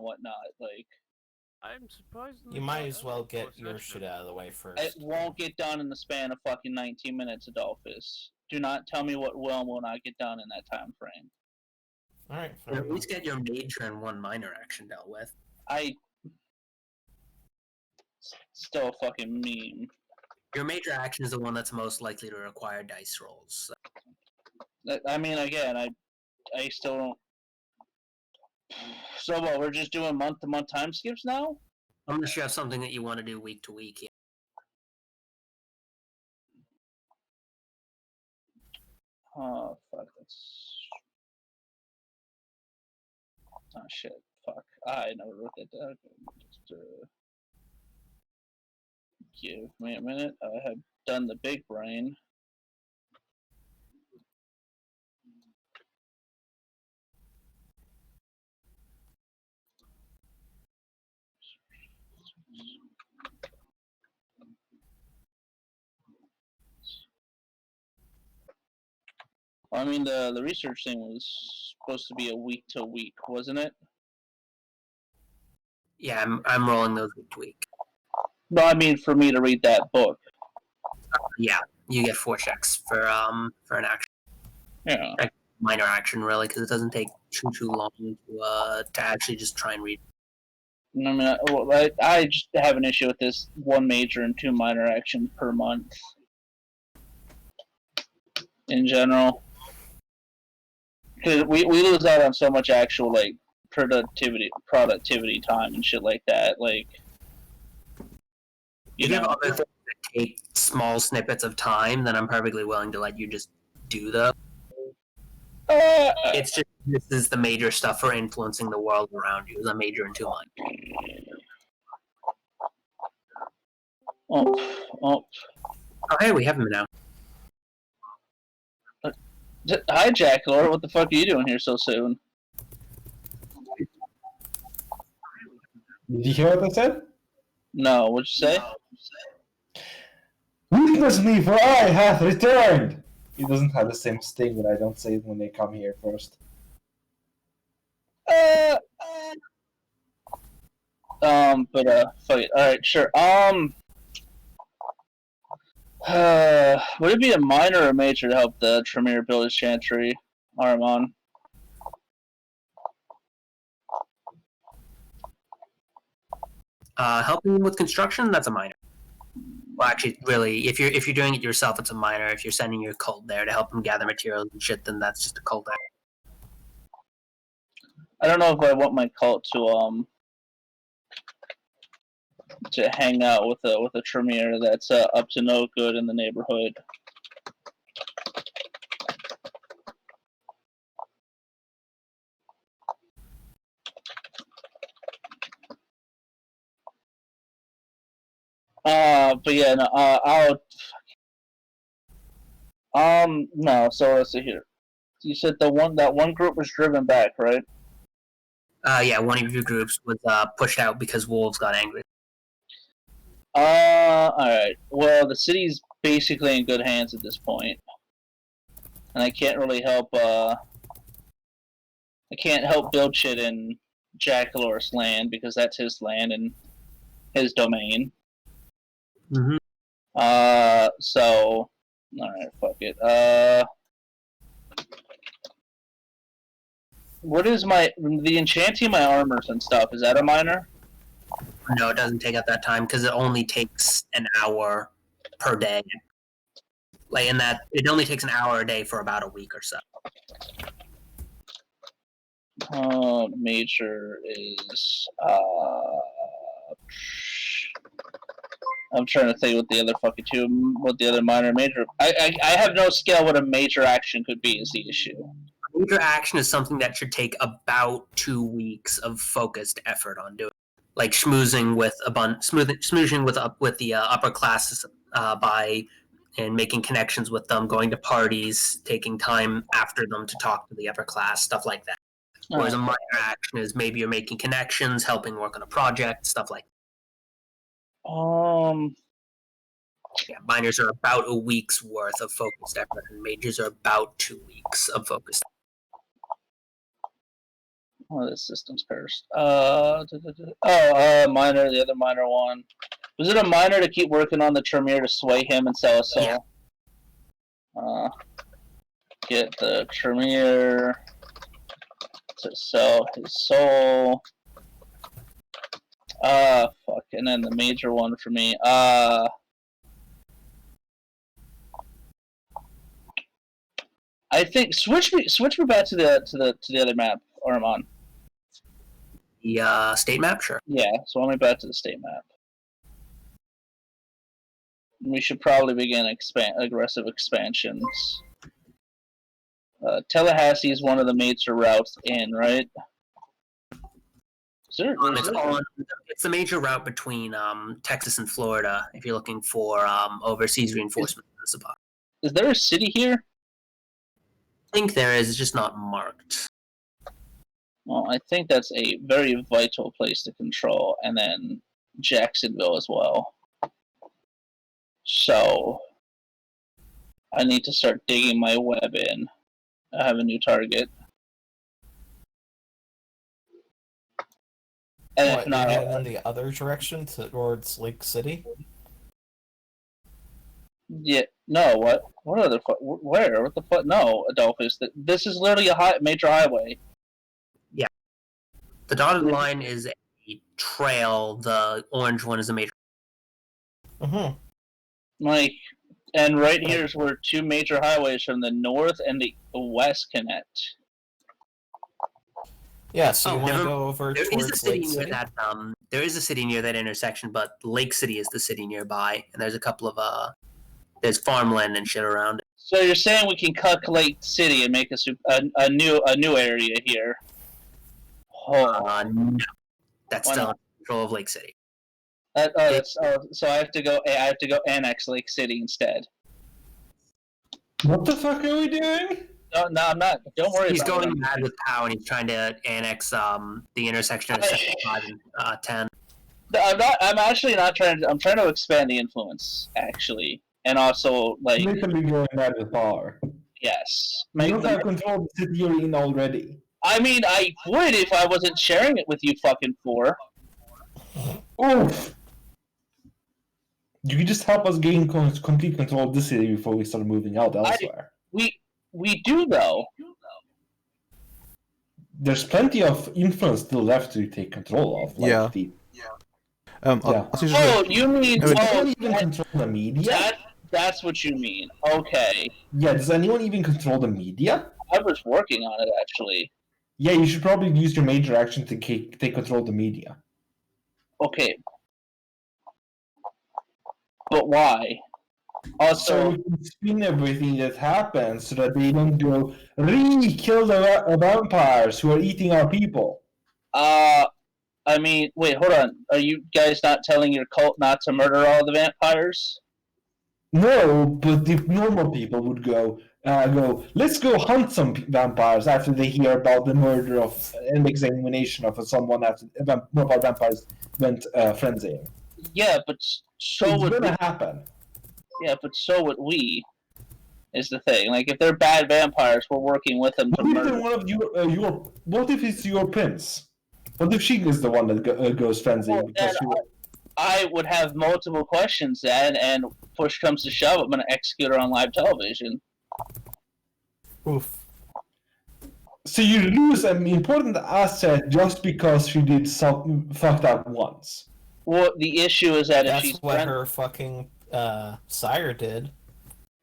and whatnot. Like, I'm surprised. You might as well get your shit out of the way it first. won't get done in the span of fucking 19 minutes, Adolphus. Do not tell me what will and will not get done in that time frame. Alright, At least get your major and one minor action dealt with. Still a fucking meme. Your major action is the one that's most likely to require dice rolls. I mean, again, I still don't. So what? We're just doing month-to-month time skips now? Unless you have something that you want to do week to week. Oh fuck! That's. Oh shit! Fuck! I never wrote that down. Just, give me a minute. I have done the big brain. I mean, the research thing was supposed to be a week to week, wasn't it? Yeah, I'm rolling those week to week. No, I mean for me to read that book. Yeah, you get 4 checks for an action. Yeah. Like, minor action, really, because it doesn't take too long to actually just try and read. I mean, I just have an issue with this 1 major and 2 minor actions per month. In general. Because we lose out on so much actual, like, productivity time and shit like that. Like, you have other things that take small snippets of time, then I'm perfectly willing to let you just do them. It's just, this is the major stuff for influencing the world around you, is a major and 2 minor. Oh, hey, we have him now. Hi, Jack Lord. What the fuck are you doing here so soon? Did you hear what I said? No, what'd you say? Witness me, for I hath returned! He doesn't have the same sting that I don't say it when they come here first. Fuck it. Alright, sure. Would it be a minor or major to help the Tremere build his chantry, Armon? Helping with construction, that's a minor. Well, actually, really, if you're doing it yourself, it's a minor. If you're sending your cult there to help them gather materials and shit, then that's just a cult act. I don't know if I want my cult to hang out with a Tremere that's up to no good in the neighborhood. But yeah, no, no, so let's see here. You said that one group was driven back, right? Yeah, one of your groups was pushed out because wolves got angry. Alright. Well, the city's basically in good hands at this point. And I can't really help, I can't help build shit in Jackalor's land because that's his land and his domain. Mm-hmm. So, alright, fuck it. What is the enchanting my armors and stuff, is that a minor? No, it doesn't take up that time because it only takes an hour per day. Like in that, it only takes an hour a day for about a week or so. Major is I'm trying to think what the other minor major. I have no scale what a major action could be is the issue. Major action is something that should take about 2 weeks of focused effort on doing, like schmoozing with the upper classes and making connections with them, going to parties, taking time after them to talk to the upper class, stuff like that. Whereas a minor action is maybe you're making connections, helping work on a project, stuff like that. Yeah, minors are about a week's worth of focused effort, and majors are about 2 weeks of focused effort. Oh, this system's cursed. Minor, the other minor one. Was it a minor to keep working on the Tremere to sway him and sell a soul? Yeah. Get the Tremere to sell his soul. Fuck, and then the major one for me. I think switch me back to the other map, Armand. The state map, sure. Yeah, swap me back to the state map. We should probably begin aggressive expansions. Tallahassee is one of the major routes in, right? It's the major route between Texas and Florida if you're looking for overseas reinforcement in the supply. Is there a city here? I think there is, it's just not marked. Well, I think that's a very vital place to control, and then Jacksonville as well. So, I need to start digging my web in. I have a new target. And What, if not, you're in the other direction towards Lake City? yeah, no, what? What other where? What the fuck? No, Adolphus. This is literally a major highway. Yeah. The dotted line is a trail, the orange one is a major. Mm-hmm. Like, and right here is where two major highways from the north and the west connect. Yeah, so you want to go over towards Lake City? There is a city near that intersection, but Lake City is the city nearby, and there's a couple of there's farmland and shit around it. So you're saying we can cut Lake City and make a new area here? Oh, no. That's still in control of Lake City. So I have to go annex Lake City instead. What the fuck are we doing? No, I'm not. Don't worry. He's about going it. mad with POW, and he's trying to annex the intersection of 75 and 10. I'm actually not trying to. I'm trying to expand the influence, actually, and also like. Literally going mad with power. Yes. You don't have control of the city you're in already. I mean, I would if I wasn't sharing it with you fucking four. Oof! You could just help us gain complete control of the city before we start moving out elsewhere. We do, though. There's plenty of influence still left to take control of. Yeah. Oh, you mean... Does anyone even control the media? That's what you mean. Okay. Yeah, does anyone even control the media? I was working on it, actually. Yeah, you should probably use your major action to take control of the media. Okay. But why? Also, so we can spin everything that happens so that they don't go kill the vampires who are eating our people. I mean, wait, hold on. Are you guys not telling your cult not to murder all the vampires? No, but the normal people would go, let's go hunt some vampires after they hear about the murder of and examination of someone after vampires went frenzying. Yeah, but so it's would gonna happen. Yeah, but so would we. Is the thing. Like, if they're bad vampires, we're working with them to murder. One of what if it's your prince? What if she is the one that goes frenzying? Because I would have multiple questions then, and push comes to shove, I'm going to execute her on live television. Oof. So you lose an important asset just because she did something fucked up once. Well, the issue is that That's if she's what her fucking sire did.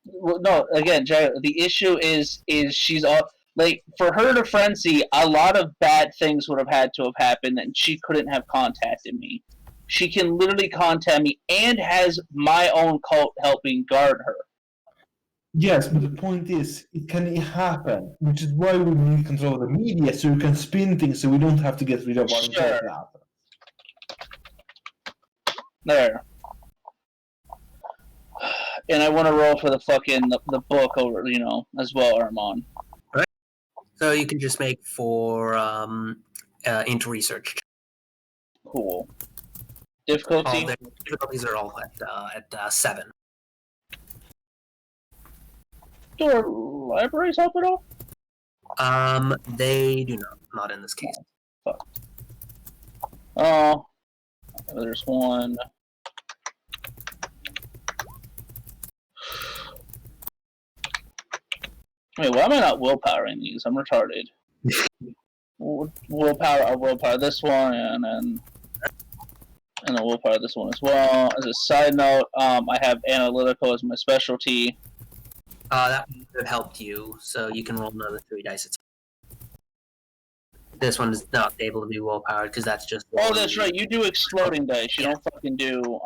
Well, no, again, the issue is she's all like, for her to frenzy, a lot of bad things would have had to have happened, and she couldn't have contacted me. She can literally contact me and has my own cult helping guard her. Yes, but the point is, it can happen, which is why we need control of the media, so we can spin things, so we don't have to get rid of one cult now. There. And I want to roll for the fucking the book over, as well, Armand. All right. So you can just make for into research. Cool. Difficulty? Difficulties are all at 7. Do our libraries help at all? They do not in this case. fuck. Oh, there's one. Wait, why am I not willpowering these? I'm retarded. Willpower this one, and then willpower this one as well. As a side note, I have analytical as my specialty. That would have helped you, so you can roll another 3 dice. This one is not able to be willpower because that's just. Oh, that's right. You do exploding dice. You don't fucking do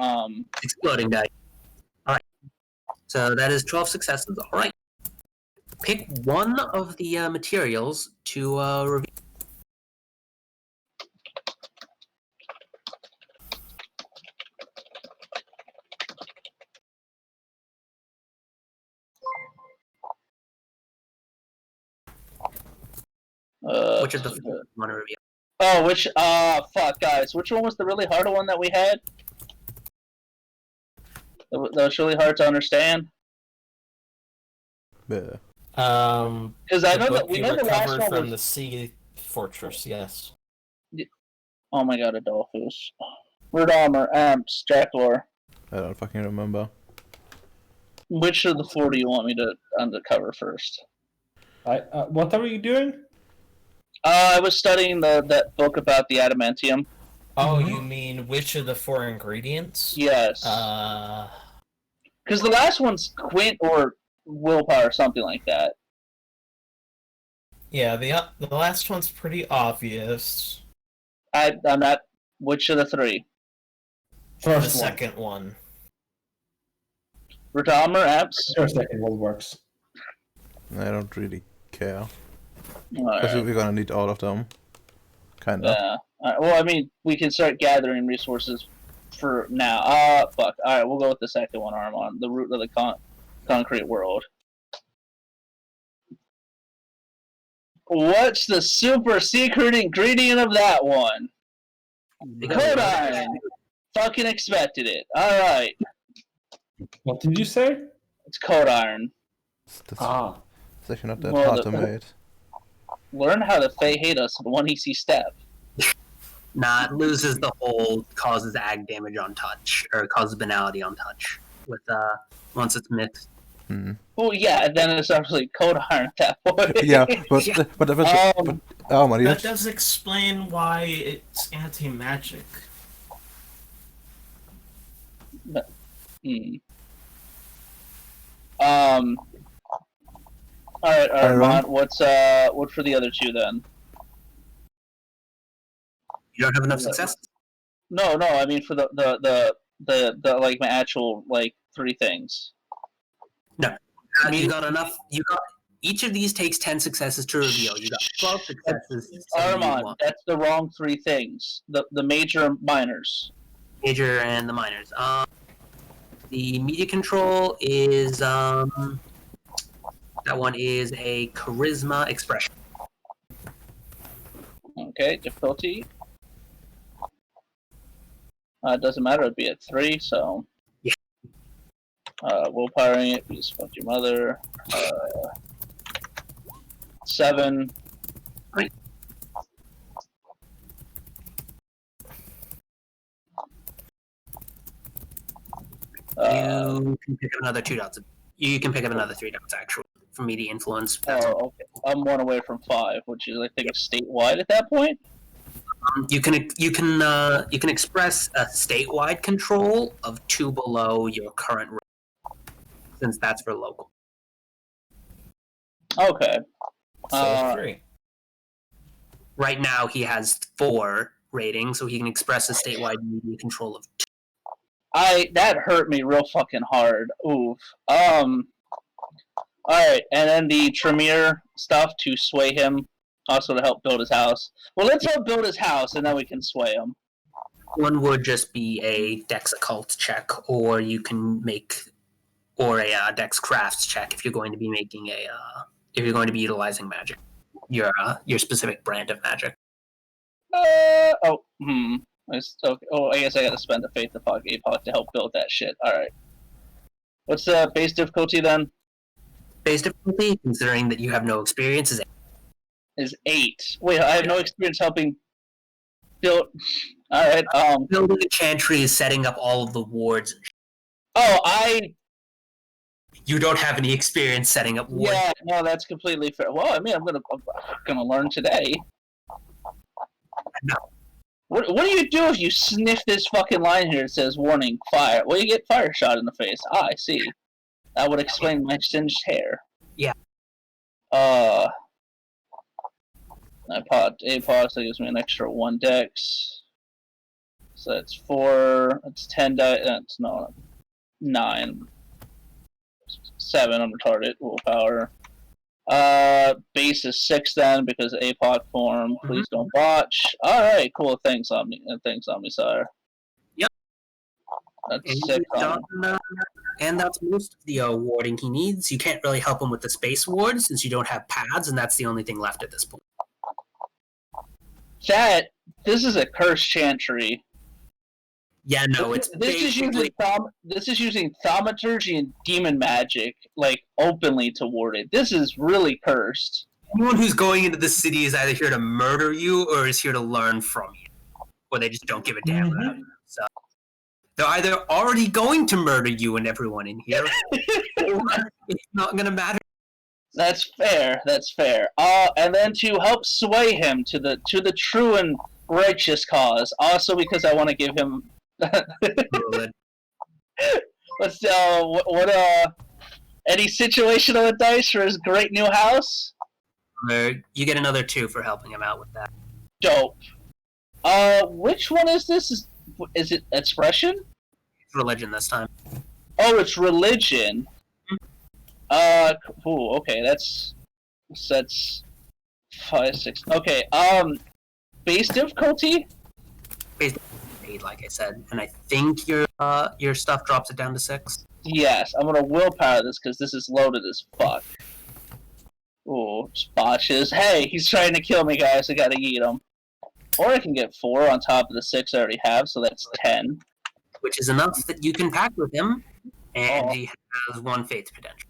exploding dice. All right. So that is 12 successes. All right. Pick one of the materials to reveal. Which of the 4 you want to reveal? Oh, fuck, guys. Which one was the really hard one that we had? That was really hard to understand? Yeah. Because I know that we know the last one from was... the Sea Fortress, yes. Oh my god, Adolphus. Word Armor, Amps, Jacklor. I don't fucking remember. Which of the 4 do you want me to undercover first? What are you doing? I was studying that book about the adamantium. Oh, you mean which of the 4 ingredients? Yes. Because the last one's Quint or Willpower or something like that. Yeah, the last one's pretty obvious. I'm not... Which of the 3? First The one. second one. Word Armor, Amps? Your second one works. I don't really care. Alright. Because we're gonna need all of them. Kinda. Yeah. Well, I mean, we can start gathering resources for now. Fuck. Alright, we'll go with the second one, Armon. The root of the concrete world. What's the super secret ingredient of that one? Code iron! Fucking expected it. Alright. What did you say? It's code iron. It's Ah. actually not that Well, hard to make. Learn how the Fae hate us in one easy step. Nah, it loses the whole causes ag damage on touch, or causes banality on touch. With once it's mixed. Well, yeah, and then it's actually code iron at that point. Yeah, but oh my That does explain why it's anti-magic. Alright, Iron. what's for the other 2 then? You don't have enough success? No, I mean for the like my actual like 3 things. No. You got enough. You got each of these takes 10 successes to reveal. You got 12 successes. So Armand, that's the wrong 3 things. The major and minors. Major and the minors. The media control is that one is a charisma expression. Okay, difficulty. It doesn't matter, it'd be at 3, so. Yeah. Willpowering it, because fuck your mother. 7. Right. You can pick up another 2 dots. You can pick up another 3 dots, actually, for media influence. Oh, okay. I'm 1 away from 5, which is I think statewide at that point. You can express a statewide control of 2 below your current rate, since that's for local. Okay. So 3. Right now, he has 4 ratings, so he can express a statewide media control of 2. That hurt me real fucking hard. Oof. Alright, and then the Tremere stuff to sway him, also to help build his house. Well, let's help build his house, and then we can sway him. One would just be a Dex Occult check, or you can make, or a Dex Crafts check if you're going to be making if you're going to be utilizing magic, your specific brand of magic. I guess I gotta spend the Faith of Apoc to help build that shit. Alright. What's the base difficulty then? Base difficulty, considering that you have no experience, is 8. Wait, I have no experience helping Built. All right. Building a chantry is setting up all of the wards. Oh, You don't have any experience setting up wards. yeah. No, that's completely fair. Well, I mean, I'm gonna learn today. No. What do you do if you sniff this fucking line here that says "Warning, fire"? Well, you get fire shot in the face. Ah, I see. That would explain my singed hair. Yeah. APOD, so it gives me an extra 1 dex. So that's 4. That's 10 that's 9. 7 on the target. Willpower. Base is 6 then because APOD form. Please don't botch. Alright, cool. Thanks, Omnisire. Yep. That's And 6 on. And that's most of the warding he needs. You can't really help him with the space ward since you don't have pads, and that's the only thing left at this point. This is a cursed chantry. Yeah, no, it's this is using thaumaturgy and demon magic like openly to ward it. This is really cursed. Anyone who's going into the city is either here to murder you or is here to learn from you, or they just don't give a damn about you. So they're either already going to murder you and everyone in here, or it's not going to matter. That's fair. And then to help sway him to the true and righteous cause. Also because I want to give him. What's any situation on the dice for his great new house? You get another 2 for helping him out with that. Dope. Which one is this? Is it expression? It's religion this time. Oh, it's religion. Ooh, okay, that's 5, 6. Okay, base difficulty? Base 8, like I said, and I think your stuff drops it down to 6. Yes, I'm gonna willpower this because this is loaded as fuck. Ooh, botches. Hey, he's trying to kill me, guys. I gotta eat him. Or I can get 4 on top of the 6 I already have, so that's 10. Which is enough that you can pact with him, and he has 1 faith potential.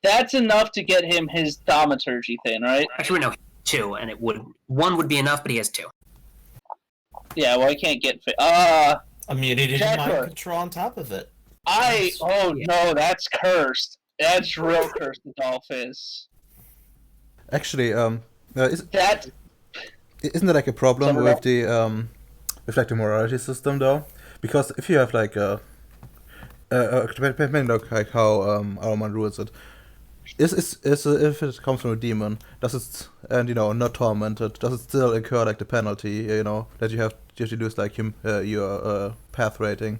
That's enough to get him his thaumaturgy thing, right? Actually, no, 2, and 1 would be enough, but he has 2. Yeah, well, I can't get... Immunity to mind Jackler. control on top of it. No, that's cursed. That's real cursed, the Dolphus. Actually, That... isn't that like a problem Somewhere with else? the morality system though? Because if you have like depending on like how Arman rules it, is if it comes from a demon, does it not tormented, does it still incur like the penalty that you have to lose like your path rating,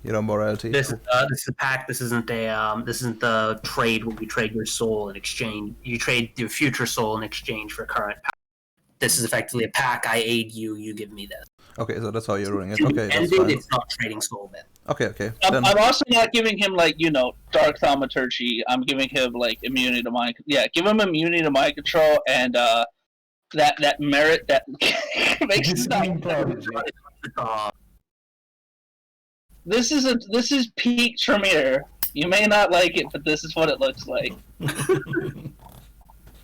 morality? This is a pact. This isn't the trade where you trade your soul in exchange. You trade your future soul in exchange for current pact. This is effectively a pact. I aid you. You give me this. Okay, so that's how you're ruling it. Okay, And that's fine. it's not trading soul then. Okay. I'm also not giving him, like, dark thaumaturgy. I'm giving him, like, immunity to mind... Yeah, give him immunity to mind control and, that merit that makes it Discerning prodigy. This is peak Tremere. You may not like it, but this is what it looks like.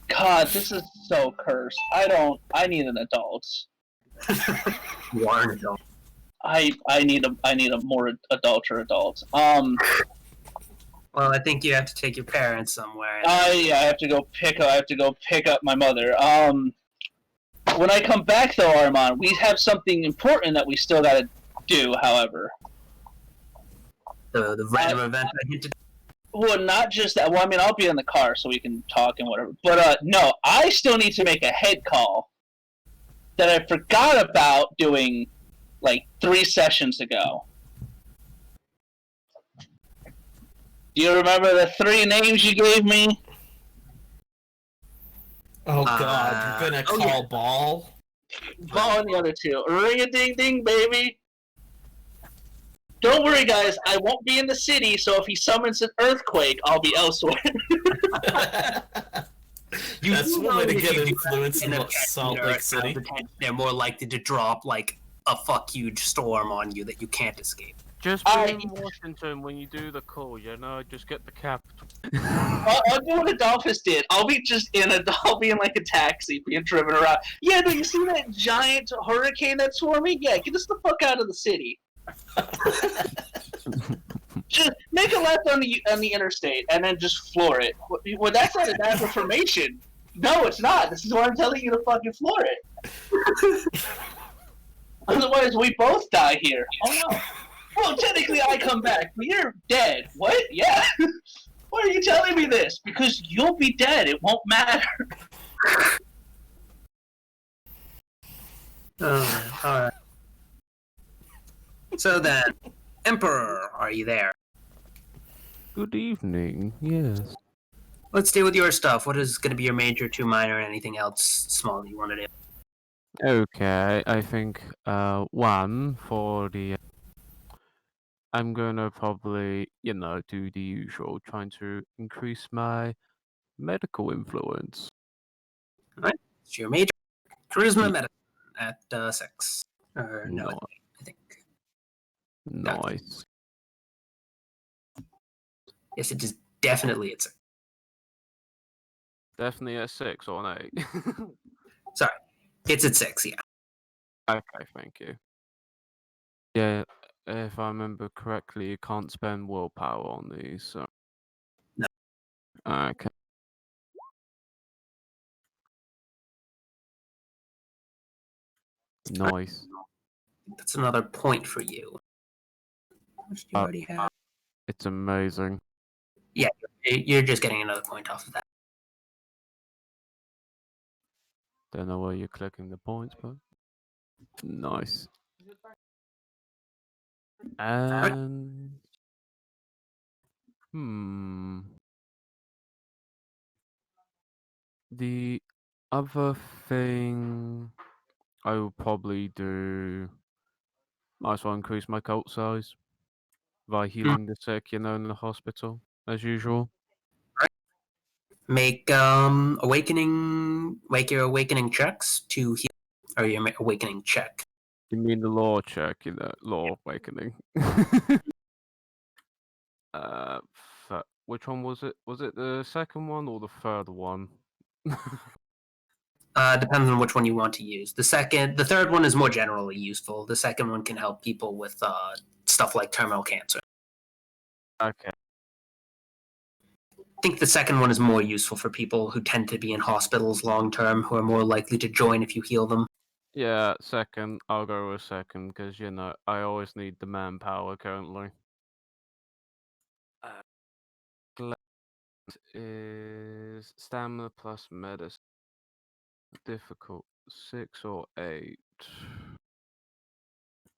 God, this is so cursed. I need an adult. You are an adult. I need a more adult. Well, I think you have to take your parents somewhere. I have to go pick up my mother. When I come back though, Armand, we have something important that we still gotta do, however. The random event I hinted. Well, not just that. Well, I mean, I'll be in the car so we can talk and whatever. But, no, I still need to make a head call that I forgot about doing, like, 3 sessions ago. Do you remember the 3 names you gave me? Oh god, you're gonna call Ball? Ball and the other 2. Ring-a-ding-ding, baby! Don't worry, guys. I won't be in the city, so if he summons an earthquake, I'll be elsewhere. That's one way to get influence in a Salt Lake City. They're more likely to drop like a fuck huge storm on you that you can't escape. Just be in Washington when you do the call, just get the capital. I'll do what Adolphus did. I'll be in like a taxi being driven around. Yeah, no, you see that giant hurricane that's swarming? Yeah, get us the fuck out of the city. Just make a left on the interstate and then just floor it. Well, that's not enough information. No, it's not. This is why I'm telling you to fucking floor it. Otherwise, we both die here. Oh no. Well, technically, I come back, but you're dead. What? Yeah. Why are you telling me this? Because you'll be dead. It won't matter. Alright. So then, Emperor, are you there? Good evening. Yes. Let's deal with your stuff. What is going to be your major, two minor, and anything else small that you want to do? Okay, I think one for the. I'm gonna probably, do the usual, trying to increase my medical influence. It's your major, charisma Ye- medicine at 6. Or no, Ni- I think. Nice. Yes, it is definitely at 6. Definitely a 6 or an 8. Sorry, it's at 6, yeah. Okay, thank you. Yeah, if I remember correctly, you can't spend willpower on these, so. No. Okay. Nice. That's another point for you. How much do you already have? It's amazing. Yeah, you're just getting another point off of that. Don't know where you're clicking the points, but nice. And the other thing I will probably do, might as well increase my cult size by healing the sick, in the hospital as usual. Make make your awakening checks to heal, or your awakening check. You mean the law check, law awakening? Which one was it? Was it the second one or the third one? Depends on which one you want to use. The third one is more generally useful. The second one can help people with stuff like terminal cancer. Okay. I think the second one is more useful for people who tend to be in hospitals long term, who are more likely to join if you heal them. Yeah, second. I'll go with second because I always need the manpower currently. Is stamina plus medicine difficult 6 or 8?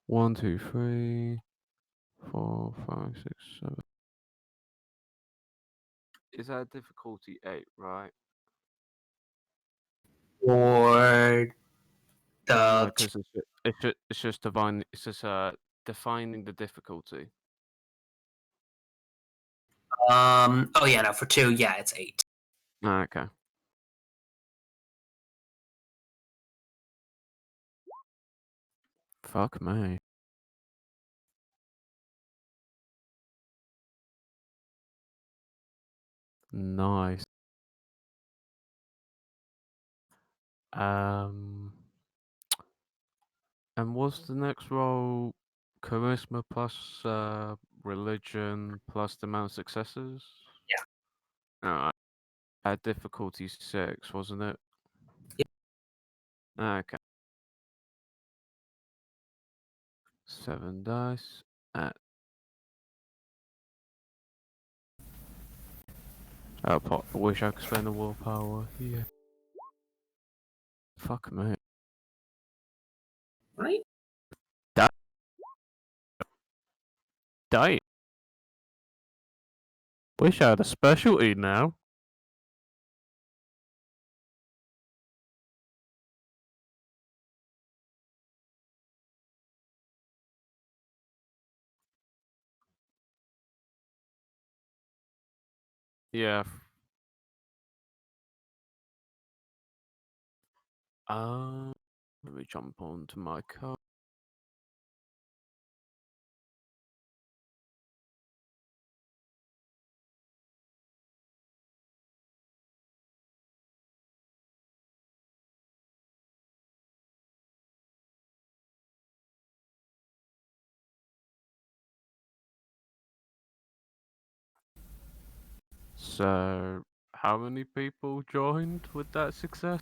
1, 2, 3, 4, 5, 6, 7. Is that difficulty 8, right? Or the Because it's just defining the difficulty. oh yeah, no, for 2, yeah, it's 8. Okay. Fuck me. Nice. And what's the next roll? Charisma plus religion plus the amount of successes? Yeah. Alright. At difficulty 6, wasn't it? Yeah. Okay. 7 dice. I wish I could spend the willpower here. Fuck me. Right? Damn. Wish I had a specialty now. Yeah. Let me jump onto my car. So, how many people joined with that success?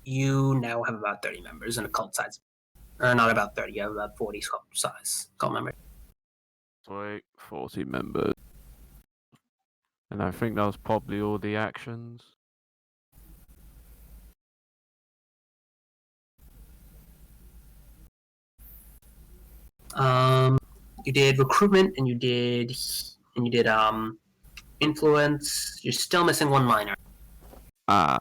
You now have about 30 members in a cult size. Or not about 30, you have about 40 cult members. Sweet, 40 members. And I think that was probably all the actions. You did recruitment and you did influence. You're still missing one minor. Hmm.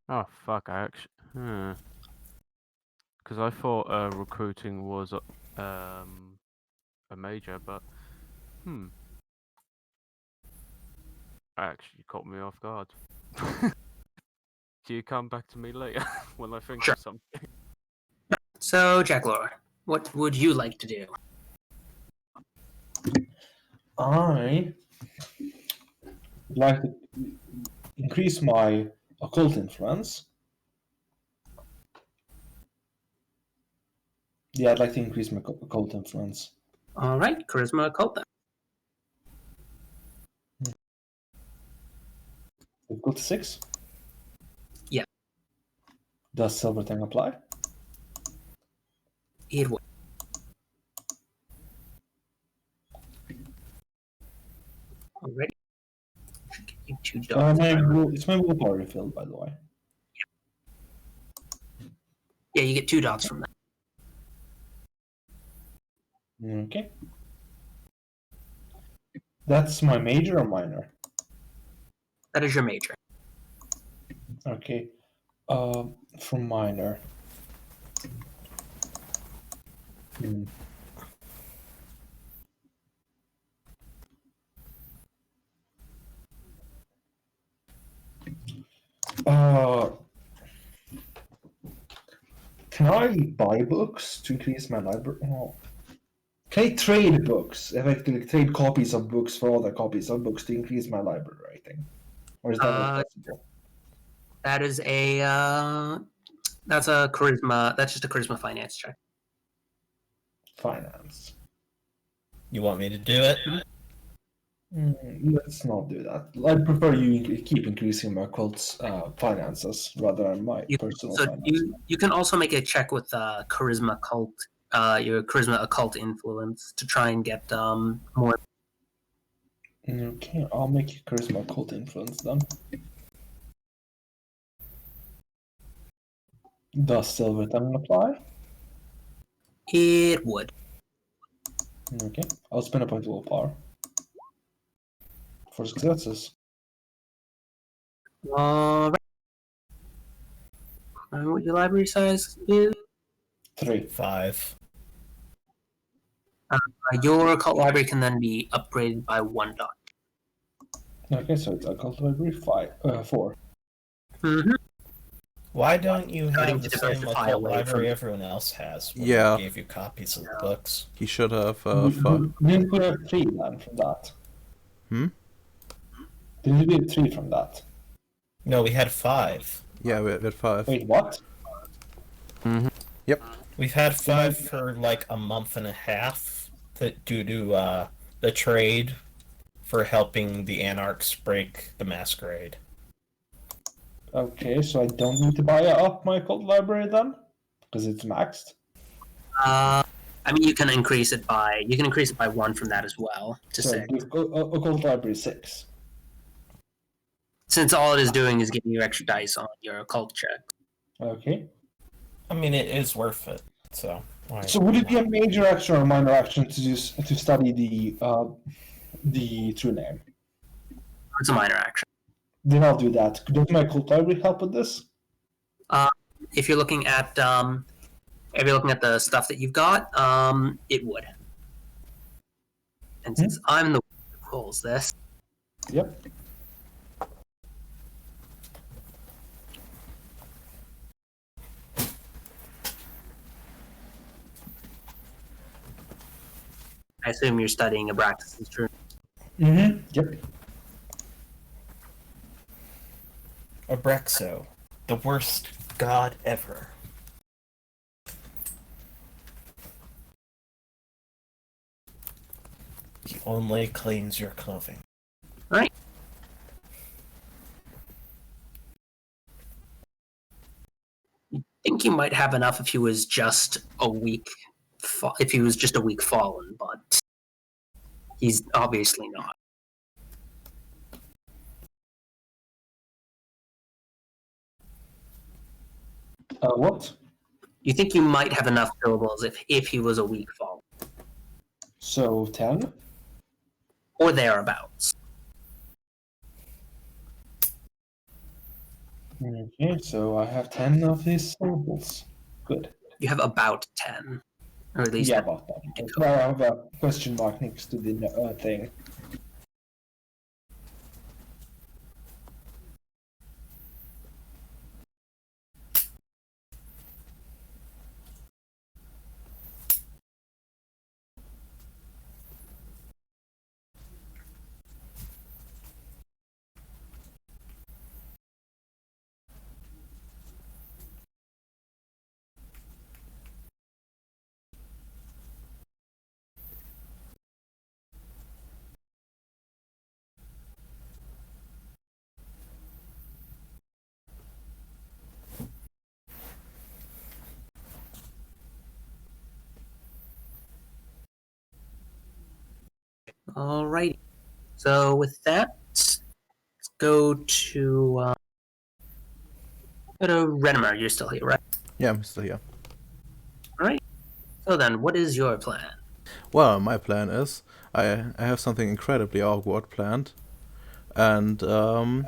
Oh fuck! I actually. Because I thought recruiting was a major, but actually caught me off guard. Do you come back to me later when I think of something? So, Jack Laura, what would you like to do? I would like to increase my occult influence. Yeah, I'd like to increase my occult influence. All right, charisma occult then. We've got 6. Yeah. Does silver thing apply? It would. Already. Should get you 2 dots. It's my willpower refilled, by the way. Yeah, you get 2 dots from that. Okay. That's my major or minor? That is your major. Okay. For minor. Can I buy books to increase my library? Oh. Can I trade books? Effectively, trade copies of books for other copies of books to increase my library rating? Or is that not possible? That is a that's a charisma. That's just a charisma finance check. Finance. You want me to do it? Let's not do that. I'd prefer you keep increasing my cult's finances rather than my personal So finances. you can also make a check with charisma cult, your charisma occult influence to try and get more. Okay, I'll make a charisma cult influence then. Does silver tongue apply? It would. Okay, I'll spend a point of willpower for successes. All right. What your library size is? 3. 5. Your occult library can then be upgraded by 1 dot. Okay, so it's occult library 4. Mm-hmm. Why don't you Starting have to the same diversify occult away library from- everyone else has? When Yeah. they gave you copies of the books. He should have. Didn't we have 3 then from that? Hmm? Didn't we have 3 from that? No, we had 5. Yeah, we had 5. Wait, what? Yep. We've had 5 for like a month and a half due to the trade for helping the Anarchs break the Masquerade. Okay, so I don't need to buy up my occult library then? Because it's maxed? I mean, you can increase it by 1 from that as well to So 6. occult library 6. Since all it is doing is giving you extra dice on your occult check. Okay. I mean, it is worth it. So. Why So would it be a major action or a minor action to study the true name? It's a minor action. Then I'll do that. Does my occult library help with this? If you're looking at the stuff that you've got, it would. And since I'm the one who pulls this, Yep. I assume you're studying Abraxas' true. Yep. Abrexo, the worst god ever. He only cleans your clothing. Right. I think you might have enough if he was just a weak, if he was just a weak fallen, but he's obviously not. What? You think you might have enough syllables if he was a weak fallen, So 10? or thereabouts. Okay, so I have 10 of these syllables. Good. You have about 10, or at least Yeah, about that. Well, I have a question mark next to the thing. Alrighty. So with that, let's go to Renimar. You're still here, right? Yeah, I'm still here. Alright. So then, what is your plan? Well, my plan is I have something incredibly awkward planned, and I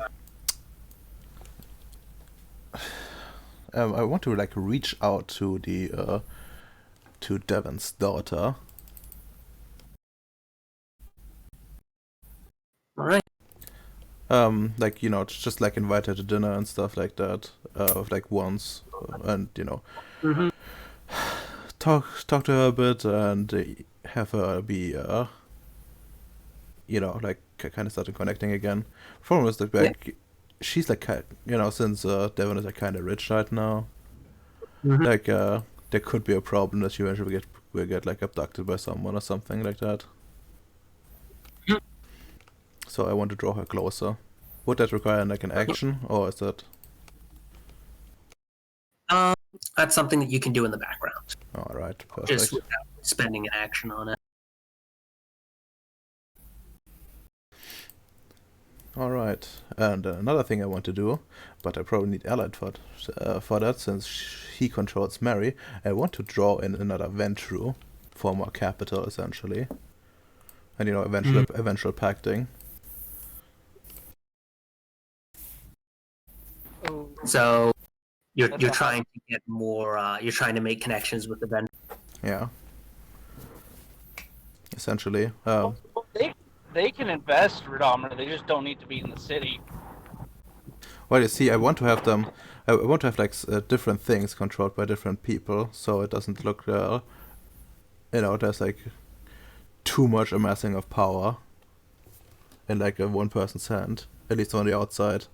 want to like reach out to the to Devon's daughter. Alright. Like, you know, just like invite her to dinner and stuff like that, like once, and you know, Mm-hmm. talk to her a bit and have her be, you know, like kind of starting connecting again. Problem is that like she's like, you know, since Devon is like kind of rich right now, Mhm. like there could be a problem that she eventually will get like abducted by someone or something like that. Mhm. So I want to draw her closer. Would that require like an action, or is that? That's something that you can do in the background, All right, perfect. just without spending an action on it. All right, and another thing I want to do, but I probably need Allied for that, since he controls Mary. I want to draw in another Ventru for more capital, essentially, and you know, eventual pacting. So you're trying to get more. You're trying to make connections with the vendor. Yeah, essentially. Well, they can invest predominantly. They just don't need to be in the city. Well, you see, I want to have them. I want to have like different things controlled by different people, so it doesn't look, you know, there's like too much amassing of power in like a one person's hand, at least on the outside.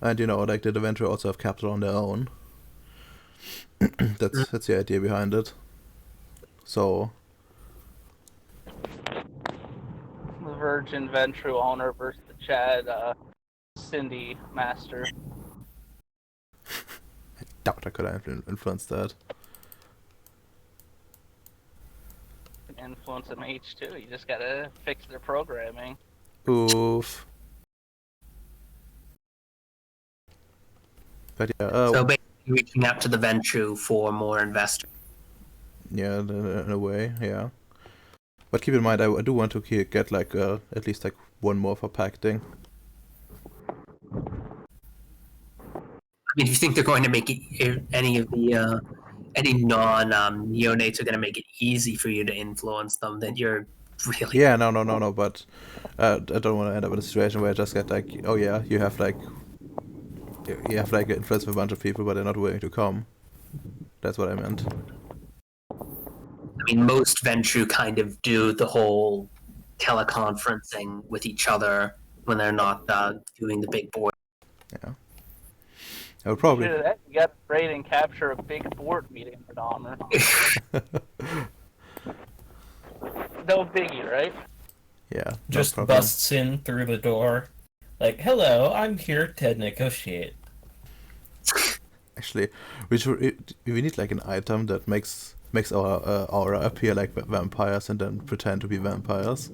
And you know, like the Venture also have capital on their own. That's the idea behind it. So The Virgin Ventru owner versus the Chad Cindy master. I doubt I could have influenced that. You can influence an H2. You just gotta fix their programming. Oof. But yeah, So basically, reaching out to the Ventru for more investors. yeah, in a way, yeah. But keep in mind, I do want to get like at least like one more for pacting. I mean, if you think they're going to make it, if any of the any non-neonates are going to make it easy for you to influence them, then you're really Yeah, no. But I don't want to end up in a situation where I just get like, oh yeah, you have like influence of a bunch of people, but they're not willing to come. That's what I meant. I mean, most Ventrue kind of do the whole teleconferencing with each other when they're not doing the big board. I would probably. Hear that? You got to raid and capture a big board meeting for Dahmer. No biggie, right? Yeah. no Just problem. busts in through the door, like, "Hello, I'm here to negotiate." Actually, we need like an item that makes our aura appear like vampires and then pretend to be vampires.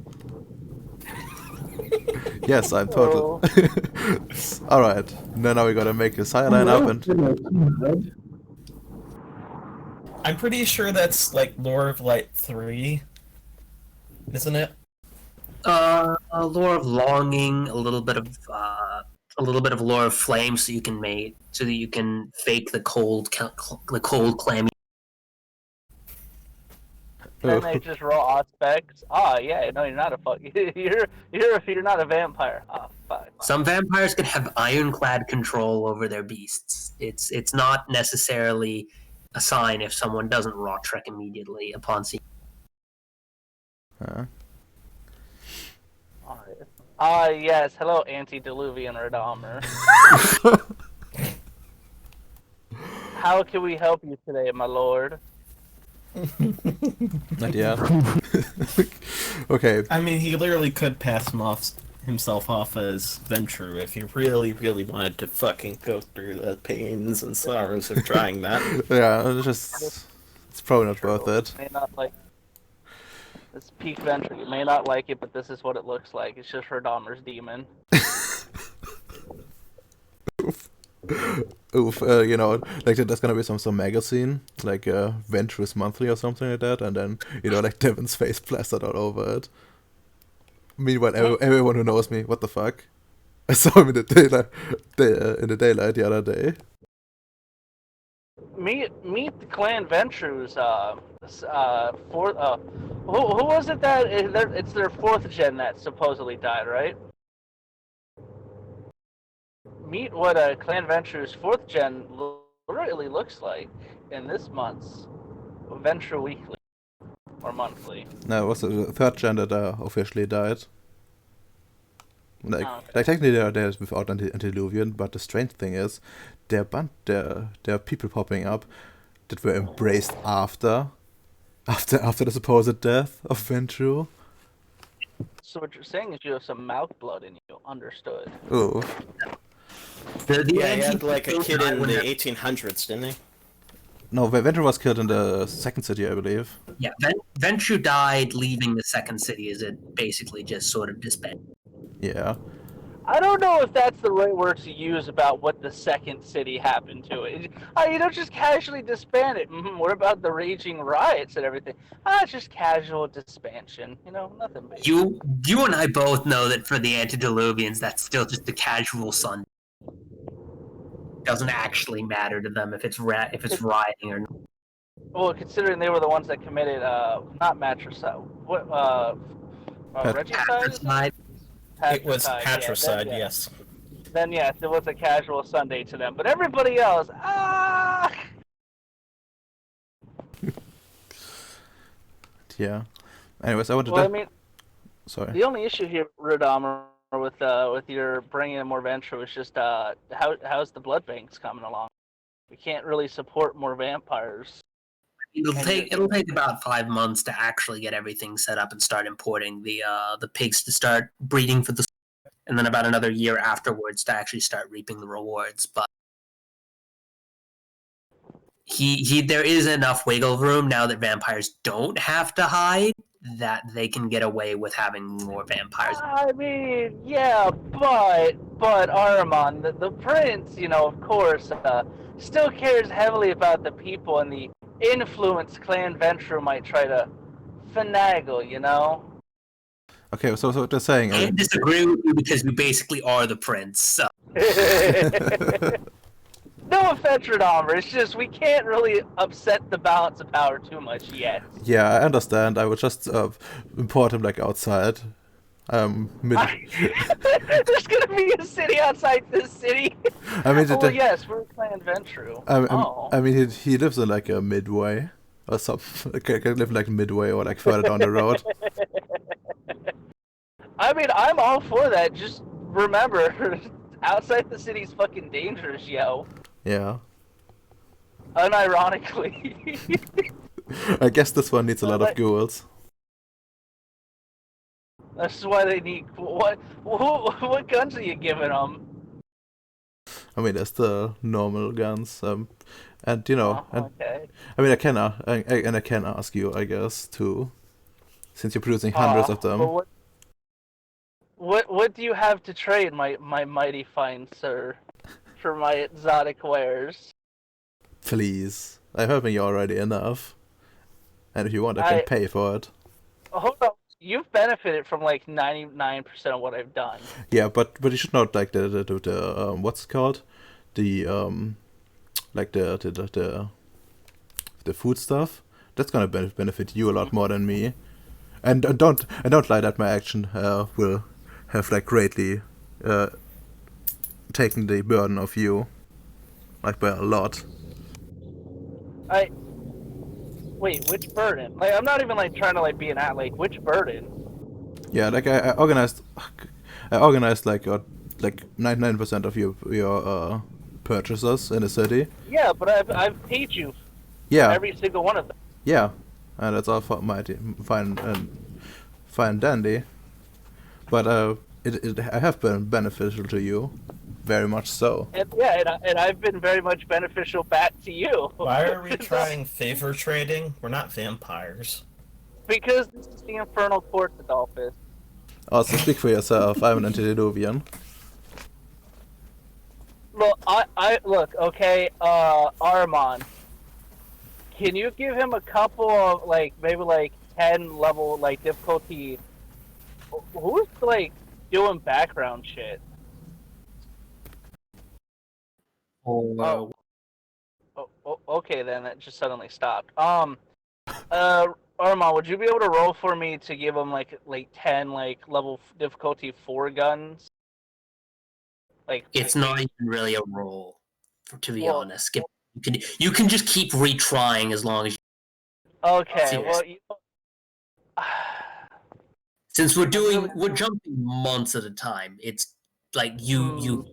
Yes, I'm total. All right. Now we gotta make a sideline up and. I'm pretty sure that's like Lore of Light 3, isn't it? A lore of longing, a little bit of lore of flame, so you can fake the cold clammy. Then they just roll aspects. Yeah, no, you're not a fuck. You're not a vampire. Fuck. Some vampires can have ironclad control over their beasts. It's not necessarily a sign if someone doesn't raw trek immediately upon seeing. Yes. Hello, antediluvian Redomer. How can we help you today, my lord? Not yet. Okay. I mean, he literally could pass himself off as Ventrue if he really, really wanted to fucking go through the pains and sorrows of trying that. Yeah, it's probably not worth it. May not like this peak venture. You may not like it, but this is what it looks like. It's just Redomer's demon. Oof, like there's gonna be some magazine, like Venture's Monthly or something like that, and then, like Devin's face plastered all over it. Meanwhile, everyone who knows me, what the fuck? I saw him in the daylight the other day. Meet the Clan Venture's fourth. Who was it that it's their fourth gen that supposedly died, right? Meet what Clan Venture's fourth gen really looks like in this month's Venture Weekly or monthly. No, it was the third gen that officially died. Like technically they're without antediluvian, but the strange thing is, there are people popping up that were embraced after the supposed death of Ventrue. So what you're saying is you have some mouth blood in you. Understood. Ooh. He had like a kid in the 1800s, didn't he? No, Ventrue was killed in the second city, I believe. Yeah, Ventrue died leaving the second city as it basically just sort of disbanded. Yeah. I don't know if that's the right word to use about what the second city happened to it. You don't just casually disband it. What about the raging riots and everything? It's just casual disbandment. Nothing big. You and I both know that for the antediluvians, that's still just a casual Sunday. Doesn't actually matter to them if it's rioting or not. Well, considering they were the ones that committed, not matricide. Regicide? It was patricide, yes. Then yes, it was a casual Sunday to them. But everybody else, Yeah. Anyways, I wanted to. Sorry. The only issue here, Redomer, with your bringing in more Venture is just how's the blood banks coming along? We can't really support more vampires. It'll take about 5 months to actually get everything set up and start importing the pigs to start breeding for the, and then about another year afterwards to actually start reaping the rewards. But there is enough wiggle room now that vampires don't have to hide that they can get away with having more vampires. I mean, yeah, but Ahriman, the prince, of course, still cares heavily about the people and the influence Clan Venture might try to finagle, Okay, so what they're saying I disagree with you because you basically are the prince. So. No offense, Redomer, it's just we can't really upset the balance of power too much yet. Yeah, I understand. I would just import him like outside. There's gonna be a city outside this city. I mean, yes, we're Clan Venture. I mean, he lives in like a midway. or some. Can live like midway or like further down the road. I mean, I'm all for that. Just remember, outside the city's fucking dangerous, yo. Yeah. Unironically. I guess this one needs a lot of ghouls. That's why they need what guns are you giving them? I mean, there's the normal guns, and you know, okay. I mean, I can ask you, I guess, too, since you're producing hundreds of them. But what do you have to trade, my mighty fine sir, for my exotic wares? Please, I'm helping you already enough, and if you want, I can pay for it. Hold on. You've benefited from like 99% of what I've done. Yeah, but you should not like the what's it called, the like the food stuff. That's gonna benefit you a lot more than me, and don't lie that my action will have like greatly taken the burden of you, like by a lot. Wait, which burden? Like, I'm not even like trying to like be an like which burden? Yeah, like I organized like 99% of your purchases in the city. Yeah, but I've paid you. Yeah. For every single one of them. Yeah, and that's all fine and dandy. But I have been beneficial to you, very much so. And I've been very much beneficial back to you. Why are we trying favor trading? We're not vampires. Because this is the Infernal Court, Adolphus. Also, speak for yourself. I'm an antediluvian. Look, I look, okay, Armand. Can you give him a couple of like maybe like 10 level like difficulty? Who's like doing background shit? Oh. Okay, then it just suddenly stopped. Armand, would you be able to roll for me to give him like 10 like level difficulty 4 guns? Like it's not even really a roll, to be honest. You can just keep retrying as long as you. Okay, Seriously. well, since we're jumping months at a time, it's like you.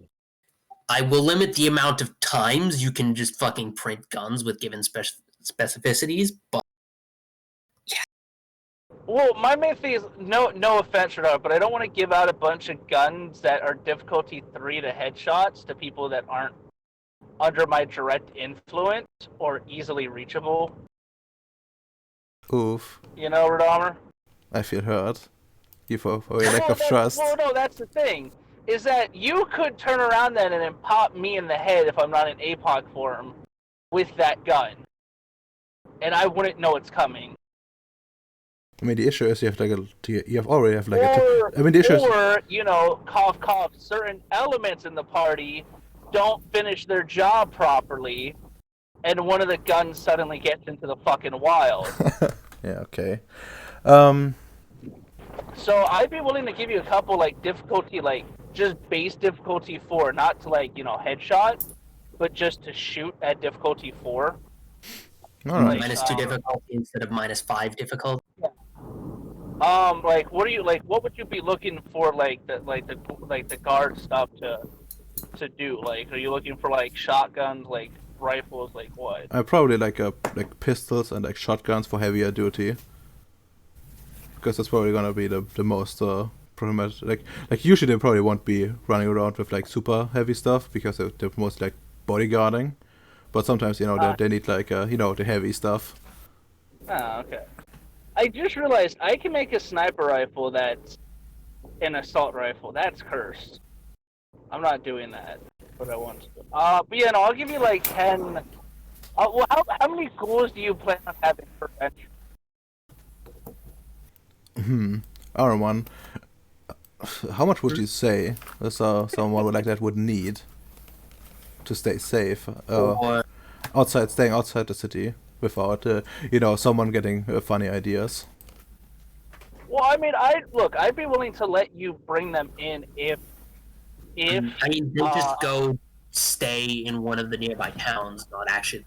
I will limit the amount of times you can just fucking print guns with given specificities, but yeah. Well, my main thing is no offense, Renard, but I don't want to give out a bunch of guns that are difficulty 3 to headshots to people that aren't under my direct influence or easily reachable. Oof. You know, Radomer? I feel hurt. You for your lack of trust. Well, no, that's the thing. Is that you could turn around then and then pop me in the head if I'm not in APOC form with that gun. And I wouldn't know it's coming. I mean, the issue is you already have like you know, cough, cough, certain elements in the party don't finish their job properly, and one of the guns suddenly gets into the fucking wild. Yeah, okay. So I'd be willing to give you a couple, like, difficulty, like, just base difficulty 4, not to, like, you know, headshot, but just to shoot at difficulty 4. All right. -2 difficulty instead of -5 difficulty. Yeah. Like, what would you be looking for, like the guard stuff to do? Like, are you looking for like shotguns, like rifles, like what? Probably like pistols and like shotguns for heavier duty. Because that's probably gonna be the most problematic. Like usually they probably won't be running around with like super heavy stuff because they're mostly like bodyguarding. But sometimes they need like the heavy stuff. Oh, okay. I just realized I can make a sniper rifle that's an assault rifle. That's cursed. I'm not doing that, but I want to. But yeah, no, I'll give you like 10. Well, how many ghouls do you plan on having per entry? R1. How much would you say someone like that would need to stay safe? Staying outside the city without someone getting funny ideas. Well, I mean, I'd be willing to let you bring them in if I mean, they'll just go stay in one of the nearby towns, not actually.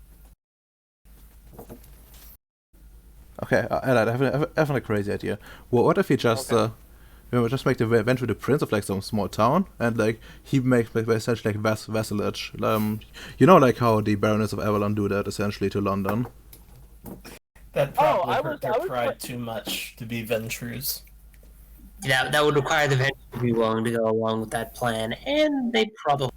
Okay, I have a crazy idea. What if we just just make the Venture the prince of like some small town, and like he makes like, essentially like vassalage. You know, like how the Baroness of Avalon do that essentially to London. That probably I hurt was- their I was pride too much to be Ventrus. That would require the vendor to be willing to go along with that plan, and they probably.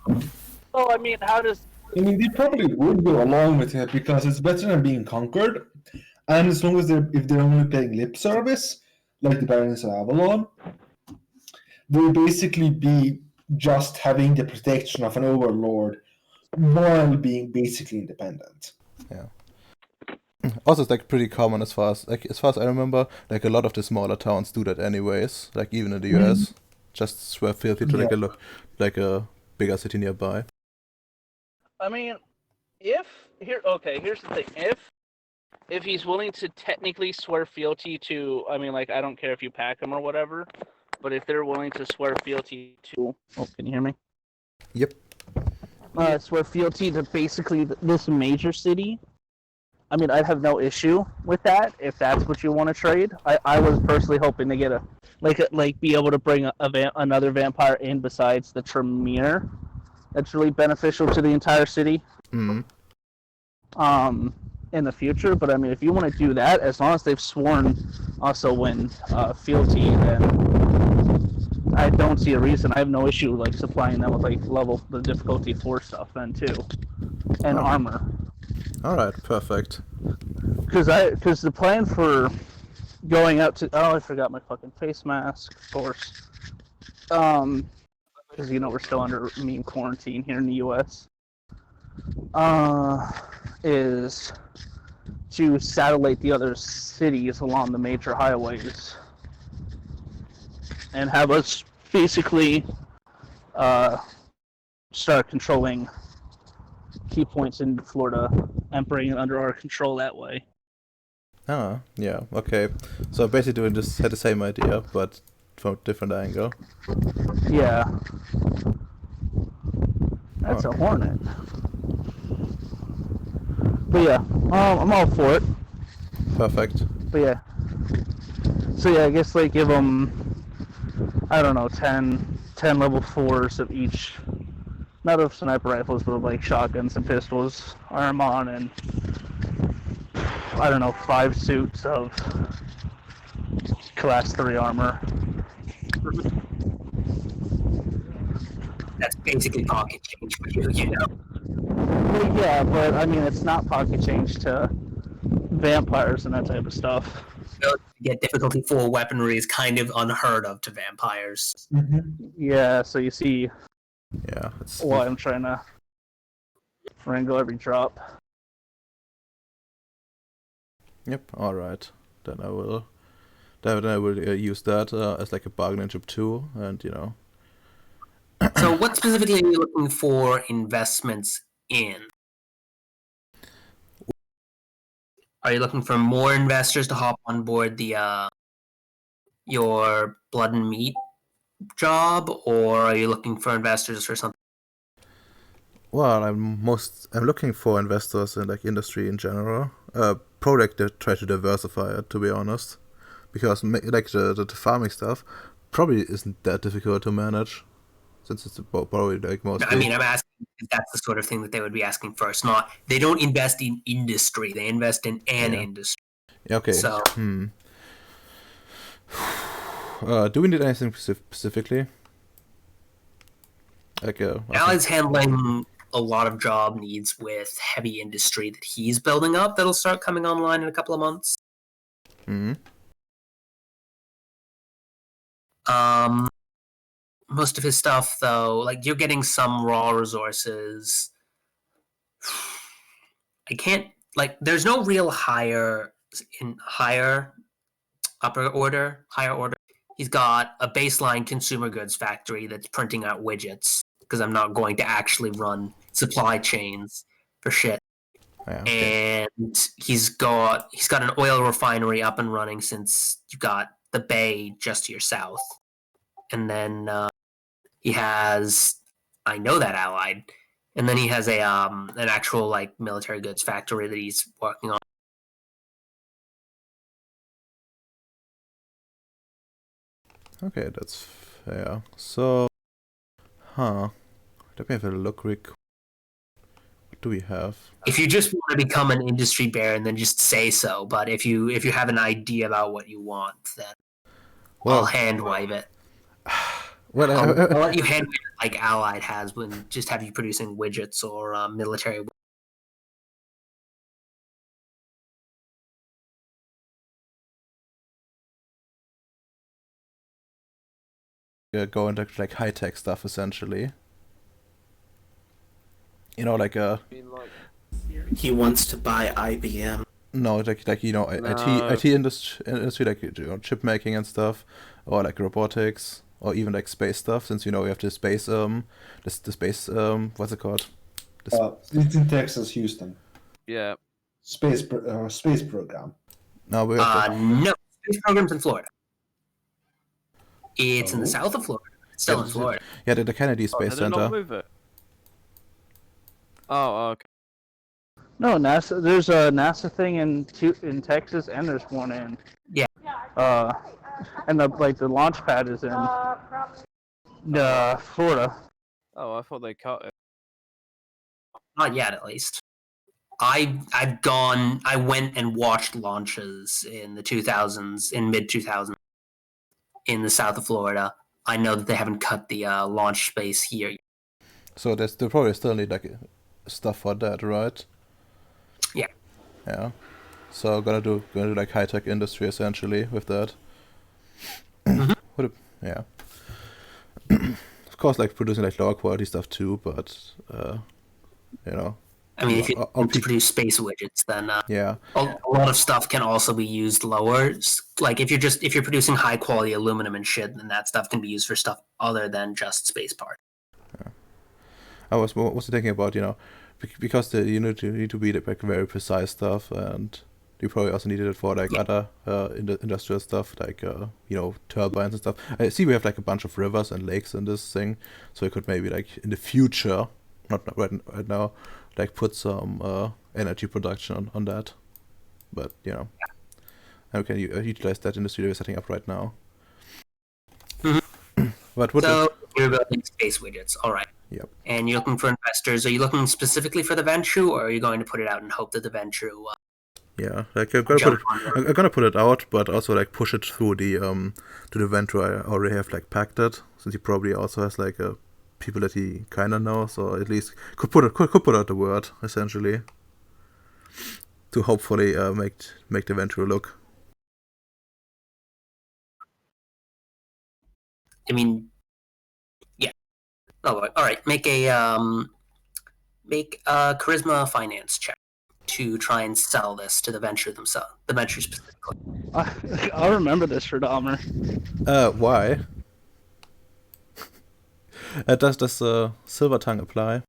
Well, I mean, how does I mean, they probably would go along with it because it's better than being conquered, and as long as they're only paying lip service, like the Barons of Avalon, they'll basically be just having the protection of an overlord while being basically independent. Also, it's like pretty common as far as I remember. Like a lot of the smaller towns do that anyways. Like even in the US, just swear fealty to like a bigger city nearby. I mean, here's the thing. If he's willing to technically swear fealty to, I mean, like, I don't care if you pack him or whatever, but if they're willing to swear fealty to, can you hear me? Yep. Swear fealty to basically this major city. I mean, I'd have no issue with that if that's what you want to trade. I was personally hoping to get be able to bring another vampire in besides the Tremere. That's really beneficial to the entire city. Mm. In the future, but I mean, if you want to do that, as long as they've sworn also when fealty, then I don't see a reason. I have no issue like supplying them with like the difficulty 4 stuff then too, and armor. All right, perfect. Because the plan for going out to I forgot my fucking face mask, of course. Because we're still under meme quarantine here in the U.S. Is to satellite the other cities along the major highways and have us basically start controlling key points in Florida and bring it under our control that way. Ah, yeah, okay. So basically doing this had the same idea, but from a different angle. Yeah. That's a hornet. But yeah, I'm all for it. Perfect. But yeah. So yeah, I guess like give them, I don't know, 10 level 4s of each. Not of sniper rifles, but of like shotguns and pistols, arm on, and I don't know, 5 suits of class 3 armor. That's basically pocket change for you, you know. Well, yeah, but I mean, it's not pocket change to vampires and that type of stuff. To get difficulty 4 weaponry is kind of unheard of to vampires. Yeah, so you see Yeah, it's why I'm trying to wrangle every drop. Yep. All right. Then I will. Then I will use that as like a bargaining chip too, and So, what specifically are you looking for investments in? Are you looking for more investors to hop on board the your blood and meat job, or are you looking for investors for something? Well, I'm looking for investors in like industry in general. Product that try to diversify it, to be honest, because like the farming stuff probably isn't that difficult to manage, since it's probably like mostly. I mean, I'm asking if that's the sort of thing that they would be asking first. Not they don't invest in industry; they invest in an industry. Okay. So, do we need anything specifically? Like Alan's handling a lot of job needs with heavy industry that he's building up that'll start coming online in a couple of months. Most of his stuff, though, like you're getting some raw resources. I can't there's no real higher order. He's got a baseline consumer goods factory that's printing out widgets because I'm not going to actually run supply chains for shit. Yeah, okay. And he's got an oil refinery up and running since you got the bay just to your south. And then he has, I know that allied, and then he has an actual like military goods factory that he's working on. Okay, that's fair. So, let me have a look, Rick. What do we have? If you just want to become an industry baron, then just say so. But if you have an idea about what you want, then I'll hand wave it. Well, I'll let you hand wave it like Allied has, when just have you producing widgets or military. go into like high tech stuff essentially. You know, like He wants to buy IBM. no, like you know, No. IT industry, like you know, chip making and stuff, or like robotics, or even like space stuff. Since you know we have the space the space what's it called? It's in Texas, Houston. Yeah. Space program. No, we have No, space programs in Florida. It's in the Oh. south of Florida. It's still in Florida. yeah, the Kennedy Oh, Space did they not Center. move it? Oh, okay. No, NASA. There's a NASA thing in Texas, and there's one in. Yeah. And the launch pad is in Florida. Oh, I thought they cut it. Not yet, at least. I went and watched launches in the 2000s, in mid 2000s, in the south of Florida. I know that they haven't cut the launch space here. So they probably still need like stuff for that, right? Yeah. Yeah. So gonna do like high tech industry essentially with that. Yeah. Of course, like producing like lower quality stuff too, but you know. I mean, if you I'll produce space widgets, then yeah. a lot of stuff can also be used lower. Like if you're producing high quality aluminum and shit, then that stuff can be used for stuff other than just space parts. I was thinking about, you know, because you need to be like very precise stuff, and you probably also needed it for like other industrial stuff, like you know, turbines and stuff. I see we have like a bunch of rivers and lakes in this thing, so you could maybe like in the future, not right now, like put some energy production on that. But you know, how can you utilize that industry we're setting up right now? But You're building space widgets, all right. Yep. And you're looking for investors. Are you looking specifically for the venture, or are you going to put it out and hope that the venture yeah, like I'm gonna put it out, but also like push it through the to the venture I already have like packed it, since he probably also has like people that he kind of knows, or at least could put out the word essentially to hopefully make the venture look. I mean, yeah. Oh, all right. Make a charisma finance check to try and sell this to the venture themselves. The venture specifically. I'll remember this for Dahmer. Why? Does silver tongue apply?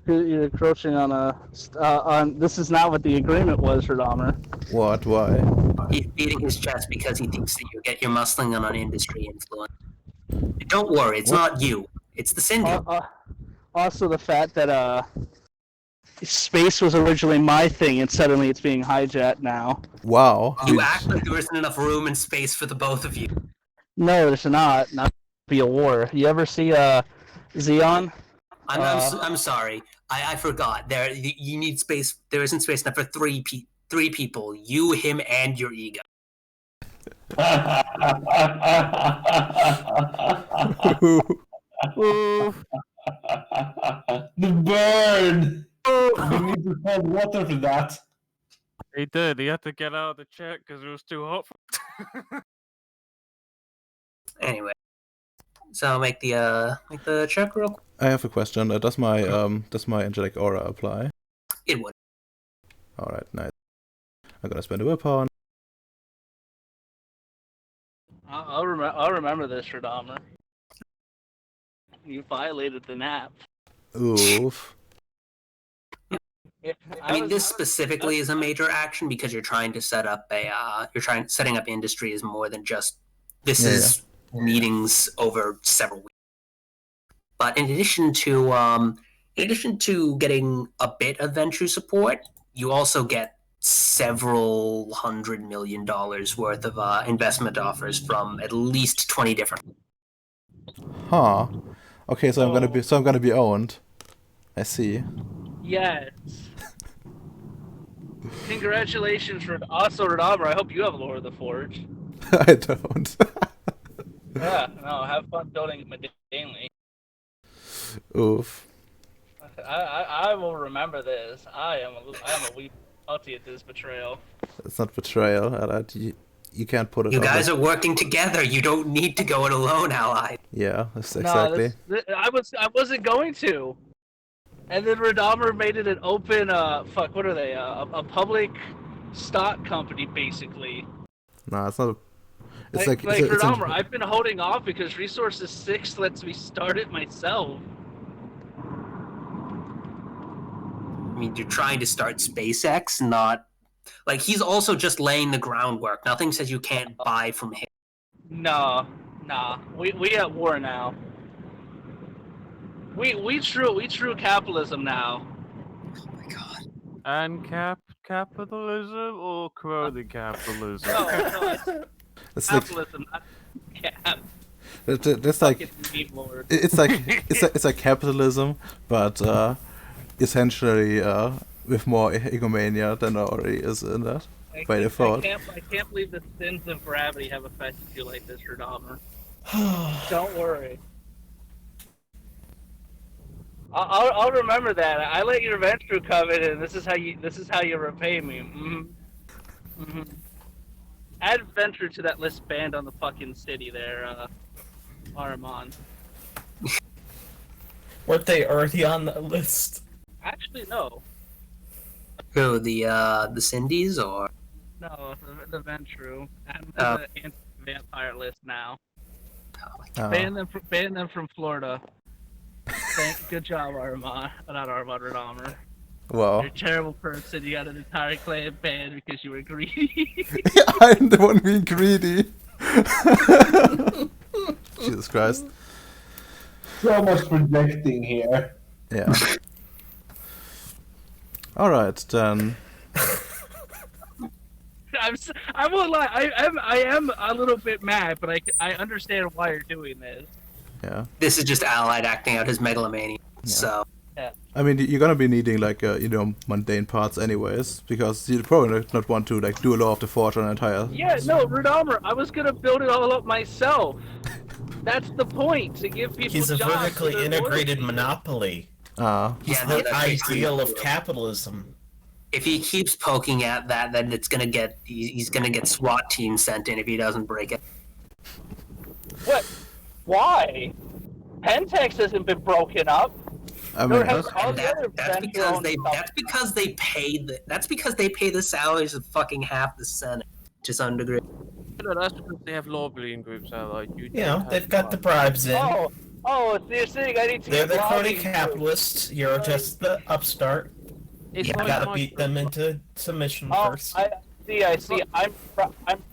You're encroaching on this is not what the agreement was for Dahmer. What? Why? He's beating his chest because he thinks that you're muscling on an industry influence. Don't worry, it's not you. It's the syndicate. Also, the fact that space was originally my thing, and suddenly it's being hijacked now. Wow. You act like there isn't enough room and space for the both of you. No, there's not. Not be a war. You ever see Xeon? I'm sorry. I forgot. You need space. There isn't space enough for three people. You, him, and your ego. The bird! We need to cold water for that. He did. He had to get out of the check because it was too hot. Anyway, so make the check real quick. I have a question. Does my angelic aura apply? It would. All right, nice. I'm gonna spend a willpower on. I'll remember this for Dahmer. You violated the nap. Oof. I mean, this specifically is a major action because you're trying to set up setting up industry is more than just this is meetings over several weeks. But in addition to getting a bit of venture support, you also get several $100 million worth of investment offers from at least 20 different. Huh. Okay, so I'm gonna be owned. I see. Yes. Congratulations, also Redomer. I hope you have Lord of the Forge. I don't. Yeah, no, have fun building it medanely. Oof. I will remember this. I am a wee salty at this betrayal. It's not betrayal. You can't put it You on guys the... are working together. You don't need to go it alone, ally. Yeah, that's No, exactly. I wasn't going to. And then Redomer made it an open, what are they? A public stock company, basically. No, it's not. It's Like it's Redomer, I've been holding off because Resources 6 lets me start it myself. I mean, you're trying to start SpaceX, not like he's also just laying the groundwork. Nothing says you can't buy from him. No, nah. We at war now. We true capitalism now. Oh my god. And capitalism or crony capitalism? No, it's like capitalism, not cap. it's like Lord. it's like capitalism, but essentially with more egomania than there already is in that by default. I can't believe the sins of gravity have affected you like this, Redomer. Don't worry. I'll remember that. I let your venture come in, and this is how you repay me. Add venture to that list banned on the fucking city there, Armand. Weren't they already on the list? Actually, no. Who, the Cindy's or? No, the Ventru. I'm on the anti-vampire list now. Oh my god. Ban them from Florida. Good job, Armand. Not Armand, Redomer. Wow. You're a terrible person. You got an entire clan banned because you were greedy. I'm the one being greedy. Jesus Christ. So much projecting here. Yeah. All right then. I won't lie. I am a little bit mad, but I understand why you're doing this. Yeah. This is just Allied acting out his megalomania. Yeah. So. I mean, you're gonna be needing like mundane parts anyways, because you probably not want to like do a lot of the forge on an entire. Yeah, no, Redomer. I was gonna build it all up myself. That's the point, to give people He's a jobs. vertically integrated monopoly. Ah. He's Yeah, no, the that's ideal of true. capitalism. If he keeps poking at that, then it's gonna get he's gonna get SWAT team sent in if he doesn't break it. What? Why? Pentex hasn't been broken up. I mean, Has all And the other that's because they Venture-owned that's because they pay the salaries of fucking half the Senate to some degree. No, that's because they have lobbying groups allied. You know, they've got the bribes in. Oh, so you're saying I need to They're get the crony lobbying capitalists. You're just the upstart. It's You like gotta my- beat them into submission Oh, first. I see. I'm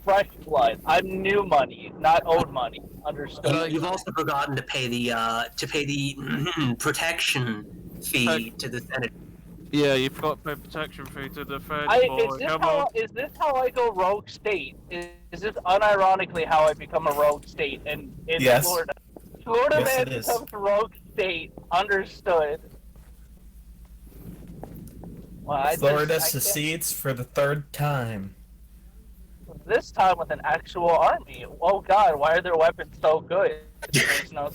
fresh blood. I'm new money, not old money. Understood? You've also forgotten to pay the protection fee to the Senate. Yeah, you've got to pay protection fee to the Fed. Is this how I go rogue state? Is this unironically how I become a rogue state in Yes. Florida? Florida Yes, man it is. becomes rogue state. Understood. Well, Florida I can't- secedes for the third time. This time with an actual army. Oh God, why are their weapons so good? It makes no.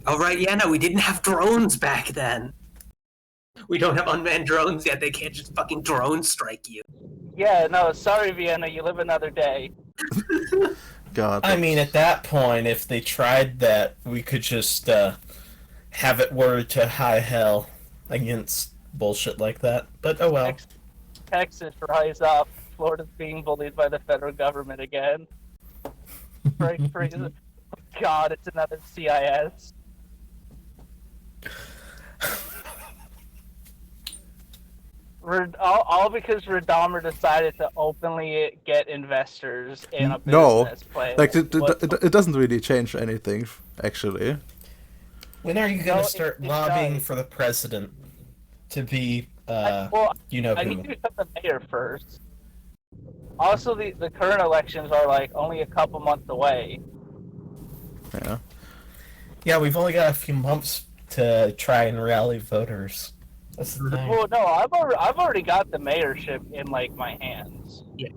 Oh right, yeah, no, we didn't have drones back then. We don't have unmanned drones yet. They can't just fucking drone strike you. Yeah, no, sorry, Vienna. You live another day. God. I mean, at that point, if they tried that, we could just have it word to high hell against bullshit like that. But oh well. Texas, rise up. Florida's being bullied by the federal government again. God, it's another CIS. All because Redomer decided to openly get investors in a business plan. Like it doesn't really change anything actually. When are you gonna No, start it lobbying does. for the president to be You know I who. need to become the mayor first. Also, the current elections are like only a couple months away. Yeah. Yeah, we've only got a few months to try and rally voters. That's the thing. Well, no, I've already got the mayorship in like my hands. Yeah.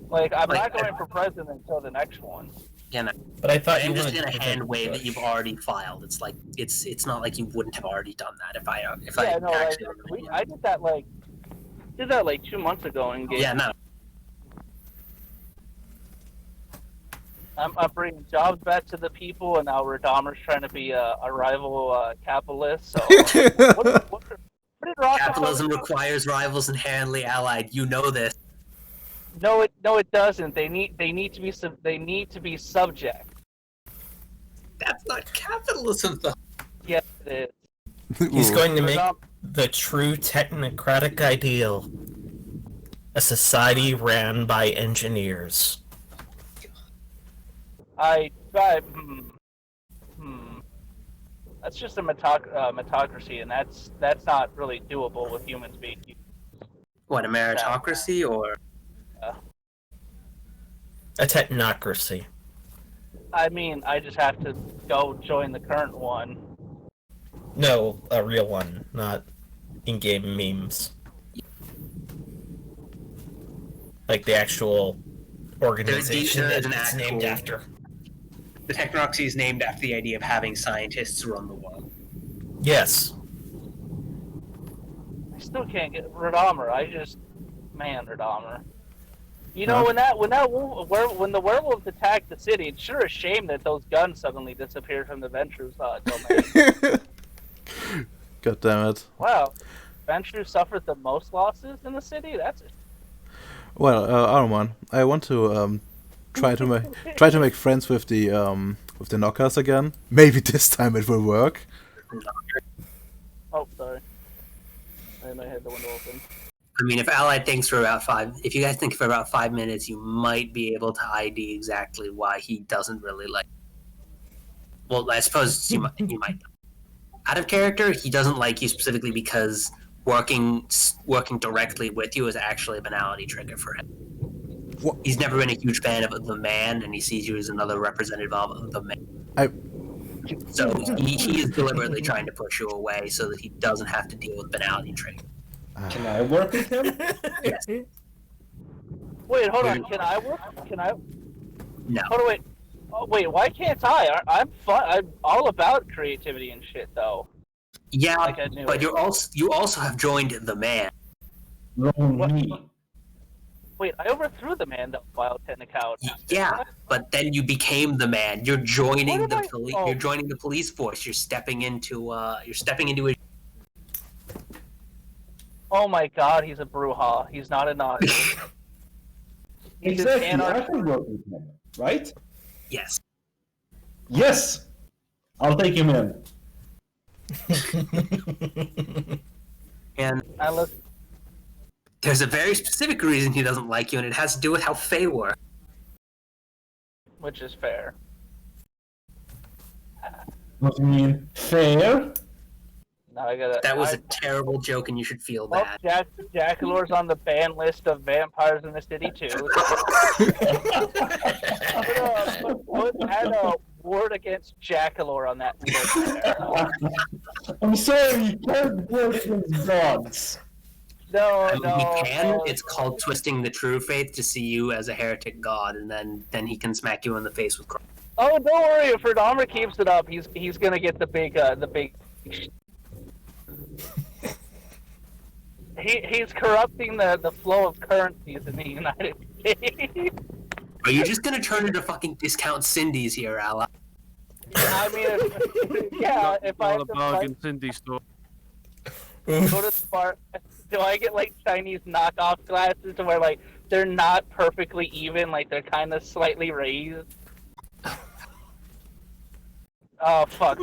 Like I'm Like, not going for president until the next one. Yeah, no. But I thought I'm you just wanted gonna to hand vote wave that Bush. you've already filed. It's like it's not like you wouldn't have already done that if I Yeah, no, like actually. I did that like 2 months ago in game. Yeah, no. I'm bringing jobs back to the people, and now Radamer's trying to be a rival capitalist. So what did Rockefeller? Capitalism requires rivals inherently allied. You know this. No, it doesn't. They need to be subject. That's not capitalism, though. Yes, it is. He's going to make Radam- the true technocratic ideal. A society ran by engineers. That's just a metocracy, and that's not really doable with humans being. What, a meritocracy or? A technocracy. I mean, I just have to go join the current one. No, a real one, not in-game memes. Like the actual organization There's that an it's named actual- after. The technocracy is named after the idea of having scientists run the world. Yes. I still can't get Radamer. Radamer. You know, Huh? when the werewolves attacked the city, it's sure a shame that those guns suddenly disappeared from the Ventures domain. God damn it. Wow, Ventures suffered the most losses in the city. That's it. Well, Aruman, I want to try to make friends with the knockers again. Maybe this time it will work. Oh, sorry. I had the window open. I mean, if Allied thinks for about if you guys think for about 5 minutes, you might be able to ID exactly why he doesn't really like. Well, I suppose you might. Out of character, he doesn't like you specifically because working directly with you is actually a banality trigger for him. What? He's never been a huge fan of the man, and he sees you as another representative of the man. So he is deliberately trying to push you away so that he doesn't have to deal with banality trigger. Can I work with him? Yes. Wait, hold on. Can I work? Can I? No. Hold on, wait. Oh, wait, why can't I? I'm fun. I'm all about creativity and shit, though. Yeah, Like I knew but it. you also have joined the man. Wrong me. Wait, I overthrew the man though while on the couch. Yeah, but then you became the man. You're joining What the am I- police. oh. You're joining the police force. You're stepping into a. Oh my god, he's a brouhaha. He's not a Nazi. He's an Exactly. I anarchist. can work with him, right? Yes. Yes. I'll take him in. And I look. there's a very specific reason he doesn't like you, and it has to do with how Fae work. Which is fair. What do you mean? Fair? Now I gotta. That was a terrible joke, and you should feel Well, bad. Jackalor's on the ban list of vampires in the city too. Add a ward against Jackalor on that list there. I'm sorry, you can't work with gods. No, I mean, no. he can. no. It's called twisting the true faith to see you as a heretic god, and then he can smack you in the face with. Oh, don't worry. If Radamer keeps it up, he's gonna get the big. He's corrupting the flow of currencies in the United States. Are you just gonna turn into fucking discount Cindy's here, Ally? I mean, if I All have to about fight, in Cindy store. go to the bar, do I get like Chinese knockoff glasses to where like they're not perfectly even, like they're kind of slightly raised? Oh fuck!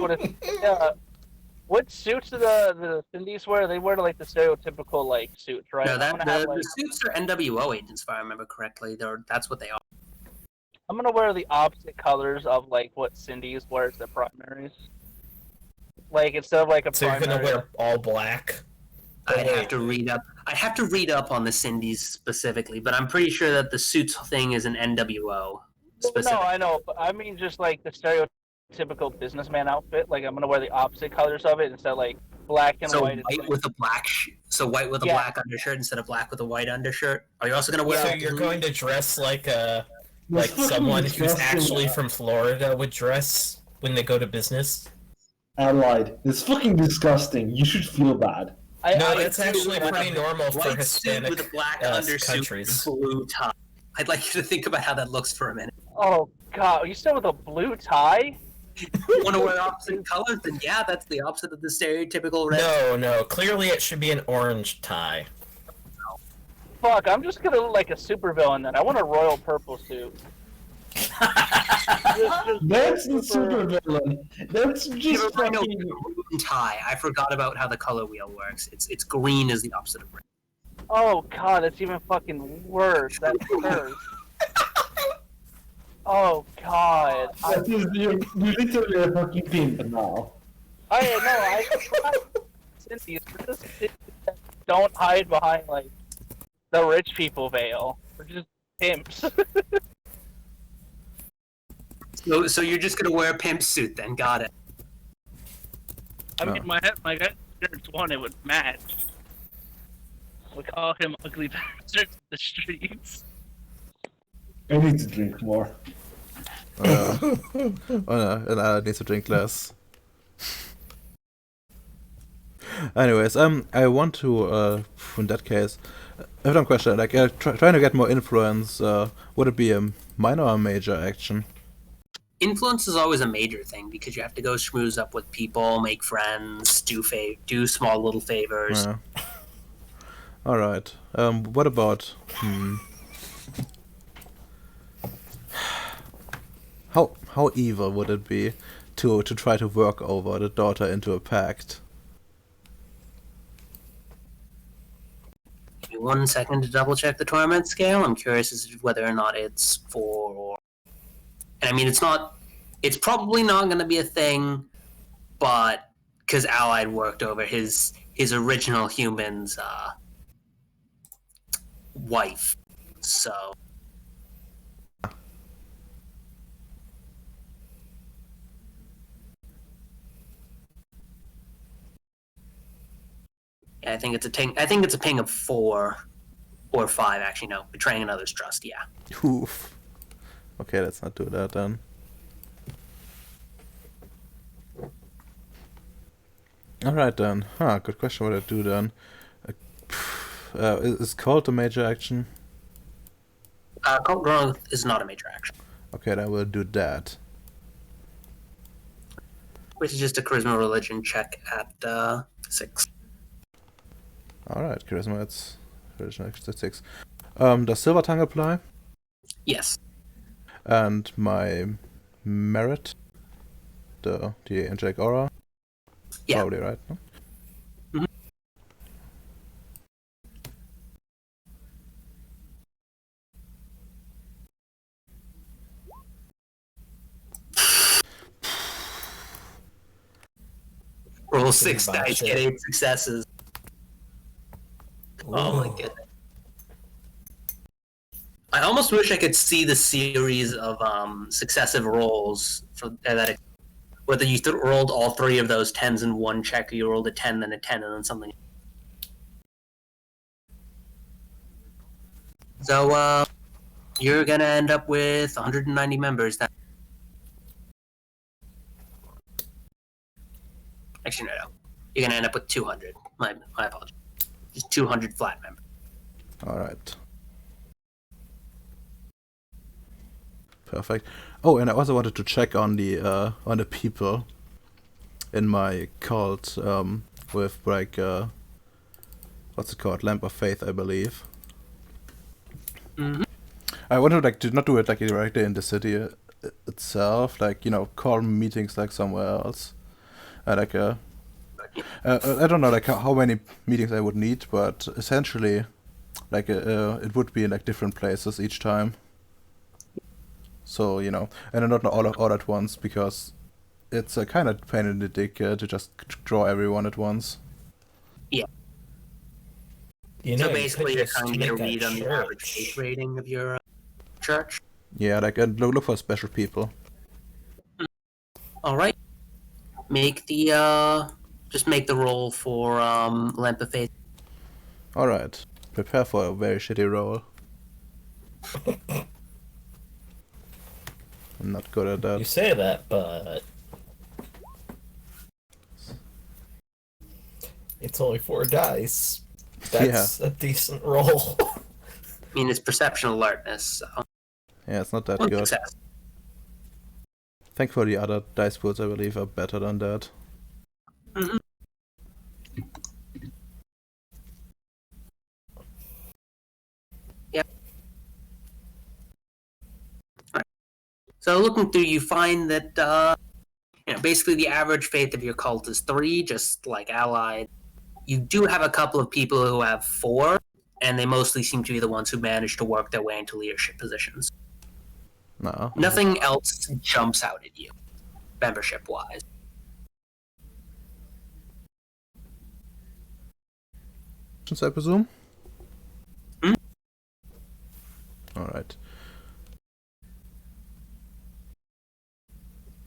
What suits do the Cindy's wear? They wear like the stereotypical like suits, right? No, I'm that gonna have, the suits are NWO agents, if I remember correctly. That's what they are. I'm gonna wear the opposite colors of like what Cindy's wears their primaries. Like instead of like a So you're primary. gonna wear all black? I'd have to read up. I'd have to read up on the Cindy's specifically, but I'm pretty sure that the suits thing is an NWO specific. No, I know, but I mean just like the stereotypical businessman outfit. Like I'm gonna wear the opposite colors of it instead of like black and So white. white with a black, white with a black undershirt instead of black with a white undershirt. Are you also gonna wear? So you're going to dress like That's fucking someone who's disgusting. actually from Florida would dress when they go to business? I lied. It's fucking disgusting. You should feel bad. No, that's actually pretty normal for white suit Hispanic with a black undersuit, countries. blue tie. I'd like you to think about how that looks for a minute. Oh god, you said with a blue tie? You want to wear opposite colors? Then yeah, that's the opposite of the stereotypical red. No, clearly it should be an orange tie. Fuck, I'm just gonna look like a supervillain then. I want a royal purple suit. That's the super villain. That's just I know fucking. green tie. I forgot about how the color wheel works. It's green is the opposite of red. Oh god, that's even fucking worse. That's worse. Oh god. You're literally a fucking pimp now. I Cindy's don't hide behind like the rich people veil. We're just pimps. So you're just gonna wear a pimp suit then? Got it. I mean, my shirt's one, it would match. We call him ugly bastards in the streets. I need to drink more. Oh no, and I need to drink less. Anyways, I want to, in that case, I have one question. Like, trying to get more influence. Would it be a minor or major action? Influence is always a major thing because you have to go schmooze up with people, make friends, do small little favors. Yeah. All right. What about? How evil would it be to try to work over the daughter into a pact? Give me 1 second to double check the torment scale. I'm curious as to whether or not it's 4 or. And I mean, it's not. It's probably not going to be a thing, but because Allied worked over his original human's wife, so. Yeah, I think it's a ping of 4 or 5. Actually, no, betraying another's trust. Yeah. Oof. Okay, let's not do that then. Alright then. Good question what I do then. Is called a major action? Cult growth is not a major action, Okay, then we'll do that. which is just a charisma religion check at 6. Alright, charisma, it's 6. Does silver tongue apply? Yes. And my merit? The angelic aura? Yeah. Probably, right? No? Roll 6 Goodbye, dice, shit. get 8 successes. Oh my goodness. I almost wish I could see the series of successive rolls for that. Whether you rolled all 3 of those 10s in one check, or you rolled a 10, then a 10, and then something. So, you're gonna end up with 190 members. Actually, no. You're gonna end up with 200. My apologies. Just 200 flat members. Alright. Perfect. Oh, and I also wanted to check on the people in my cult with like what's it called? Lamp of Faith, I believe. Mm-hmm. I wanted to not do it like directly in the city itself, like call meetings like somewhere else. I don't know like how many meetings I would need, but essentially, like it would be in like different places each time. So and not all at once because it's a kind of pain in the dick to just draw everyone at once. Yeah. You So know, basically, you you're could just trying to get a make read on the average church. faith rating of your church. Yeah, like look for special people. All right. Make the just make the roll for lamp of faith. All right, prepare for a very shitty roll. I'm not good at You that. say that, but it's only 4 dice. That's a decent roll. I mean, it's perception alertness. So Yeah, it's not that one good. success. Thankfully, the other dice pools I believe are better than that. Mhm. Yep. Right. So looking through, you find that basically the average faith of your cult is 3, just like allied. You do have a couple of people who have 4, and they mostly seem to be the ones who manage to work their way into leadership positions. No. Nothing else jumps out at you, membership-wise. I presume? Hmm? Alright.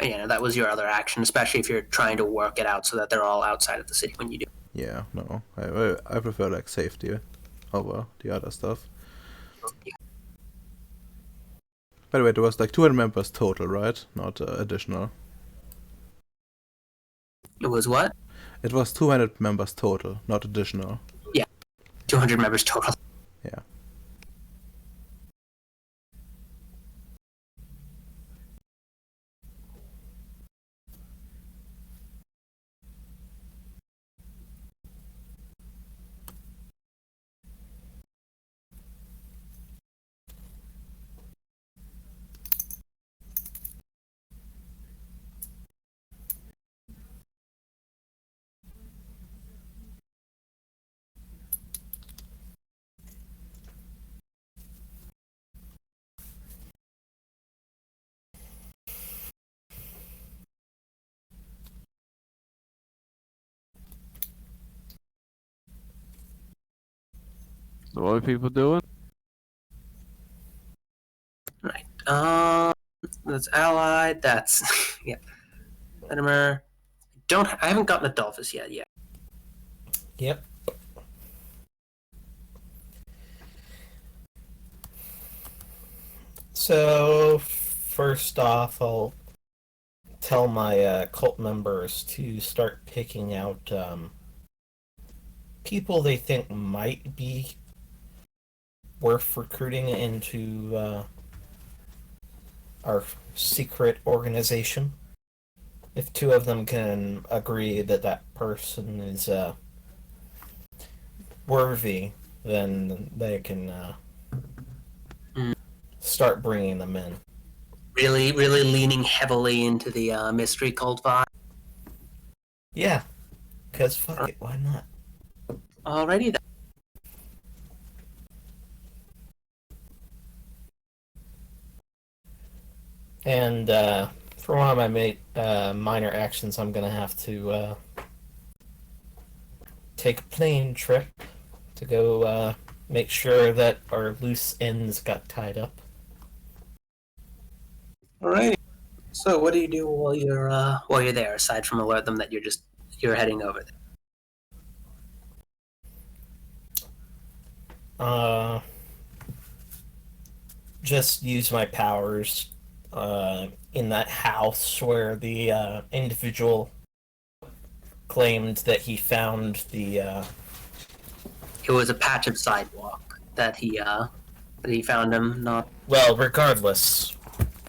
Yeah, that was your other action, especially if you're trying to work it out so that they're all outside of the city when you do. Yeah, no. I prefer like safety over the other stuff. Yeah. By the way, there was like 200 members total, right? Not additional. It was what? It was 200 members total, not additional. 200 members total. Yeah. So what are people doing? Right. That's allied. That's yeah. Venomer. I haven't gotten Adolphus yet. Yeah. Yep. So, first off, I'll tell my cult members to start picking out people they think might be worth recruiting into our secret organization. If 2 of them can agree that that person is worthy, then they can start bringing them in. Really, really leaning heavily into the mystery cult vibe. Yeah, because fuck it, why not? Alrighty then. And for one of my minor actions, I'm gonna have to take a plane trip to go make sure that our loose ends got tied up. Alrighty. So, what do you do while you're there, aside from alert them that you're heading over there? Just use my powers in that house where the individual claimed that he found the It was a patch of sidewalk that he found him. Not well, regardless,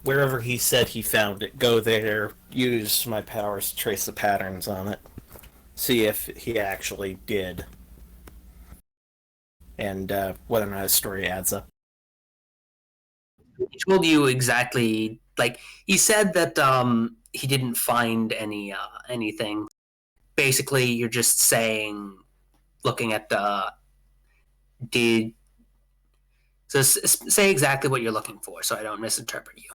wherever he said he found it, go there, use my powers to trace the patterns on it, see if he actually did, and whether or not his story adds up. he told you exactly. Like he said that he didn't find anything. Basically, you're just saying, looking at the did. So say exactly what you're looking for, so I don't misinterpret you.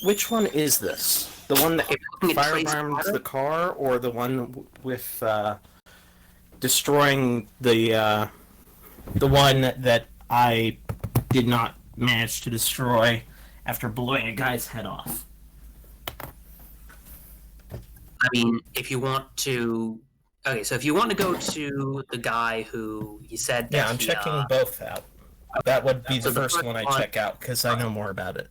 Which one is this? The one that If you're looking at trace firebombed pattern, the car, or the one with destroying the one that I did not manage to destroy after blowing a guy's head off? I mean, if you want to, okay, so if you want to go to the guy who you said that Yeah, I'm checking both out. That would be So the the first first one I one- check out, because I know more about it.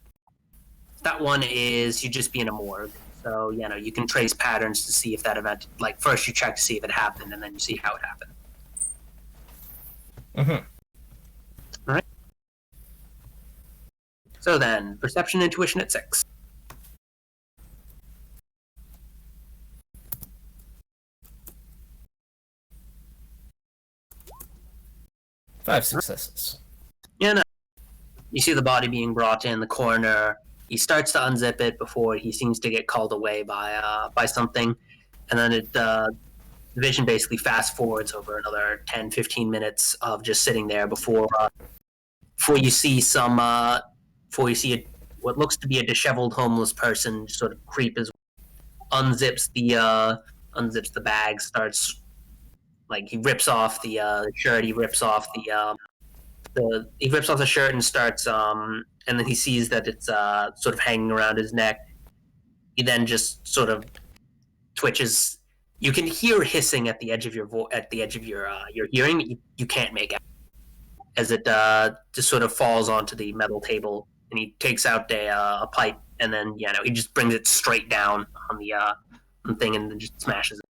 that one is you just be in a morgue. So you can trace patterns to see if that event. Like first, you check to see if it happened, and then you see how it happened. Mm-hmm. All right. So then, perception, intuition at 6. Five successes. You see the body being brought in the coroner. He starts to unzip it before he seems to get called away by something, and then the vision basically fast forwards over another 10, 15 minutes of just sitting there before you see what looks to be a disheveled homeless person sort of creep his unzips the bag, starts like he rips off the shirt, he rips off he rips off the shirt and starts and then he sees that it's sort of hanging around his neck. He then just sort of twitches. You can hear hissing at the edge of your your hearing. You can't make out as it just sort of falls onto the metal table, and he takes out a pipe, and then he just brings it straight down on the thing and then just smashes it.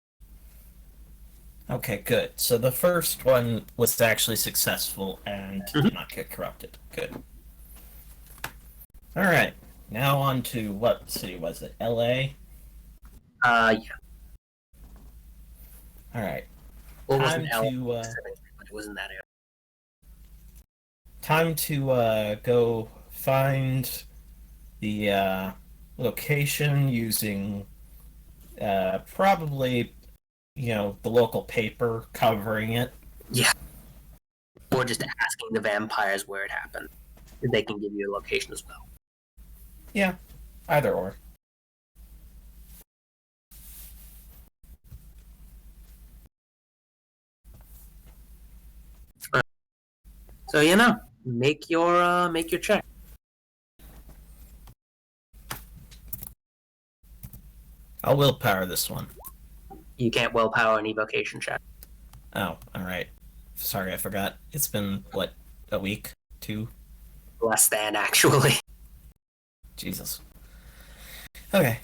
Okay, good. So the first one was actually successful and did not get corrupted. Good. All right. Now on to what city was it? L.A. Yeah. All right. Well, it Time wasn't L, to but it was in that area. time to go find the location using probably the local paper covering it. Or just asking the vampires where it happened. They can give you a location as well. Yeah, either or. So make your check. I'll willpower this one. You can't willpower an evocation check. Oh, all right. Sorry, I forgot. It's been what, a week, 2? Less than, actually. Jesus. Okay.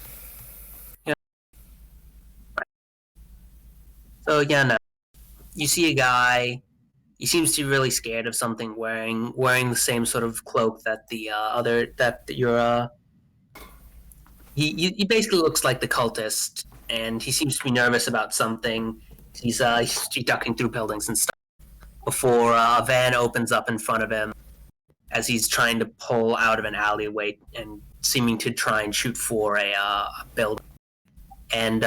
So you see a guy. He seems to be really scared of something, wearing the same sort of cloak that the He basically looks like the cultist, and he seems to be nervous about something. He's ducking through buildings and stuff before a van opens up in front of him as he's trying to pull out of an alleyway and seeming to try and shoot for a building. And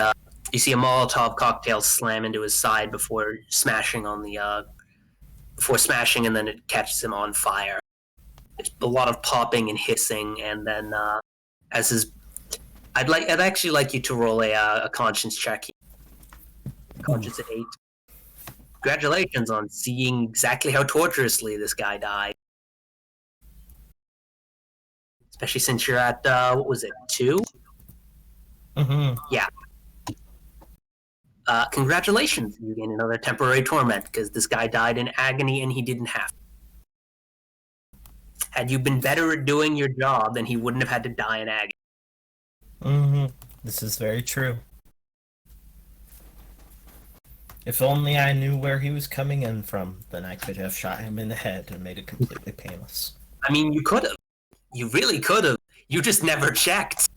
you see a Molotov cocktail slam into his side before smashing, and then it catches him on fire. There's a lot of popping and hissing, and then I'd actually like you to roll a conscience check. Conscience at 8. Congratulations on seeing exactly how torturously this guy died. Especially since you're at, what was it, 2? Mm-hmm. Yeah. Congratulations, you gain another temporary torment, because this guy died in agony and he didn't have to. Had you been better at doing your job, then he wouldn't have had to die in agony. Mm-hmm. This is very true. If only I knew where he was coming in from, then I could have shot him in the head and made it completely painless. I mean, you could have. You really could have. You just never checked.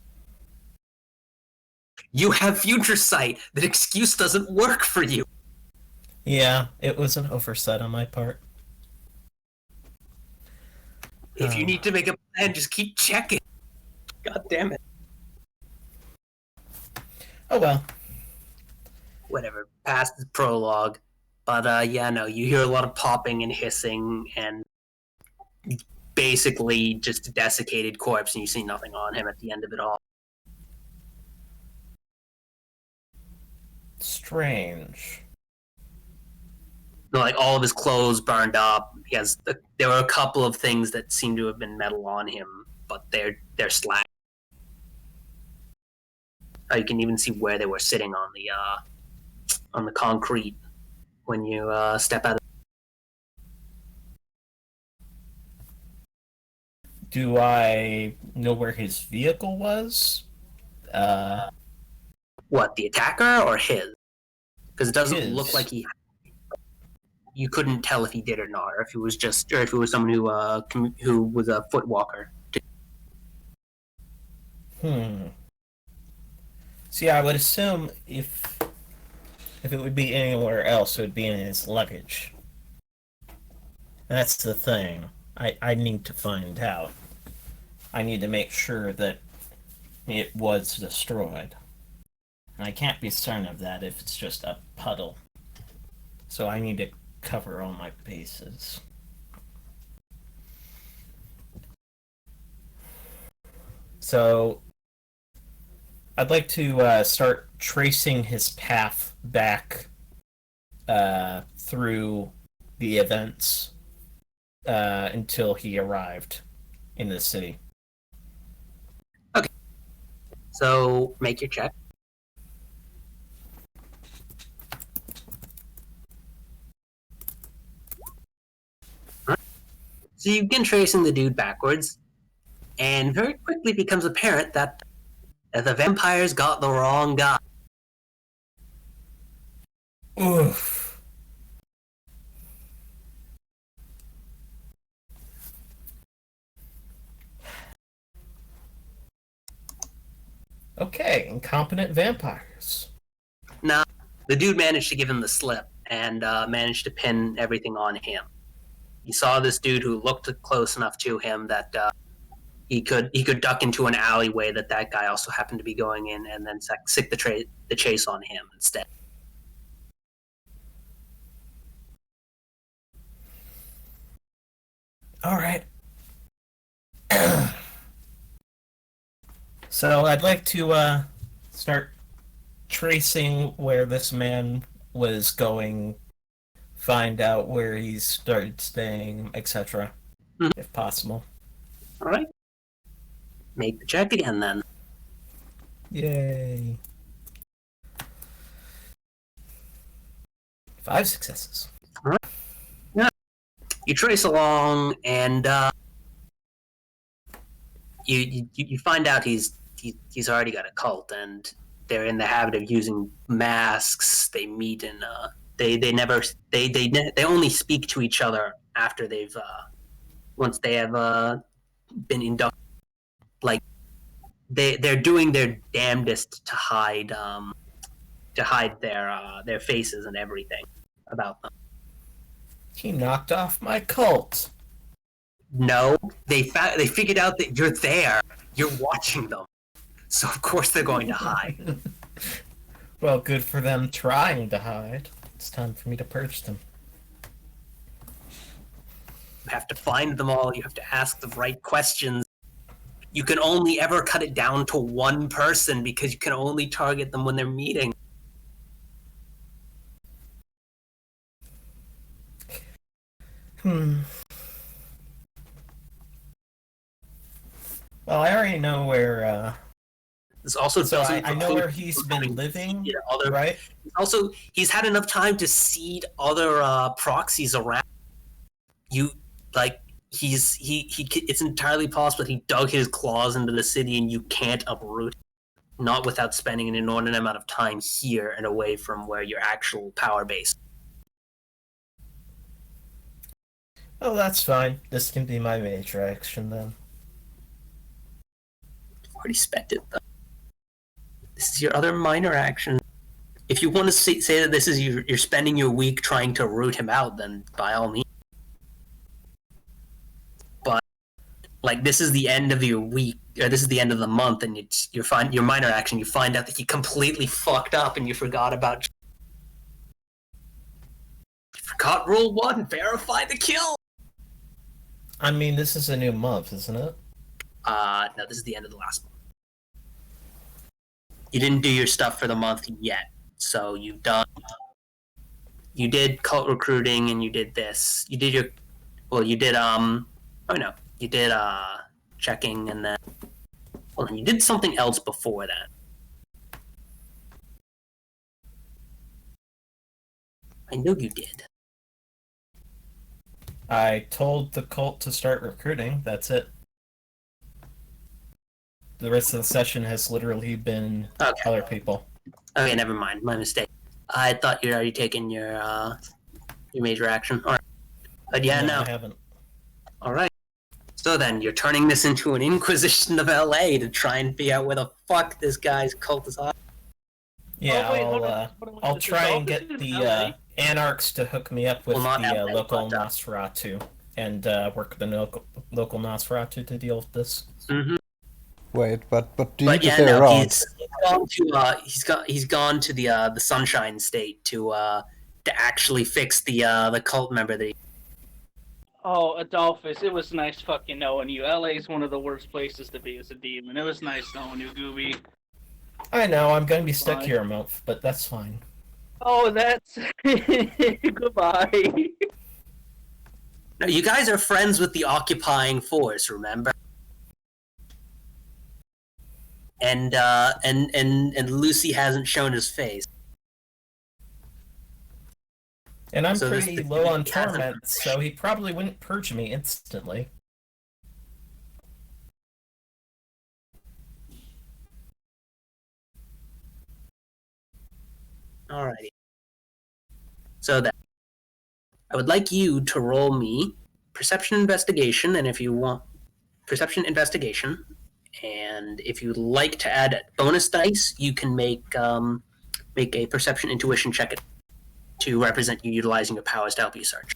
You have future sight. That excuse doesn't work for you. Yeah, it was an oversight on my part. If you need to make a plan, just keep checking. God damn it. Oh well. Whatever. Past the prologue. But you hear a lot of popping and hissing and basically just a desiccated corpse, and you see nothing on him at the end of it all. Strange. Like all of his clothes burned up. There were a couple of things that seem to have been metal on him, but they're slack. You can even see where they were sitting on the concrete when you step out. Do I know where his vehicle was? What, the attacker or his? Because it doesn't His. look like he. You couldn't tell if he did or not, or if it was someone who was a foot walker. See, I would assume if it would be anywhere else, it would be in his luggage. That's the thing. I need to find out. I need to make sure that it was destroyed. And I can't be certain of that if it's just a puddle. So I need to cover all my bases. So I'd like to start tracing his path back through the events until he arrived in the city. Okay. So make your check. So you begin tracing the dude backwards, and very quickly becomes apparent that the vampires got the wrong guy. Oof. Okay, incompetent vampires. Nah, the dude managed to give him the slip and managed to pin everything on him. He saw this dude who looked close enough to him that he could duck into an alleyway that guy also happened to be going in, and then sick the chase on him instead. All right. So I'd like to start tracing where this man was going, find out where he started staying, etc., if possible. All right. Make the check again, then. Yay. 5 successes. All right. Yeah. You trace along, and you find out he's already got a cult, and they're in the habit of using masks. They meet and they only speak to each other after they've once they have been inducted. Like they're doing their damnedest to hide their faces and everything about them. He knocked off my cult. No, they figured out that you're there. You're watching them. So of course they're going to hide. Well, good for them trying to hide. It's time for me to purge them. You have to find them all. You have to ask the right questions. You can only ever cut it down to one person because you can only target them when they're meeting. Well, I already know where. This also So doesn't I know preclude where he's been living, other, right? Also, he's had enough time to seed other proxies around. You like it's entirely possible he dug his claws into the city, and you can't uproot. Not without spending an inordinate amount of time here and away from where your actual power base. Oh, that's fine. This can be my major action then. I've already spent it though. This is your other minor action. If you want to say that this is you're spending your week trying to root him out, then by all means. But like this is the end of your week, or this is the end of the month, and your minor action. You find out that he completely fucked up, and you forgot about. You forgot rule 1: verify the kill. I mean, this is a new month, isn't it? No, this is the end of the last month. You didn't do your stuff for the month yet, So you did cult recruiting, and you did this. You did checking, and then you did something else before that. I know you did. I told the cult to start recruiting. That's it. The rest of the session has literally been other people. Okay, never mind. My mistake. I thought you'd already taken your major action. All right. But yeah, no. I haven't. All right. So then, you're turning this into an Inquisition of LA to try and figure out where the fuck this guy's cult is on. Yeah, Oh, wait, hold on. I'll try and get the Anarchs to hook me up with Well, not the LA, local but, Nosferatu and work with the local Nosferatu to deal with this. Mm-hmm. Wait, but do you But need to yeah, stay no, around? he's gone to the Sunshine State to actually fix the cult member that he. Oh, Adolphus, it was nice fucking knowing you. LA's one of the worst places to be as a demon. It was nice knowing you, Gooby. I know, I'm going to be stuck Fine. here a month, but that's fine. Oh, that's... Goodbye. No, you guys are friends with the occupying force, remember? And Lucy hasn't shown his face. And I'm So this pretty thing low on hasn't- torment, so he probably wouldn't purge me instantly. Alrighty. So then, I would like you to roll me perception investigation, and if you want perception investigation, and if you'd like to add bonus dice, you can make a perception intuition check to represent you utilizing your powers to help you search.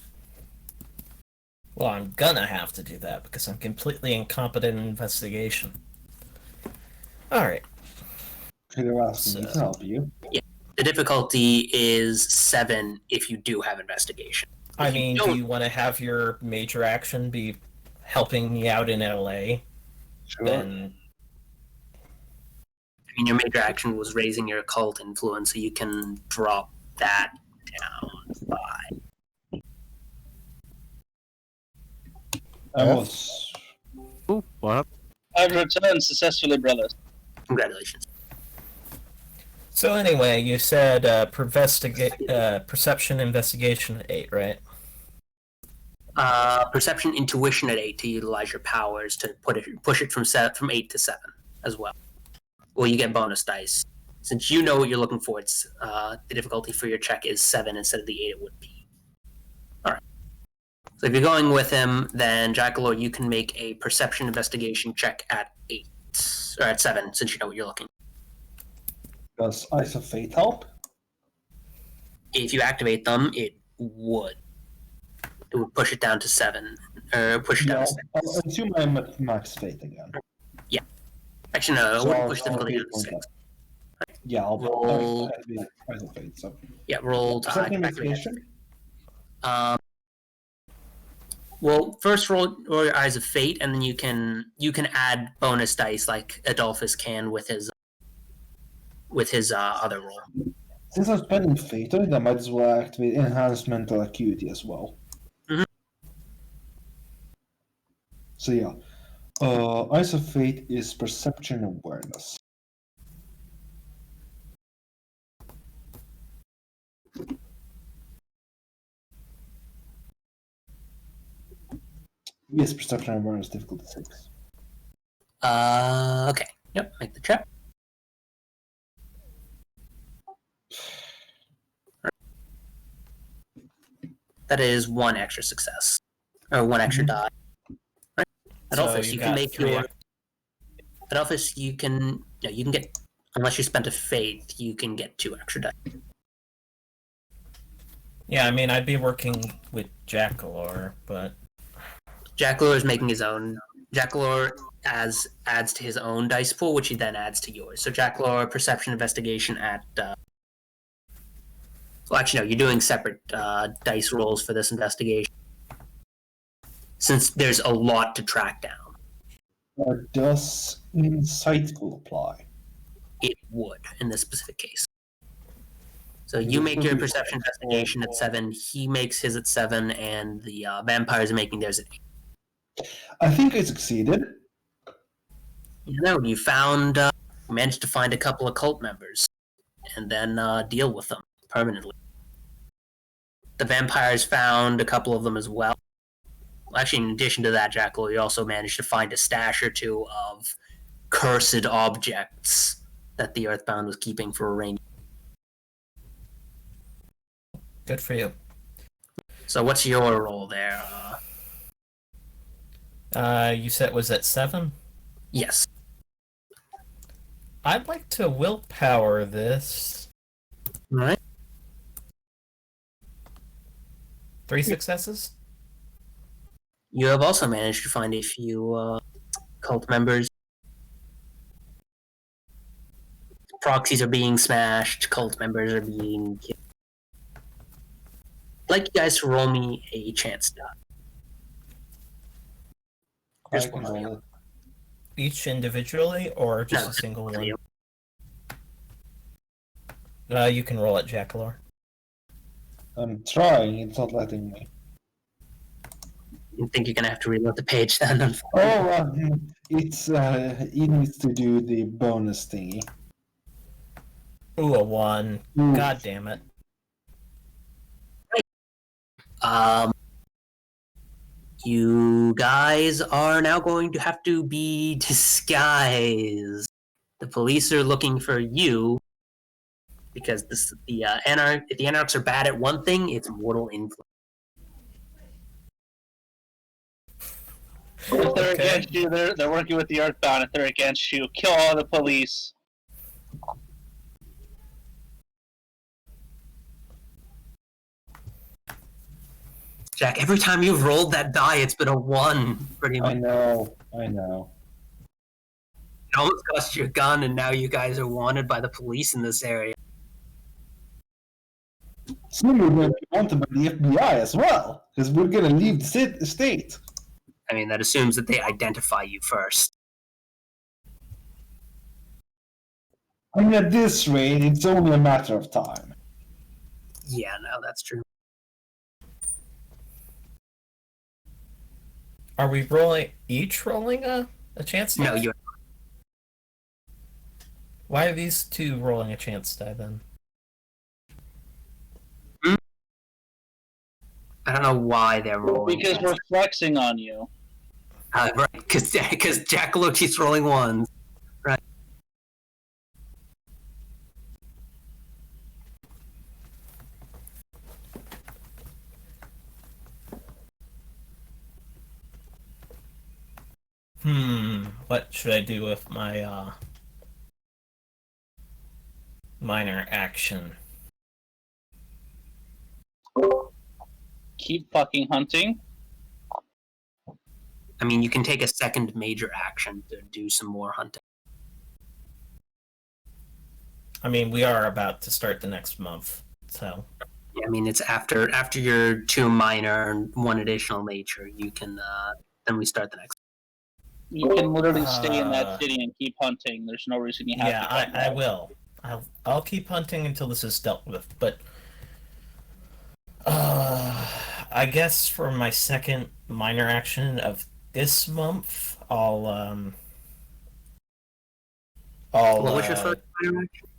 Well, I'm gonna have to do that because I'm completely incompetent in investigation. Alright. You're asking me to help you. The difficulty is 7 if you do have investigation. I If you mean, don't- do you want to have your major action be helping me out in LA? Sure. Then I mean, your major action was raising your occult influence, so you can drop that down by. I was. Oh, what? I've returned successfully, brothers. Congratulations. so anyway, you said perception investigation at 8, right? Perception intuition at 8 to utilize your powers to push it from 8 to 7 as well. Well, you get bonus dice. Since you know what you're looking for, it's the difficulty for your check is 7 instead of the 8 it would be. Alright. So if you're going with him, then Jackalor, you can make a perception investigation check at 8. Or at 7, since you know what you're looking. Does Eyes of Fate help? If you activate them, it would. It would push it down to 7. Or push it down Yeah, to 6. I'll assume I'm at max fate again. Actually, no, it So wouldn't I'll- push I'll difficulty be down to 6. point that. Yeah, I'll Roll. be Eyes of Fate. So Yeah, roll to perception activate. investigation. Well, first roll your Eyes of Fate, and then you can add bonus dice like Adolphus can with his other roll. Since I'm spending fate on it, I might as well activate enhanced mental acuity as well. Mhm. So yeah, Eyes of Fate is perception awareness. Yes, perception awareness difficulty 6. Okay. Yep. Make the check. That is 1 extra success, or 1 extra die. Right. Adolphus, So you you can got make 3 your. Adolphus, you can get, unless you spent a fate, you can get 2 extra die. Yeah, I mean, I'd be working with Jackalor, but Jackalor is making his own. Jackalor adds to his own dice pool, which he then adds to yours. So Jackalor, perception investigation at. Well, actually, no. You're doing separate dice rolls for this investigation, since there's a lot to track down. Does insightful apply? It would in this specific case. So you make your perception investigation at 7. He makes his at 7, and the vampires are making theirs at 8. I think I succeeded. You know, you managed to find a couple of cult members, and then deal with them permanently. The vampires found a couple of them as well. Actually, in addition to that, Jackal, you also managed to find a stash or two of cursed objects that the Earthbound was keeping for a rainy. Good for you. So what's your role there? You said it was at 7? Yes. I'd like to willpower this. All right. 3 successes? You have also managed to find a few cult members. Proxies are being smashed. Cult members are being killed. I'd like you guys to roll me a chance die. Just one of you. Each individually, or just No, a single one of one? you. You can roll it, Jackalor. I'm trying, it's not letting me. You think you're gonna have to reload the page then? Oh, it needs to do the bonus thingy. Ooh, a 1. Ooh. God damn it. You guys are now going to have to be disguised. The police are looking for you because if the anarchs are bad at one thing, it's mortal influence. If they're Okay. against you, they're working with the Earthbound. If they're against you, kill all the police. Jack, every time you've rolled that die, it's been a 1, pretty much. I know. It almost cost you a gun, and now you guys are wanted by the police in this area. Soon we're going to be wanted by the FBI as well, because we're going to leave the state. I mean, that assumes that they identify you first. I mean, at this rate, it's only a matter of time. Yeah, no, that's true. Are we each rolling a chance die? No, you're. Why are these two rolling a chance die then? I don't know why they're rolling. Because we're flexing on you. Right, because Jackalope keeps rolling 1s. Right. What should I do with my minor action? Keep fucking hunting. I mean, you can take a second major action to do some more hunting. I mean, we are about to start the next month, so. Yeah, I mean, it's after your 2 minor and 1 additional major, you can then we start the next. You can literally stay in that city and keep hunting. There's no reason you have to. Yeah, I will. I'll keep hunting until this is dealt with, but I guess for my second minor action of this month, I'll What was your first minor action?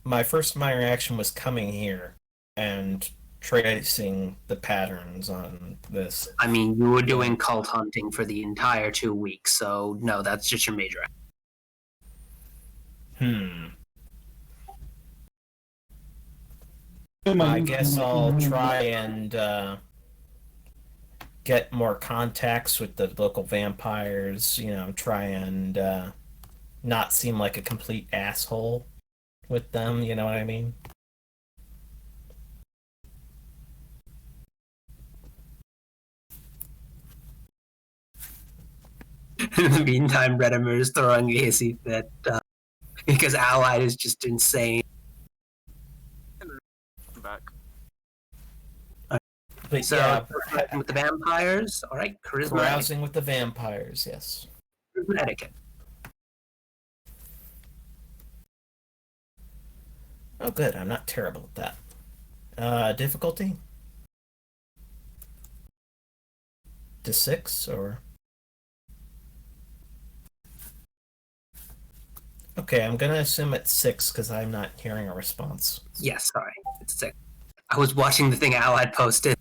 My first minor action was coming here and tracing the patterns on this. I mean, you were doing cult hunting for the entire 2 weeks, so no, that's just your major action. I guess I'll try and get more contacts with the local vampires, try and not seem like a complete asshole with them, you know what I mean? In the meantime, Redimer is throwing a hissy fit because Allied is just insane. I'm back. But So, yeah, with the vampires, all right, charisma, browsing with the vampires, yes. etiquette. Oh, good. I'm not terrible at that. Difficulty? To 6, or? Okay, I'm gonna assume it's 6 because I'm not hearing a response. Yes, sorry. It's 6. I was watching the thing Allied posted.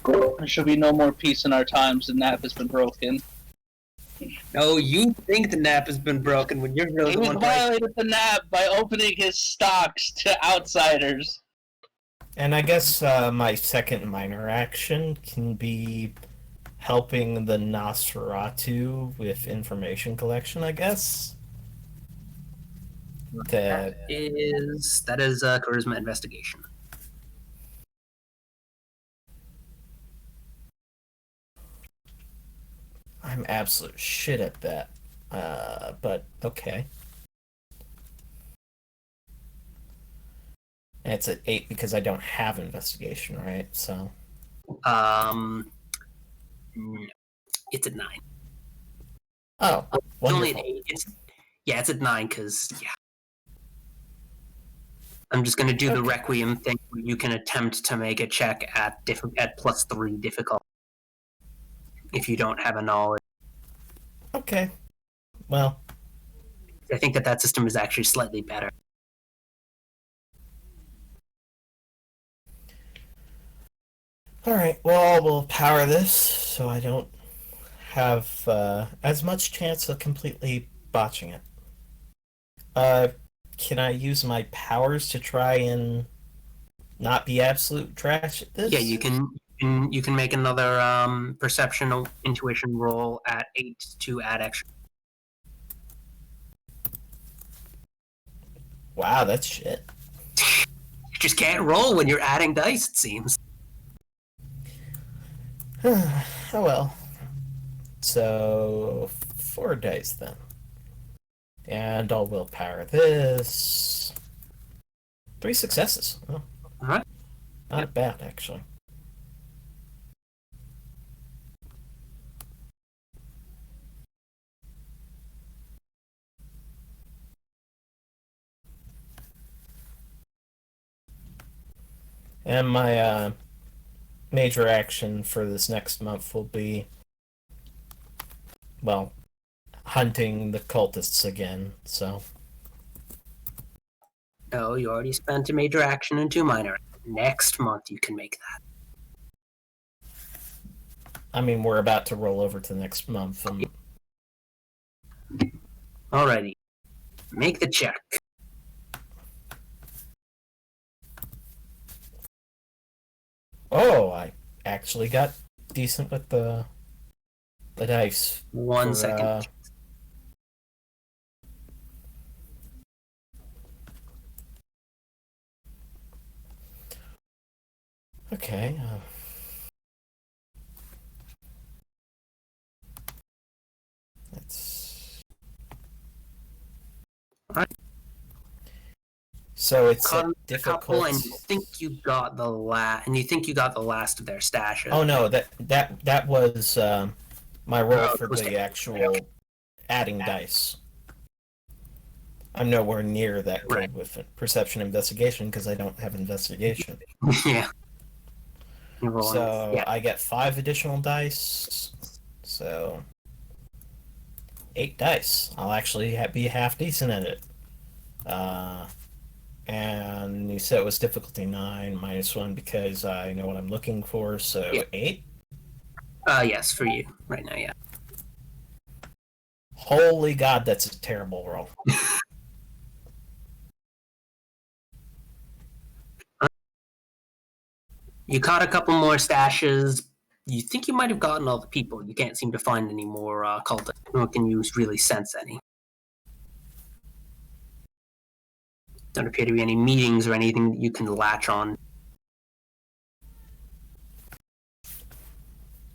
There should be no more peace in our times. The nap has been broken. No, you think the nap has been broken when you're really He the one. violated the nap by opening his stocks to outsiders. And I guess my second minor action can be helping the Nosferatu with information collection, I guess. That is charisma investigation. I'm absolute shit at that. But okay. And it's at 8 because I don't have investigation, right? So. No. It's at 9. Oh, It's only at wonderful. 8. It's at 9 because I'm just going to do the Okay. Requiem thing where you can attempt to make a check at +3 difficulty if you don't have a knowledge. Okay. Well, I think that system is actually slightly better. alright. Well, we'll power this so I don't have as much chance of completely botching it. Can I use my powers to try and not be absolute trash at this? Yeah, you can make another perception or intuition roll at 8 to add extra. Wow, that's shit. You just can't roll when you're adding dice, it seems. Oh well. So 4 dice then. And I'll willpower this. 3 successes. Oh, Alright. not bad, actually. And my major action for this next month will be, well, hunting the cultists again, so. No, you already spent a major action and 2 minor. Next month you can make that. I mean, we're about to roll over to next month, and Alrighty. Make the check. oh, I actually got decent with the dice. 1 for, second. Okay. That's. Alright. So it's Caught a a couple, difficult. and you think you got the last of their stashes. Oh no, that was my roll Oh, for it was the okay. actual adding dice. I'm nowhere near that good Right. with perception investigation because I don't have investigation. Yeah. You're rolling. So Yeah. I get 5 additional dice. So 8 dice. I'll actually be half decent at it. And you said it was difficulty 9 -1 because I know what I'm looking for. So Yeah. 8. Yes, for you right now. Yeah. Holy God, that's a terrible roll. You caught a couple more stashes. You think you might have gotten all the people. You can't seem to find any more cultists. Nor can you really sense any. Don't appear to be any meetings or anything that you can latch on.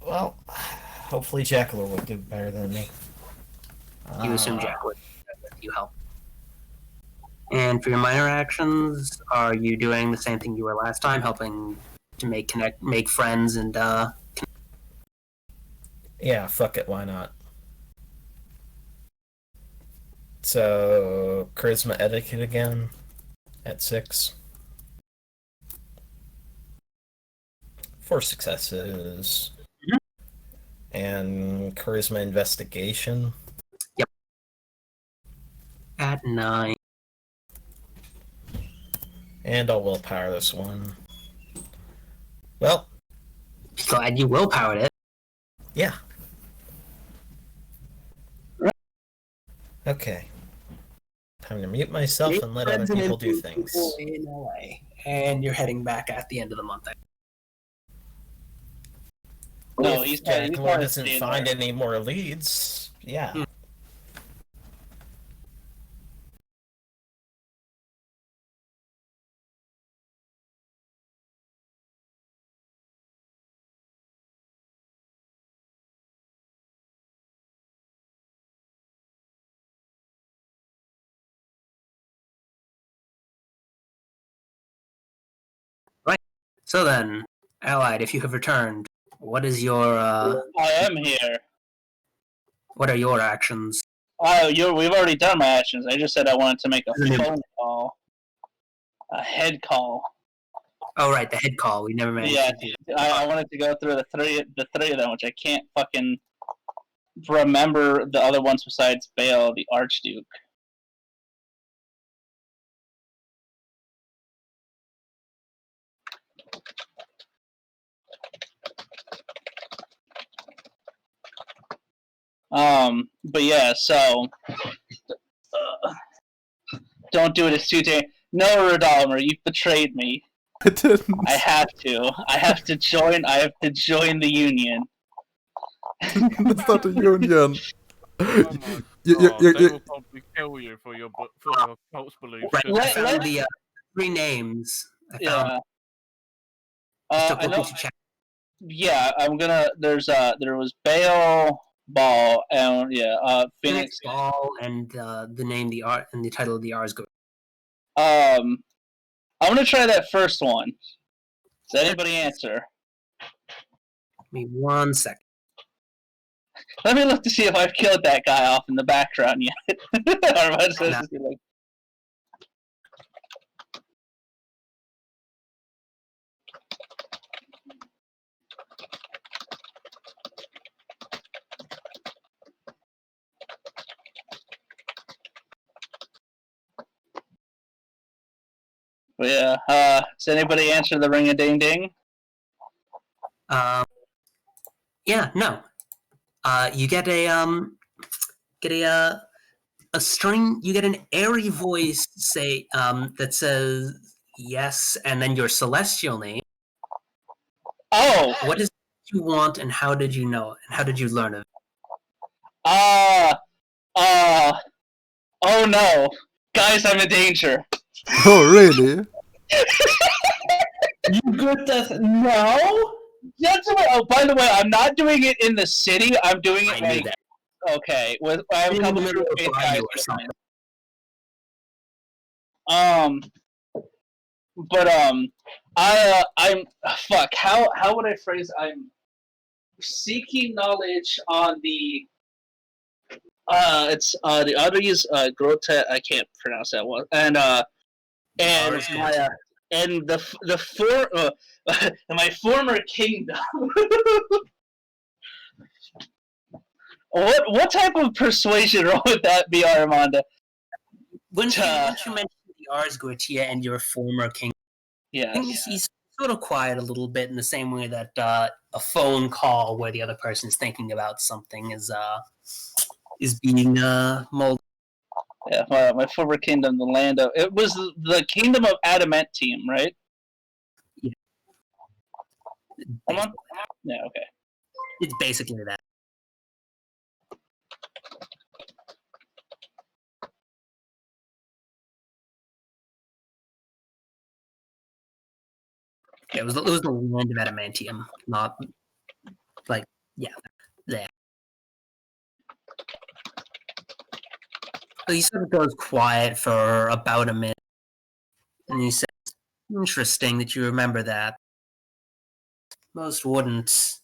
Well, hopefully Jackler will do better than me. You assume Jack would you help. And for your minor actions, are you doing the same thing you were last time, helping to make friends, and Yeah, fuck it, why not? So, charisma etiquette again at 6. 4 successes. Mhm. And charisma investigation. At 9. And I'll willpower this one. Well, Glad you willpowered it. yeah. Okay. Time to mute myself and let other people do things. In LA. And you're heading back at the end of the month. No, If he's Jack he's Moore probably doesn't staying find there. any more leads, yeah. Hmm. So then, Allied, if you have returned, what is your I am here. what are your actions? We've already done my actions. I just said I wanted to make a Mhm. phone call, a head call. Oh right, the head call. We never managed Yeah, to do. I wanted to go through the three of them, which I can't fucking remember the other ones besides Bale, the Archduke. But yeah, so don't do it as too No, Radalmer, you've betrayed me. I didn't. I have to. I have to join. I have to join the union. That's not a union. Oh my You- god, you- they you- will probably kill you for your false beliefs. Right, shouldn't I Let- they? found let- the 3 names. I found. Yeah. Just took I a know. look at your chat. Yeah, I'm gonna. There was Bale, Ball, and Phoenix Phoenix. Ball and the name, the art, and the title of the Ars go. I'm gonna try that first one. Does anybody answer? Give me 1 second. Let me look to see if I've killed that guy off in the background yet. Or am I supposed to be like, but yeah. Does anybody answer the ring a ding ding? Yeah, no. You get a string. You get an airy voice say that says yes, and then your celestial name. Oh. What is it you want, and how did you know it, and how did you learn of it? Oh no, guys, I'm in danger. Oh, really? You good at no? Oh, by the way, I'm not doing it in the city. I'm doing it I knew like that. okay. I have a In the couple middle of faith Bayou guys or with me. something. I'm fuck. How would I phrase? I'm seeking knowledge on the. It's the other is Grote. I can't pronounce that one. And Ars my and the my former kingdom. What type of persuasion role would that be, Armanda? Once you mentioned the Ars Goetia and your former king, Yeah. he's sort of quiet a little bit in the same way that a phone call where the other person is thinking about something is being molded. Yeah, my former kingdom, the land of it was the kingdom of Adamantium, right? Yeah. Come on. Yeah, okay. It's basically that. Yeah, it was the land of Adamantium, not like there. So he sort of goes quiet for about a minute, and he says, "Interesting that you remember that. Most wouldn't."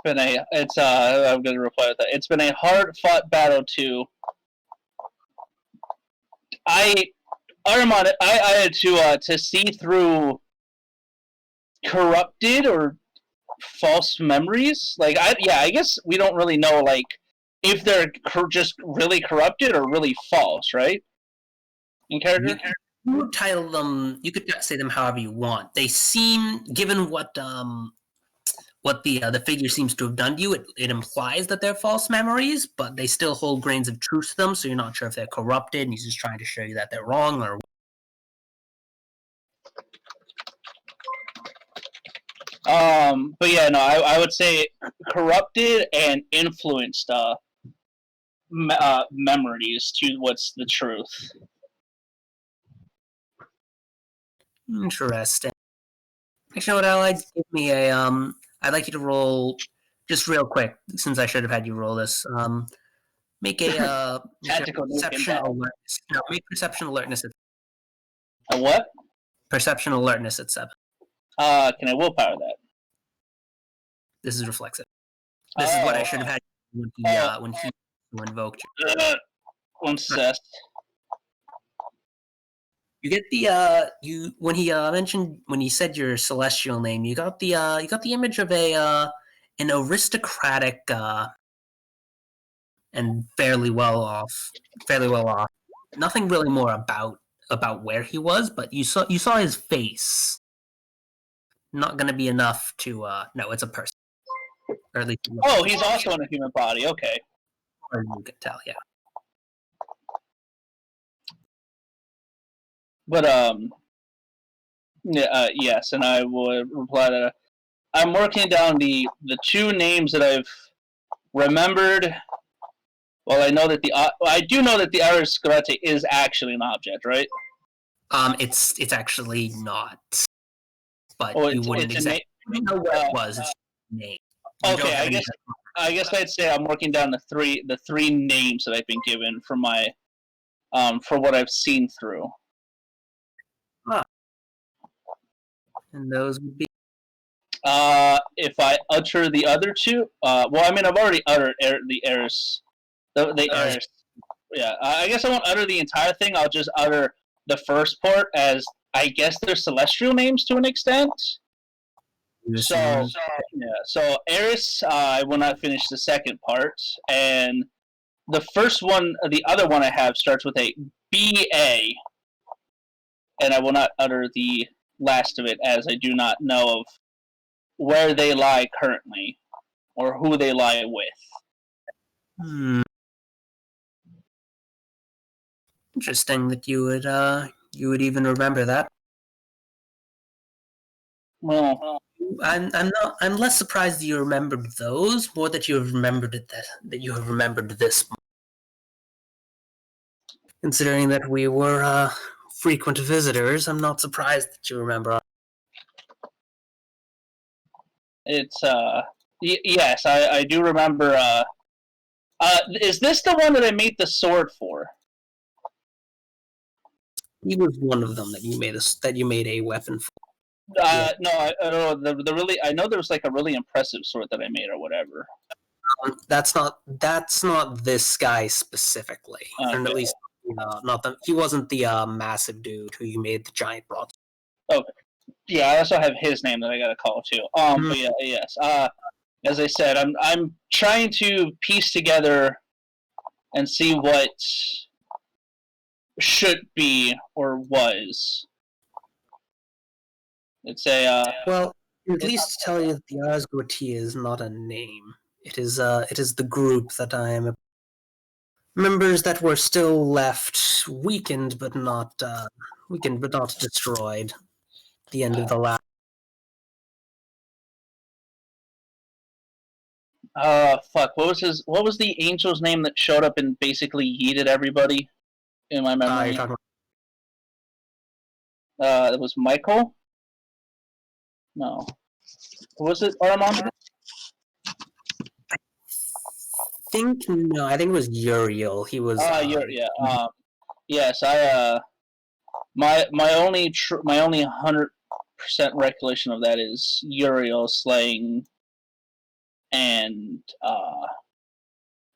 I'm gonna reply with that. It's been a hard-fought battle Armand, I had to see through corrupted or false memories. Like, I guess we don't really know, like, if they're just really corrupted or really false, right? In character? You would title them. You could say them however you want. They seem, given what the figure seems to have done to you, it implies that they're false memories, but they still hold grains of truth to them. So you're not sure if they're corrupted, and he's just trying to show you that they're wrong, or. But yeah, no, I would say corrupted and influenced memories to what's the truth. Interesting. Actually, what Allied, give me a I'd like you to roll just real quick, since I should have had you roll this. Make a perception alertness. No, make perception alertness at A what? perception alertness at 7. Can I willpower that? This is reflexive. This is what I should have had when he invoked you. One sec. You get the when he said your celestial name, you got the image of an aristocratic and fairly well off. Nothing really more about where he was, but you saw his face. Not going to be enough to no, it's a person. Or at least he's also in a human body. Okay. Or you could tell, yeah. But yes, and I would reply to. I'm working down the two names that I've remembered. Well, I know that I do know that the Iris Scarlatti is actually an object, right? It's actually not. But you it's wouldn't exactly know what it was. It's a name. Okay, I guess I'd say I'm working down the three names that I've been given for my for what I've seen through. And those would be. If I utter the other two, well, I mean, I've already uttered the Eris. The Eris. Yeah, I guess I won't utter the entire thing. I'll just utter the first part as I guess they're celestial names to an extent. So Eris, I will not finish the second part, and the first one, the other one I have starts with a BA, and I will not utter the last of it as I do not know of where they lie currently or who they lie with. Interesting that you would even remember that. Well, I'm less surprised that you remembered those, more that you have remembered that you have remembered this. Considering that we were frequent visitors, I'm not surprised that you remember. It's yes, I do remember. Is this the one that I made the sword for? He was one of them that you made a weapon for. No, I don't know. The really, I know there was like a really impressive sword that I made or whatever. That's not this guy specifically, Okay. and at least not the. He wasn't the massive dude who you made the giant broad. Okay. Yeah, I also have his name that I gotta call too. But yeah, yes. As I said, I'm trying to piece together and see what should be or was. It's a well, at least to tell you that the Osgortia is not a name. It is the group that I am. Members that were still left weakened, but not destroyed. At the end of the last. Fuck. What was the angel's name that showed up and basically yeeted everybody in my memory? You're talking about... It was Michael? No. Was it Armand? I think it was Uriel. He was. Yeah. Yes, my only 100% recollection of that is Uriel slaying, and and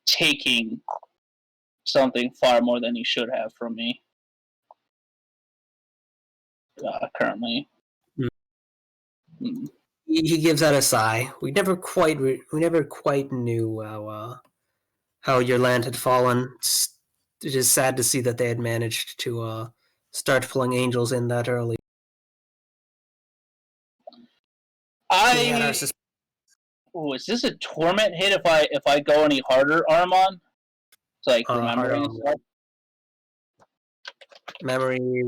taking something far more than he should have from me currently. He gives out a sigh. We never quite knew how your land had fallen. It is sad to see that they had managed to start pulling angels in that early. Is this a torment hit if I go any harder, Armon? It's like remembering and stuff. Memory.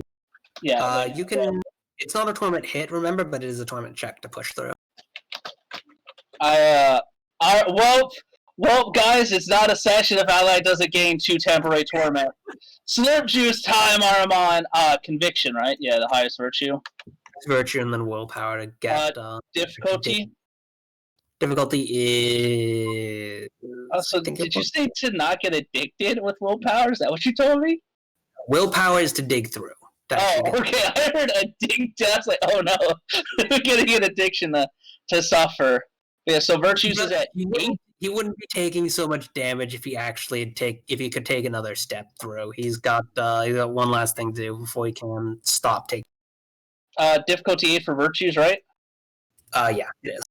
Yeah. You can. It's not a torment hit, remember, but it is a torment check to push through. Well, guys, it's not a session if ally doesn't gain 2 temporary torment. Slurp juice time, Armon. Conviction, right? Yeah, the highest virtue. It's virtue and then willpower to get difficulty. Difficulty is. So did you say to not get addicted with willpower? Is that what you told me? Willpower is to dig through. Okay. I heard addict. I was like, oh no, getting an addiction to suffer. Yeah. So virtues is at 8. He wouldn't be taking so much damage if he could take another step through. He's got one last thing to do before he can stop taking. Difficulty 8 for virtues, right? Yeah, it is.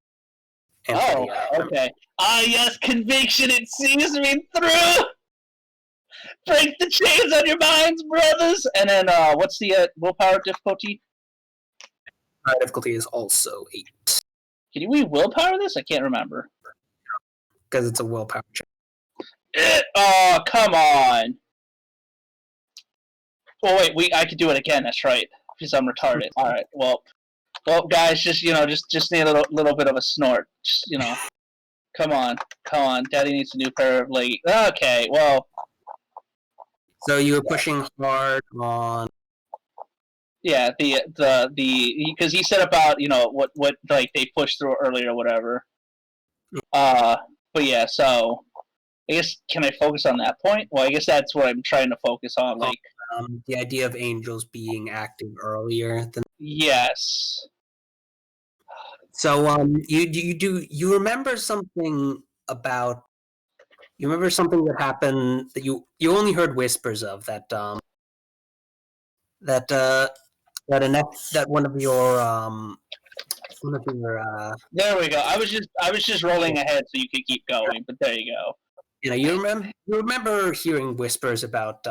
And okay. Yes, conviction. It sees me through. Break the chains on your minds, brothers. And then what's the willpower difficulty? Difficulty is also 8. Can we willpower this? I can't remember. Because it's a willpower check. Oh, come on. Oh wait, I could do it again. That's right. Because I'm retarded. All right. Well, guys, just need a little bit of a snort. Just, come on. Daddy needs a new pair of legs. Okay. Well. So you were pushing hard on. Yeah, because he said about what like they pushed through earlier or whatever. But yeah, so I guess can I focus on that point? Well, I guess that's what I'm trying to focus on, like the idea of angels being active earlier than. Yes. So you remember something about. You remember something that happened that you only heard whispers of that one of your There we go. I was just rolling ahead so you could keep going, but there you go. You remember hearing whispers about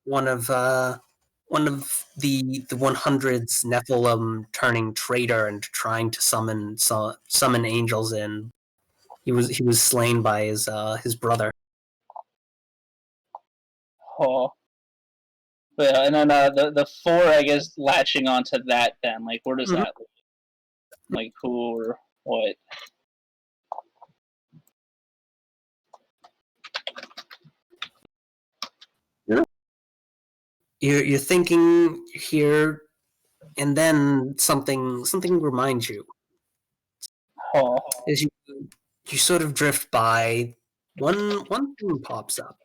one of the 100's Nephilim turning traitor and trying to summon angels in. He was slain by his brother. Oh. But yeah, and then the 4, I guess, latching onto that then, like where does that lead? Like who or what? You're thinking here, and then something reminds you. Oh. As you sort of drift by, one thing pops up.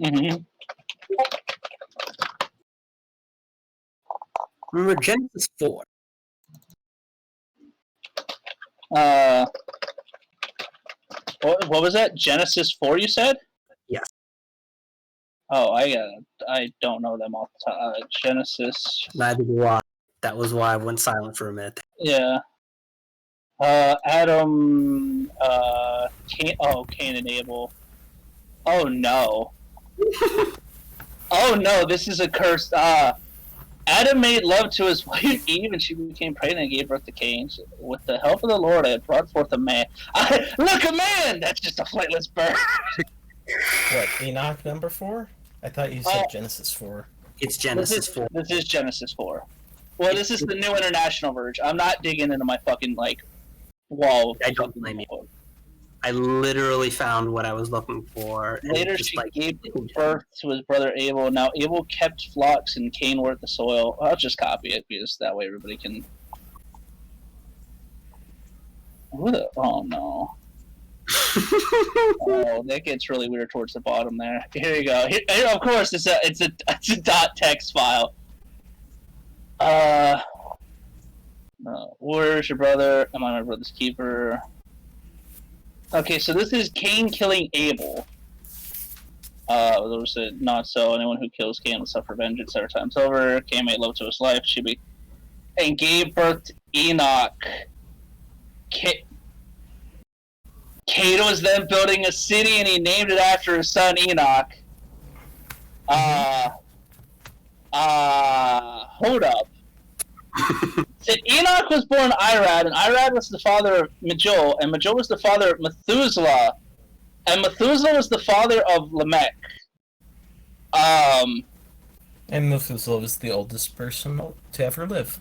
Mm-hmm. Remember Genesis 4? What was that? Genesis 4, you said? Yes. Oh, I don't know them off the top. Genesis. Neither do I. That was why I went silent for a minute. Yeah. Adam. Cain and Abel. Oh no. Oh no, this is a curse. Adam made love to his wife Eve, and she became pregnant and gave birth to Cain. So, with the help of the Lord, I brought forth a man. Look, a man! That's just a flightless bird. What, Enoch number 4? I thought you said Genesis 4. It's Genesis 4. This is Genesis 4. Well, this is the New International Version. I'm not digging into my fucking, wall. I don't blame you. I literally found what I was looking for. Later, she gave birth to his brother Abel. Now, Abel kept flocks and Cain worked the soil. I'll just copy it because that way everybody can. Oh no. Oh, that gets really weird towards the bottom there. Here you go. Here, of course, it's a dot text file. Where's your brother? Am I my brother's keeper? Okay, so this is Cain killing Abel. Those said not so. Anyone who kills Cain will suffer vengeance 7 times over. Cain made love to his life. And gave birth to Enoch. Cain was then building a city, and he named it after his son Enoch. Hold up. Said Enoch was born Irad, and Irad was the father of Majul, and Majul was the father of Methuselah, and Methuselah was the father of Lamech. And Methuselah was the oldest person to ever live.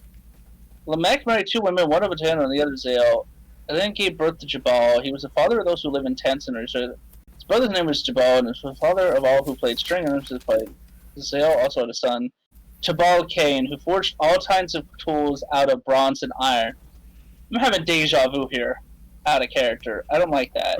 Lamech married 2 women, one of Adan and the other Zael, and then gave birth to Jabal. He was the father of those who live in tents and his brother's name was Jabal, and was the father of all who played string instruments. Zael also had a son, Tubal Cain, who forged all kinds of tools out of bronze and iron. I'm having deja vu here. Out of character. I don't like that.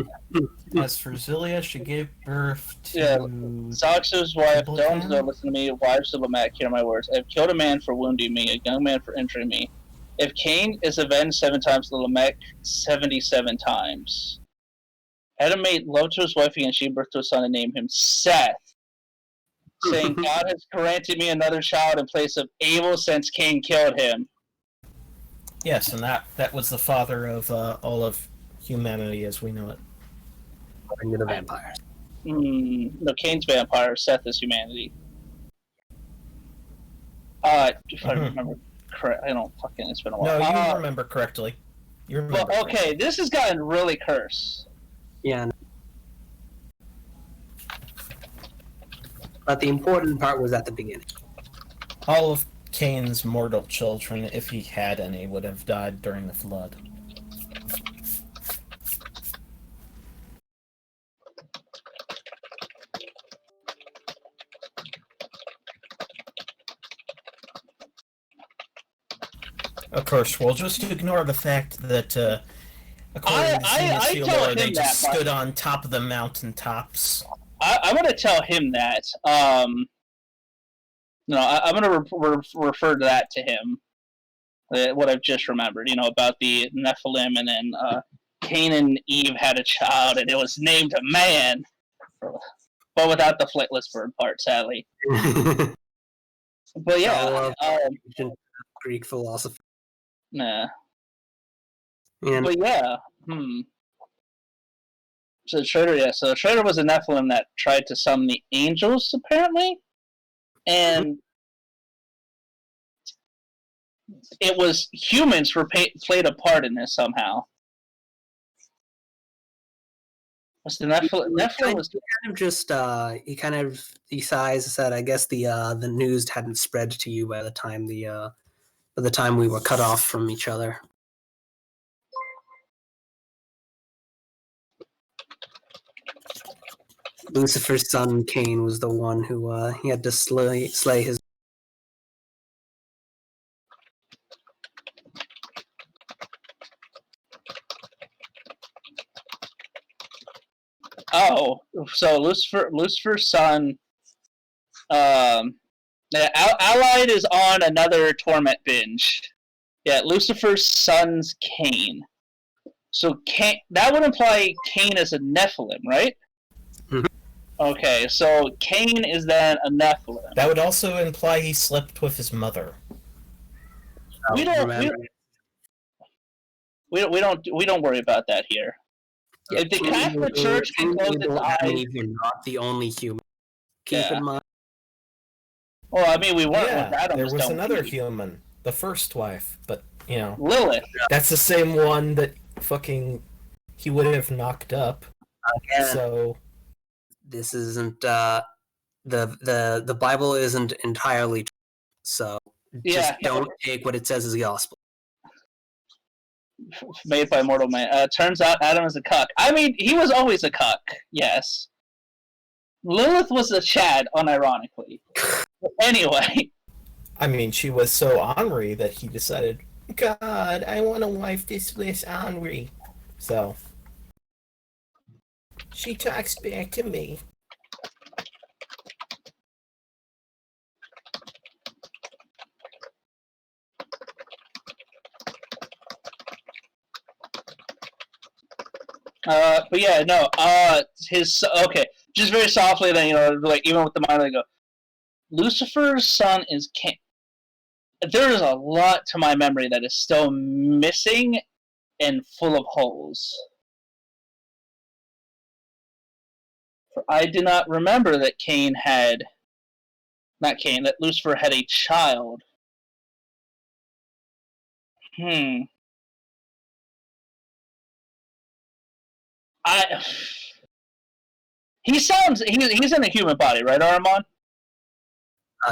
As for Zilia, she gave birth to... Yeah, Zox's wife, don't listen to me, wives of Lamech, hear my words. I have killed a man for wounding me, a young man for injuring me. If Cain is avenged 7 times, the Lamech 77 times. Adam made love to his wife and she gave birth to a son and named him Seth, saying, God has granted me another child in place of Abel since Cain killed him. Yes, and that was the father of all of humanity as we know it. Into the vampires. No, Cain's vampire, Seth is humanity. If I remember correct, I don't fucking, it's been a while. No, you remember correctly. You remember Well, okay, correctly. this has gotten really cursed. Yeah. But the important part was at the beginning. All of Cain's mortal children, if he had any, would have died during the flood. Of course, we'll just ignore the fact that, according to Xenius lore, they just stood on top of the mountaintops. I'm going to tell him that. No, I'm going to refer to that to him. What I've just remembered, about the Nephilim, and then Cain and Eve had a child, and it was named a man. But without the flightless bird part, sadly. But yeah. Greek philosophy. Nah. And But yeah. So the traitor was a Nephilim that tried to summon the angels, apparently. And it was humans played a part in this somehow. Was the Nephilim was kind of just he sighs and said, I guess the news hadn't spread to you by the time we were cut off from each other. Lucifer's son Cain was the one who he had to slay his. Oh, so Lucifer's son, Allied is on another torment binge. Yeah, Lucifer's son's Cain. So Cain, that would imply Cain is a Nephilim, right? Mm-hmm. Okay, so Cain is then a Nephilim. That would also imply he slept with his mother. We don't worry about that here. Yeah, If the Catholic Church can close its eyes, you're not the only human. Keep in mind. Well, I mean, we weren't with Yeah, Adam. there was another human, the first wife, but Lilith. That's the same one that fucking he would have knocked up. Again, so this isn't the Bible isn't entirely true, so just don't take what it says as gospel. Made by mortal man. Turns out Adam is a cuck. I mean, he was always a cuck. Yes. Lilith was a Chad, unironically. Anyway. I mean, she was so ornery that he decided, God, I want a wife this less ornery. So she talks back to me. But yeah, no. His okay. Just very softly, then like even with the mind, they go. Lucifer's son is Cain. There is a lot to my memory that is still missing and full of holes. For I do not remember that that Lucifer had a child. He's in a human body, right, Armand?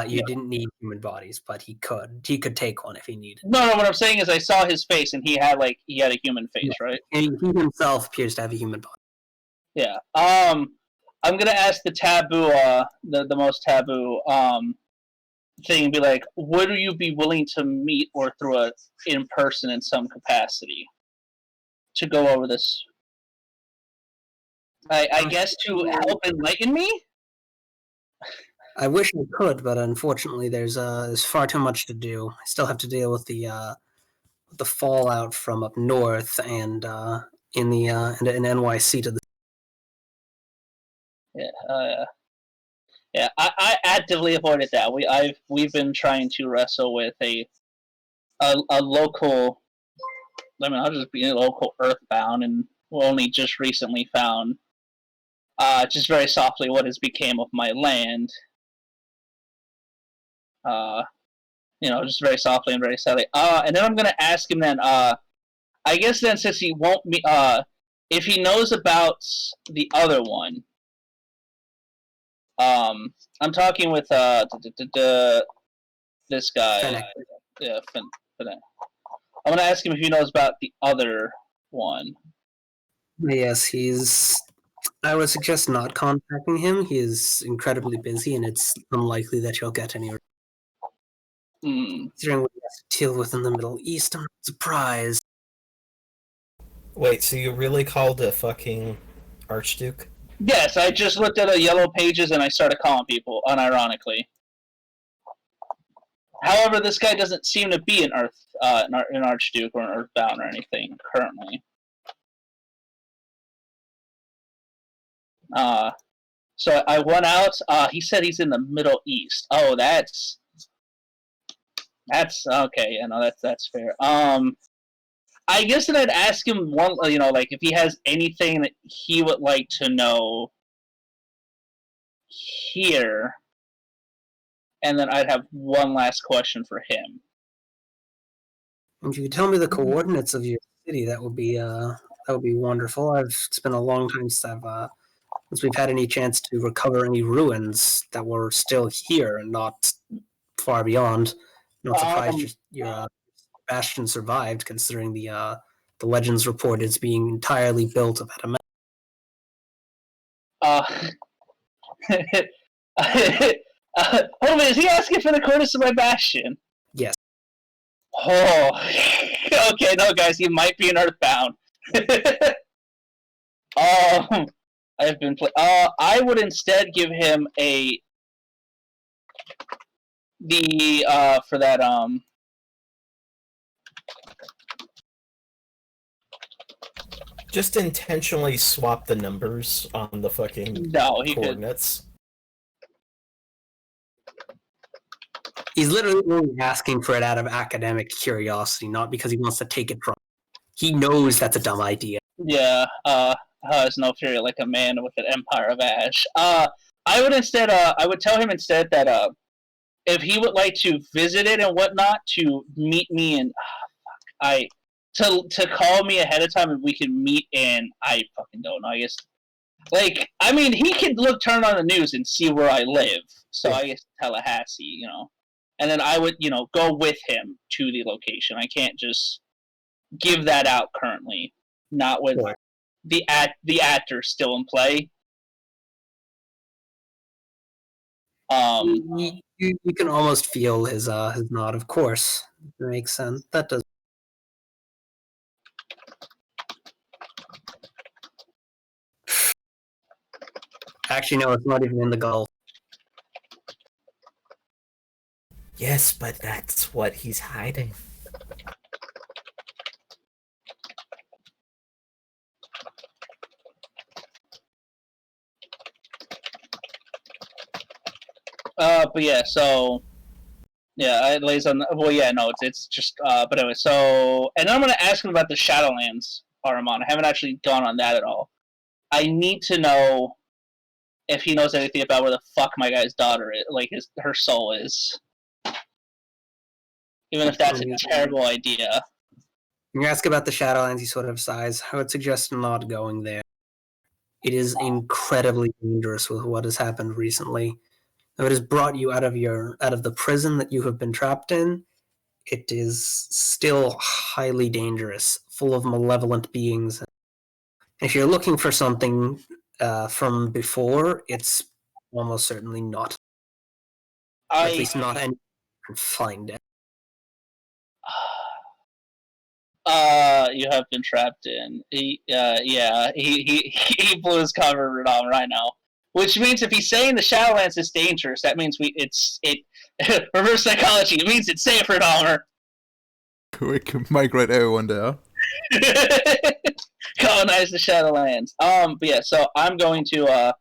You didn't need human bodies, but he could take one if he needed. No, what I'm saying is I saw his face and he had a human face, right? He himself appears to have a human body. Yeah. I'm gonna ask the taboo, the most taboo thing, be like, would you be willing to meet or through a in person in some capacity to go over this? I guess to help enlighten me. I wish I could, but unfortunately, there's far too much to do. I still have to deal with the fallout from up north and in NYC to the. Yeah. I actively avoided that. We've been trying to wrestle with a local. I mean, I'll just be a local Earthbound, and we only just recently found, just very softly, what has became of my land. Just very softly and very sadly. And then I'm gonna ask him then. I guess then, since he won't be, if he knows about the other one. I'm talking with this guy. Fennec. Yeah, Fennec. I'm gonna ask him if he knows about the other one. Yes, I would suggest not contacting him. He is incredibly busy, and it's unlikely that you'll get any. Considering what he has to deal with in the Middle East, I'm not surprised. Wait, so you really called a fucking Archduke? Yes, I just looked at the yellow pages and I started calling people, unironically. However, this guy doesn't seem to be an Archduke or an Earthbound or anything currently. So I went out. He said he's in the Middle East. Oh, that's okay. That's fair. I guess that I'd ask him one, like if he has anything that he would like to know here, and then I'd have one last question for him. If you could tell me the coordinates of your city, that would be wonderful. It's been a long time since we've had any chance to recover any ruins that were still here and not far beyond. I'm not surprised your bastion survived, considering the legends report it's being entirely built about a hold on, is he asking for the coordinates of my bastion? Yes. Oh, okay, no, guys, he might be an Earthbound. I've been I would instead give him for that Just intentionally swap the numbers on the fucking coordinates. He's literally only asking for it out of academic curiosity, not because he wants to take it from. He knows that's a dumb idea. Yeah, has no fury like a man with an empire of ash. I would tell him instead that if he would like to visit it and whatnot, to meet me and to call me ahead of time and we can meet in, I fucking don't know, I guess, he could turn on the news and see where I live, so I guess Tallahassee, and then I would, go with him to the location. I can't just give that out currently, not with the actor still in play. You can almost feel his nod. Of course, that makes sense. That does. Actually, no, it's not even in the Gulf. Yes, but that's what he's hiding. But yeah, so yeah, it lays on. Well, yeah, no, it's just. But anyway, so and then I'm gonna ask him about the Shadowlands, Aramon. I haven't actually gone on that at all. I need to know if he knows anything about where the fuck my guy's daughter is, like her soul is. Even if that's a terrible idea. When you ask about the Shadowlands, he sort of sighs. I would suggest not going there. It is incredibly dangerous with what has happened recently. Though it has brought you out of the prison that you have been trapped in, it is still highly dangerous, full of malevolent beings. If you're looking for something from before, it's almost certainly not. Or at least not any can find it. You have been trapped in. He blew his cover on right now. Which means if he's saying the Shadowlands is dangerous, that means reverse psychology. It means it's safer, Dahmer. We can migrate everyone there. Colonize the Shadowlands. But yeah, so I'm going to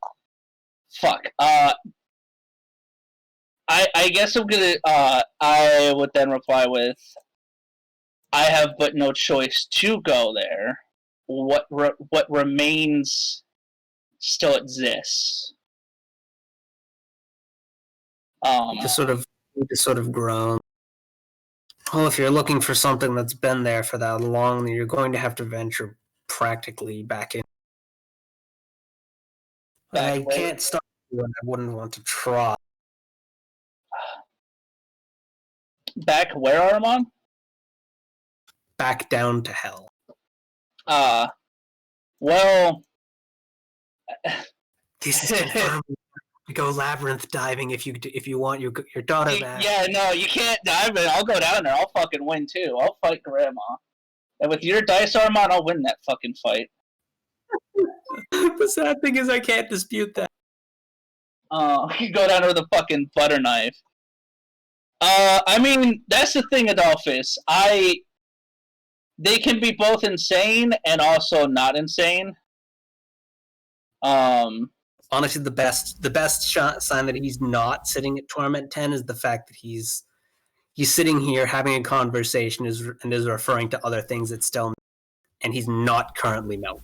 I guess I'm gonna I would then reply with, I have but no choice to go there. What remains still exists. Just sort of groan. Well, if you're looking for something that's been there for that long, then you're going to have to venture practically back in. I can't stop you, and I wouldn't want to try. Back where, Armand? Back down to hell. Well, this is confirmed. We go labyrinth diving if you want your daughter back. Yeah, no, you can't dive. I'll go down there. I'll fucking win too. I'll fight Grandma. And with your dice, Armand, I'll win that fucking fight. The sad thing is I can't dispute that. You go down there with a fucking butter knife. I mean, that's the thing, Adolphus. They can be both insane and also not insane. Honestly, the best sign that he's not sitting at Torment 10 is the fact that he's sitting here having a conversation and is referring to other things that still, and he's not currently melting.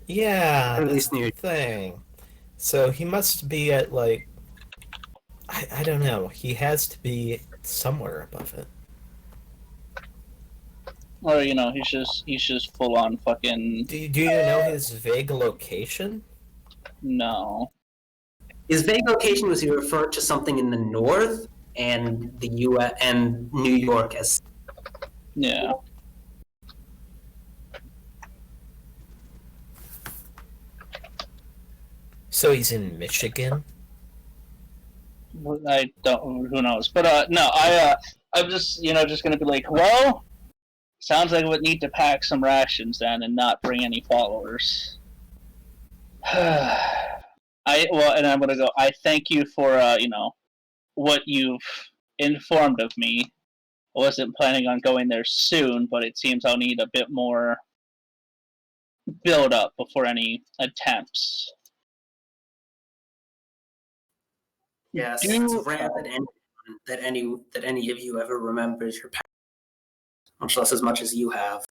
Yeah, or at least near the thing. So he must be at like, I don't know. He has to be somewhere above it. Or he's just full on fucking. Do you know his vague location? No. His vague location was he referred to something in the north and the U.S. and New York as. Yeah. So he's in Michigan? I don't. Who knows? But no. I'm just just gonna be like, well, sounds like I would need to pack some rations then and not bring any followers. And I'm gonna go. I thank you for what you've informed of me. I wasn't planning on going there soon, but it seems I'll need a bit more build up before any attempts. Yes, it's rare that any of you ever remembers your past, much less as much as you have.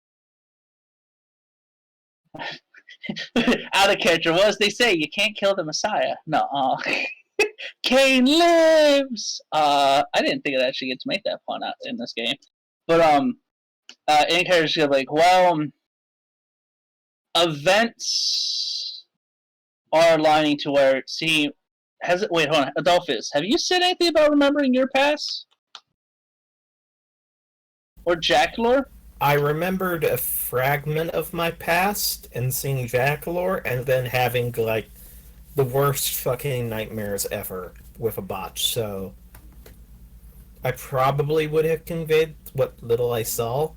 Out of character. Well, as they say, you can't kill the Messiah. No. Cain lives. I didn't think I'd actually get to make that point out in this game, but in character, like, well, events are aligning to where it seems. Wait, hold on, Adolphus. Have you said anything about remembering your past? Or Jackalor? I remembered a fragment of my past and seeing Jackalor and then having, like, the worst fucking nightmares ever with a botch, so I probably would have conveyed what little I saw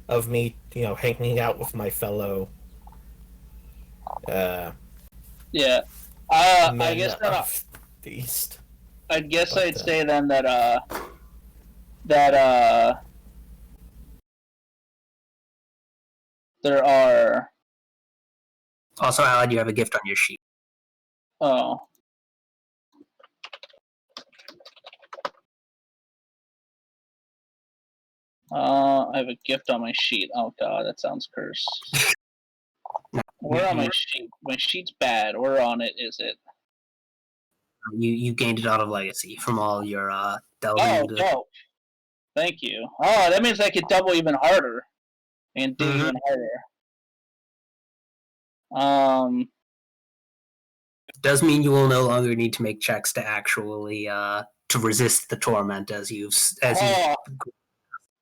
of me, hanging out with my fellow yeah. I guess of the East. I guess But, I'd say then that there are. Also, Alad, you have a gift on your sheet. Oh. I have a gift on my sheet. Oh god, that sounds cursed. Where on my sheet? My sheet's bad. Where on it is it? You gained it out of legacy from all your delving Oh, into. dope. Thank you. Oh, that means I could double even harder and dig even harder. Does mean you will no longer need to make checks to actually to resist the torment as you.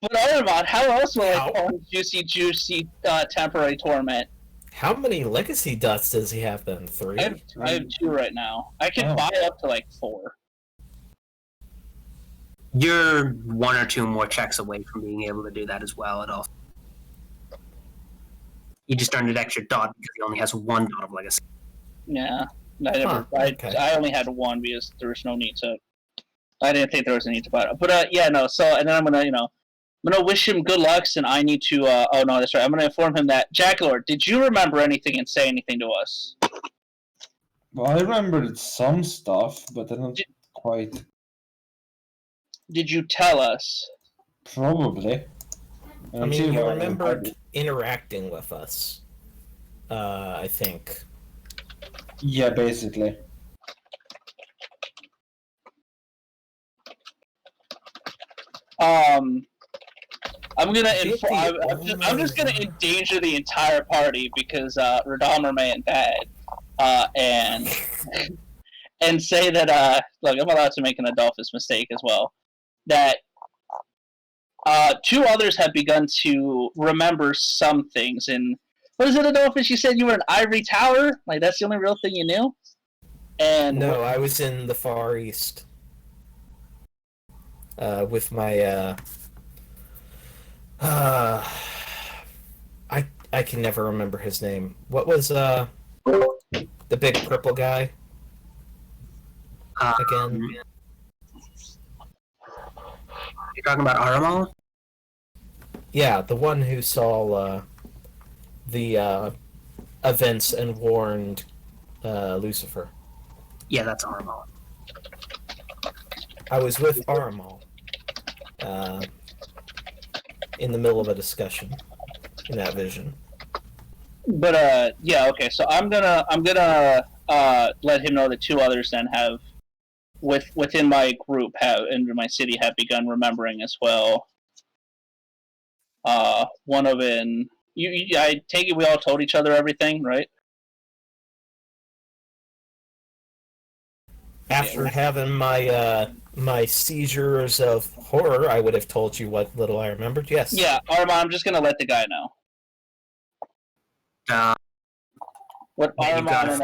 But Armand, how else will How? I call juicy temporary torment? How many legacy dots does he have then? 3? I have 2 right now. I can buy up to like 4. You're 1 or 2 more checks away from being able to do that as well. At all, he just earned an extra dot because he only has 1 dot of legacy. Yeah, I only had 1 because there was no need to. I didn't think there was a need to buy it. But yeah, no. So and then I'm gonna wish him good luck, and I need to. Oh no, that's right. I'm gonna inform him that Jackalord, did you remember anything and say anything to us? Well, I remembered some stuff, but I don't quite. Did you tell us? Probably. I mean, you remembered interacting with us. I think. Yeah, basically. I'm just gonna endanger the entire party because Radamar may and bad, and say that look, I'm allowed to make an Adolphus mistake as well. That 2 others have begun to remember some things. And what is it, Adolphus? You said you were in Ivory Tower. Like that's the only real thing you knew. And no, I was in the Far East with my. I can never remember his name. What was the big purple guy again? You're talking about Aramal? Yeah, the one who saw the events and warned Lucifer. Yeah, that's Aramal. I was with Aramal in the middle of a discussion in that vision. But yeah, okay. So I'm gonna let him know that 2 others then have within my group in my city have begun remembering as well. One of in I take it we all told each other everything, right? After having my seizures of horror, I would have told you what little I remembered. Yes. Yeah, Armand, I'm just gonna let the guy know. What Armand and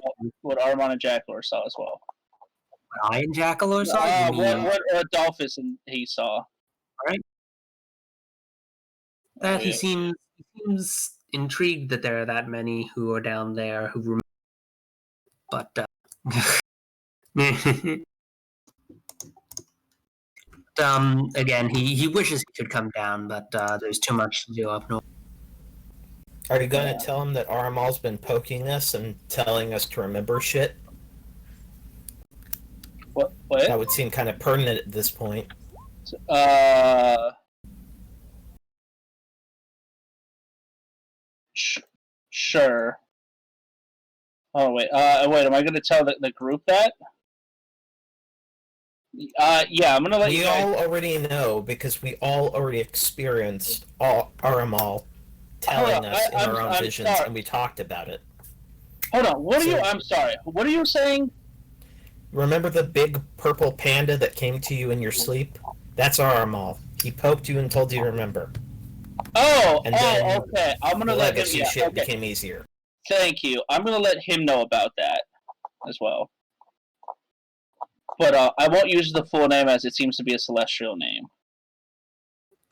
Jackalor saw as well. What I and Jackalor saw? What Adolphus and he saw. Alright. That he seems intrigued that there are that many who are down there who remember. But again, he wishes he could come down, but there's too much to do up north. Are you going to tell him that Aramal's been poking us and telling us to remember shit? What? That would seem kind of pertinent at this point. Sure. Oh wait. Wait. Am I going to tell the group that? Yeah. I'm going to let you guys. We all already know because we all already experienced Aramal telling us in our own visions, and we talked about it. Hold on. What are you? I'm sorry. What are you saying? Remember the big purple panda that came to you in your sleep? That's Aramal. He poked you and told you to remember. Oh, And then okay. I'm gonna let him. legacy shit became easier. Thank you. I'm gonna let him know about that as well. But I won't use the full name as it seems to be a celestial name.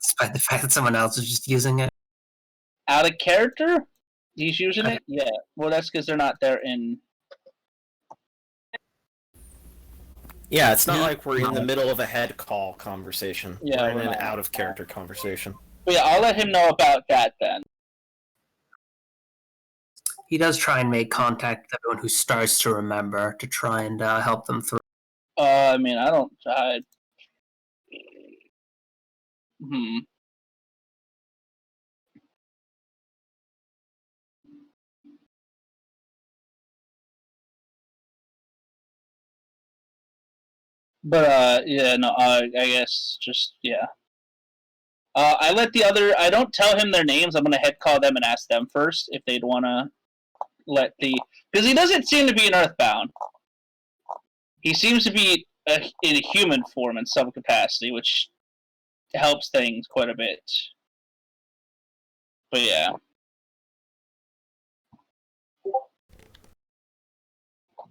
Despite the fact that someone else is just using it. Out of character? He's using it? Yeah. Well, that's because they're not there in. Yeah, it's not like we're in the middle of a head call conversation. Yeah, we're in we're an not. out of character conversation. But yeah, I'll let him know about that then. He does try and make contact with everyone who starts to remember to try and help them through. I mean, I don't. But yeah, no, I guess just yeah. I let the other. I don't tell him their names. I'm gonna head call them and ask them first if they'd wanna let the, because he doesn't seem to be an Earthbound. He seems to be in a human form in some capacity, which helps things quite a bit. But yeah.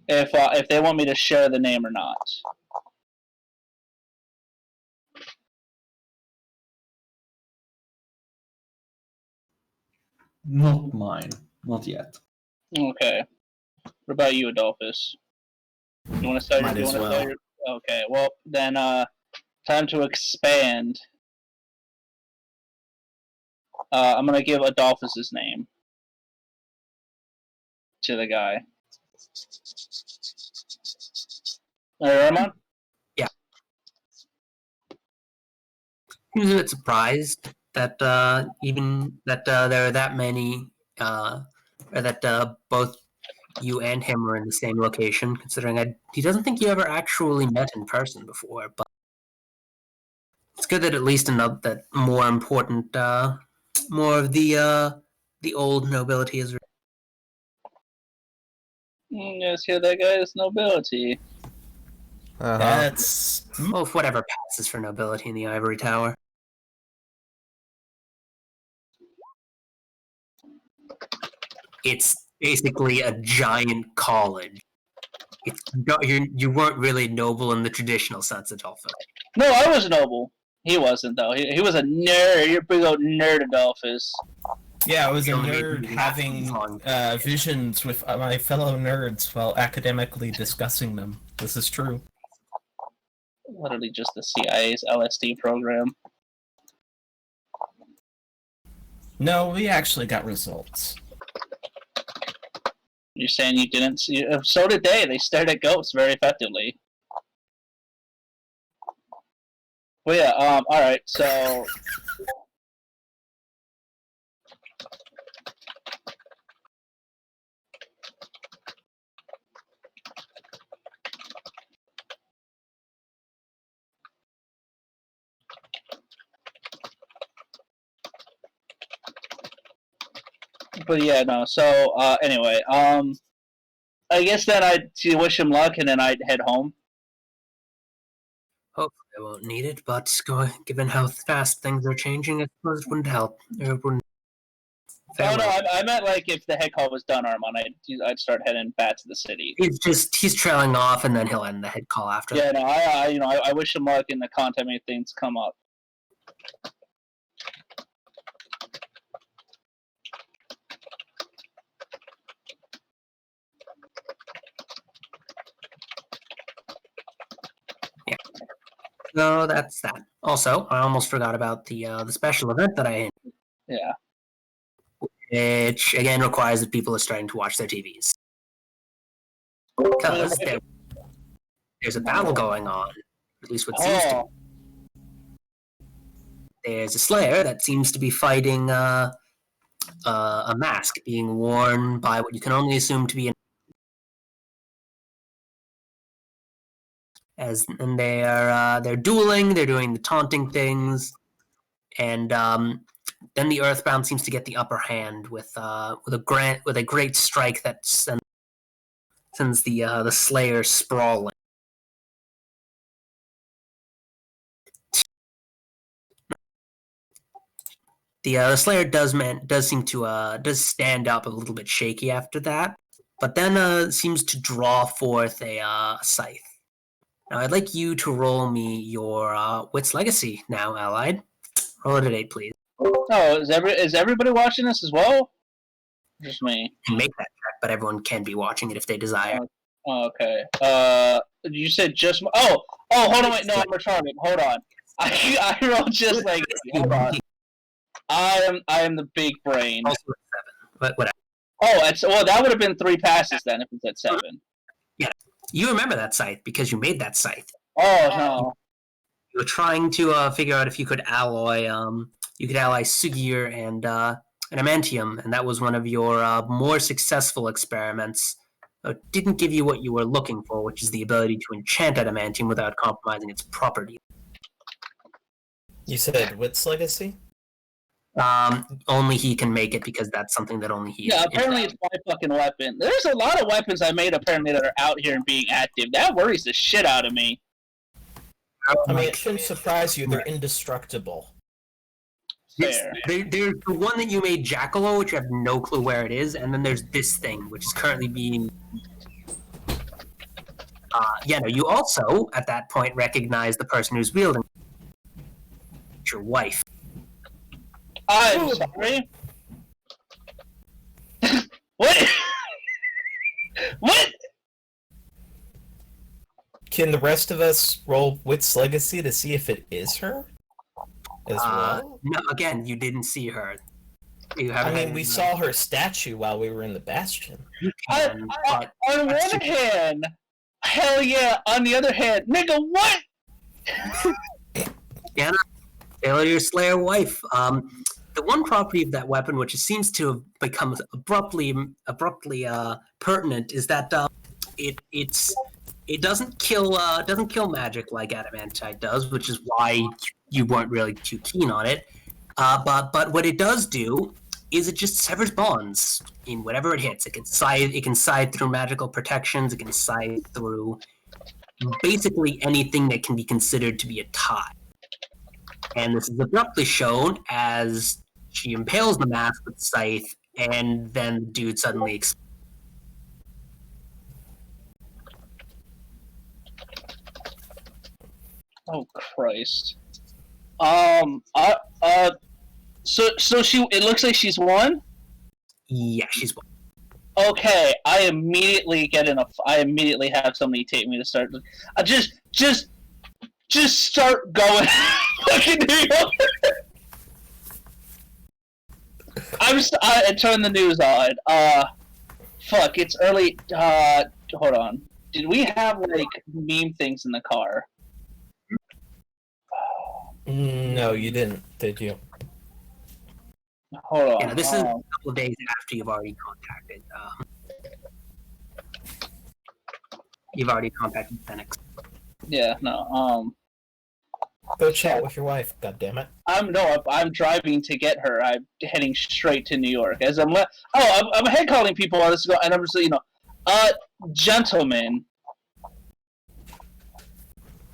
If they want me to share the name or not. Not mine. Not yet. Okay. What about you, Adolphus? You want to start? Might as well. Okay. Well, then, time to expand. I'm gonna give Adolphus's name to the guy. Alright, Ramon? He was a bit surprised that there are that many, or that both you and him were in the same location, considering he doesn't think you ever actually met in person before, but it's good that at least that more important, more of the old nobility is. Yes, here that guy is nobility. That's Well, if whatever passes for nobility in the Ivory Tower. It's basically a giant college. You weren't really noble in the traditional sense, Adolphus. No, I was noble. He wasn't, though. He was a nerd. You're a big old nerd, Adolphus. yeah. I was a Don't nerd make me having visions with my fellow nerds while academically discussing them. This is true. Literally just the CIA's LSD program. No, we actually got results. You're saying you didn't see? So did they. They stared at ghosts very effectively. Well, yeah. All right. So. But yeah, no. So anyway, I guess then I'd wish him luck, and then I'd head home. Hopefully I won't need it, but given how fast things are changing, I suppose it wouldn't help. It wouldn't. Oh no, I meant like if the head call was done, Armand, I'd start heading back to the city. He's trailing off, and then he'll end the head call after. Yeah, no, I wish him luck in the content if things come up. So that's that. Also, I almost forgot about the special event that I had. Yeah. Which again requires that people are starting to watch their TVs. Because there's a battle going on, at least what seems to be. There's a Slayer that seems to be fighting a mask being worn by what you can only assume to be and they're dueling, they're doing the taunting things, and then the Earthbound seems to get the upper hand with a great strike that sends the Slayer sprawling. The Slayer does seem to does stand up a little bit shaky after that, but then seems to draw forth a scythe. Now I'd like you to roll me your Wits Legacy now, Allied. Roll it at 8, please. Oh, is everybody watching this as well? Just me. You can make that check, but everyone can be watching it if they desire. Oh, okay. You said just. Oh, hold on, wait. No, I'm retarded. Hold on. I rolled just like. Hold on. I am the big brain. Also at 7, but whatever. Oh, that would have been 3 passes then if it's at 7. Yeah, you remember that scythe because you made that scythe. Oh no. You were trying to figure out if you could alloy Sugir and Amantium, and that was one of your more successful experiments didn't give you what you were looking for, which is the ability to enchant adamantium without compromising its property. You said Wit's Legacy? Only he can make it because that's something that only he. Yeah, apparently it's my fucking weapon. There's a lot of weapons I made apparently that are out here and being active. That worries the shit out of me. I mean, it shouldn't surprise you. They're indestructible. Fair. There's the one that you made, Jackalow, which you have no clue where it is, and then there's this thing, which is currently being. You also, at that point, recognize the person who's wielding it. It's your wife. I'm sorry. What? What? Can the rest of us roll Wit's Legacy to see if it is her? As well? No, again, you didn't see her. We saw her statue while we were in the Bastion. On one hand, hell yeah. On the other hand, nigga, what? Anna, Failure Slayer wife. The one property of that weapon, which seems to have become abruptly pertinent, is that it doesn't kill magic like Adamantite does, which is why you weren't really too keen on it. But what it does do is it just severs bonds in whatever it hits. It can scythe through magical protections. It can scythe through basically anything that can be considered to be a tie. And this is abruptly shown as she impales the mask with the scythe, and then the dude suddenly explodes. Oh Christ. So she. It looks like she's won. Yeah, she's won. Okay, I immediately have somebody take me to start. Just start going. Fucking New York. I turn the news on. Fuck, it's early. Hold on. Did we have like meme things in the car? No, you didn't, did you? Hold on. Yeah, this is a couple of days after you've already contacted Phoenix. Yeah, no. Go chat with your wife, goddammit. I'm driving to get her. I'm heading straight to New York. As I'm head calling people on this, and I'm just gentlemen.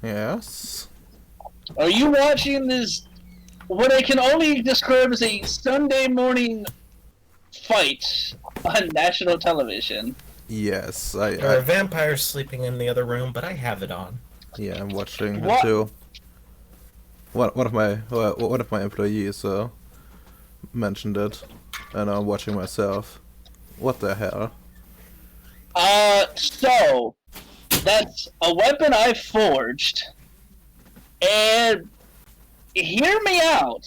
Yes. Are you watching this? What I can only describe as a Sunday morning fight on national television. Yes, There are vampires sleeping in the other room, but I have it on. Yeah, I'm watching it too. One of my employees mentioned it, and I'm watching myself. What the hell? So that's a weapon I forged, and hear me out.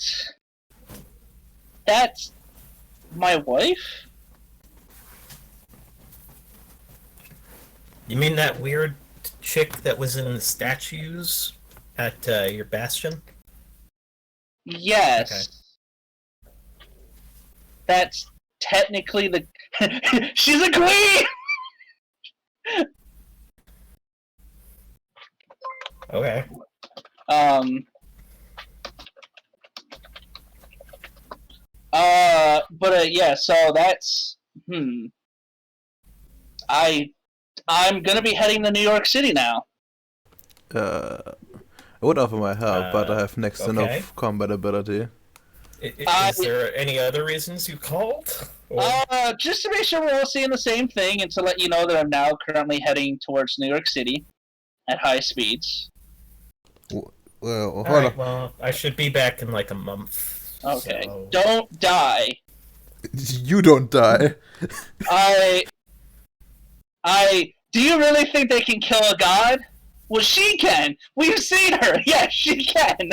That's my wife. You mean that weird chick that was in the statues at your Bastion? Yes. Okay. That's technically the. She's a queen. Okay. Yeah, so that's I'm gonna be heading to New York City now. I would offer my help, but I have next to enough combat ability. Is there any other reasons you called? Or... just to make sure we're all seeing the same thing, and to let you know that I'm now currently heading towards New York City at high speeds. Well, Alright, well, I should be back in like a month. Okay. So... Don't die. You don't die. Do you really think they can kill a god? Well, she can. We've seen her. Yeah, she can.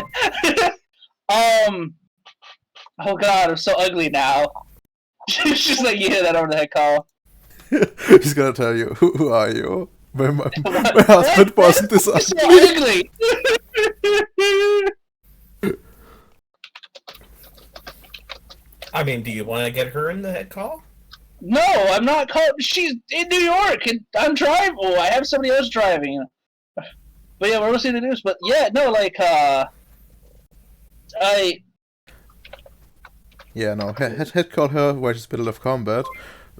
Oh god, I'm so ugly now. She's like, you hear that over the head call. He's gonna tell you, who are you? My husband wasn't this ugly. So ugly. I mean, do you want to get her in the head call? No, I'm not called. She's in New York, and I'm driving. Oh, I have somebody else driving. But yeah, we're listening to the news. But yeah, no, like, Yeah, no. Head call her while she's in the middle of combat,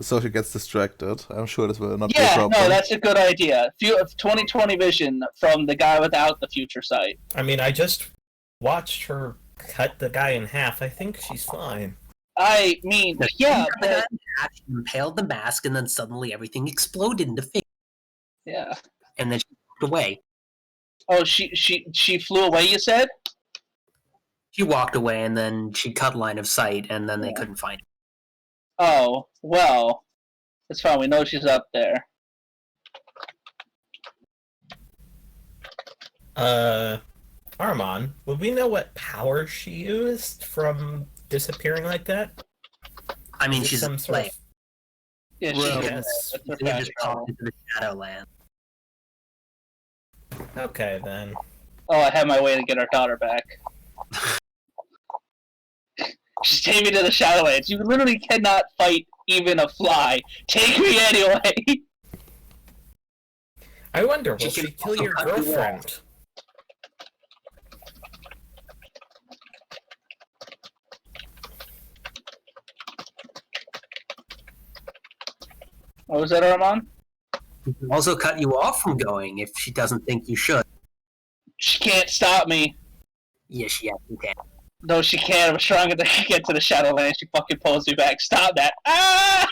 so she gets distracted. I'm sure this will not be a yeah, problem. no, that's a good idea. 2020 vision from the guy without the future sight. I mean, I just watched her cut the guy in half. I think she's fine. I mean, yeah, but, She impaled the mask, and then suddenly everything exploded into fire. yeah. And then she walked away. Oh, she flew away. You said? She walked away, and then she cut line of sight, and then they couldn't find her. Oh, well, it's fine. We know she's up there. Armand, would we know what power she used from disappearing like that? I mean, Is it she's some a sort slave. of... Yeah, Well, she yes. that's her They fast just travel. popped into the Shadowland. Okay, then. Oh, I have my way to get our daughter back. She's taking me to the Shadowlands. You literally cannot fight even a fly. Take me anyway. I wonder, will She she can kill your cut you off. girlfriend? What was that, Armand? Also cut you off from going if she doesn't think you should. She can't stop me. Yes, she actually can. No, she can't. I'm strong enough to get to the Shadowlands. She fucking pulls me back. Stop that. Ah!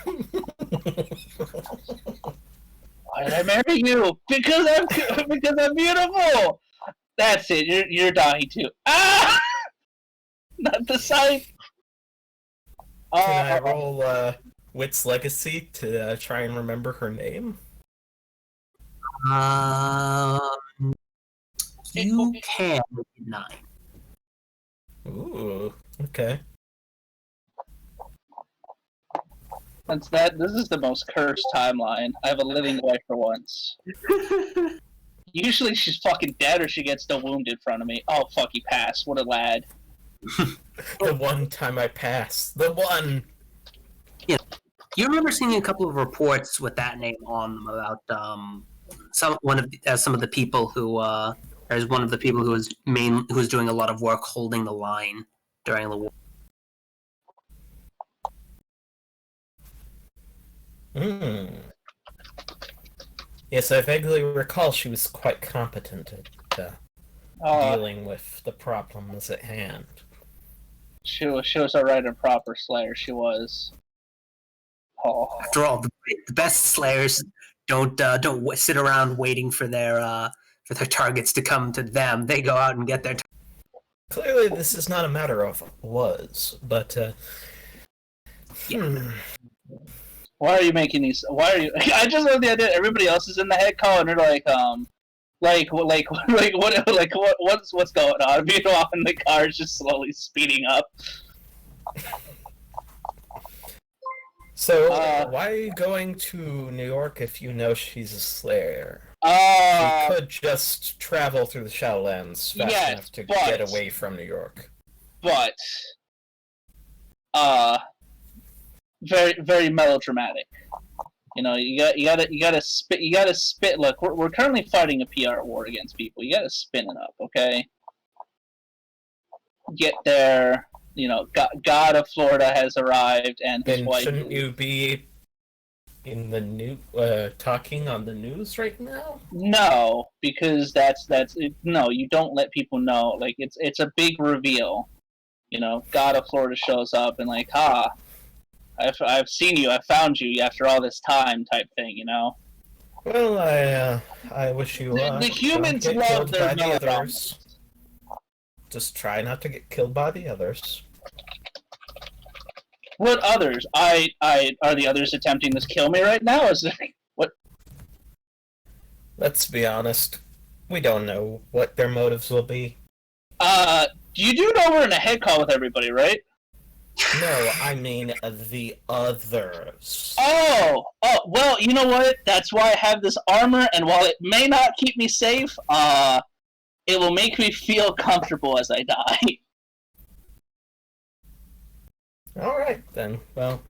Why did I marry you? Because I'm beautiful. That's it. You're dying too. Ah! Not the sight. Can I roll Wit's Legacy to try and remember her name? You can with 9. Ooh, okay. That's that. This is the most cursed timeline. I have a living wife for once. Usually she's fucking dead or she gets no wound in front of me. Oh, fuck, he passed. What a lad. The one time I passed. The one! You remember seeing a couple of reports with that name on them about some of the people who as one of the people who was doing a lot of work holding the line during the war. Hmm. Yes, I vaguely recall she was quite competent at dealing with the problems at hand. She was a right and proper slayer. She was. Oh. After all, the best slayers don't sit around waiting for their targets to come to them. They go out and get their. Clearly, this is not a matter of was, but Why are you making these? Why are you? I just love the idea. Everybody else is in the head call, and they're what's going on? Meanwhile, and the car is just slowly speeding up. So, why are you going to New York if you know she's a slayer? You could just travel through the Shadowlands fast enough to get away from New York. But, very, very melodramatic. You know, you gotta spit. Look, we're currently fighting a PR war against people. You gotta spin it up, okay? Get there. You know, God of Florida has arrived, and his Then wife. shouldn't you be in the new talking on the news right now? No, because that's no. You don't let people know. Like it's a big reveal. You know, God of Florida shows up and like, I've seen you. I found you after all this time, type thing. You know. Well, I wish you luck. The humans Don't get love killed their by the melodrama. others. Just try not to get killed by the others. What others? Are the others attempting to kill me right now? Is it what? Let's be honest. We don't know what their motives will be. You do know we're in a head call with everybody, right? No, I mean the others. Oh, well, you know what? That's why I have this armor, and while it may not keep me safe, it will make me feel comfortable as I die. Alright, then. Well,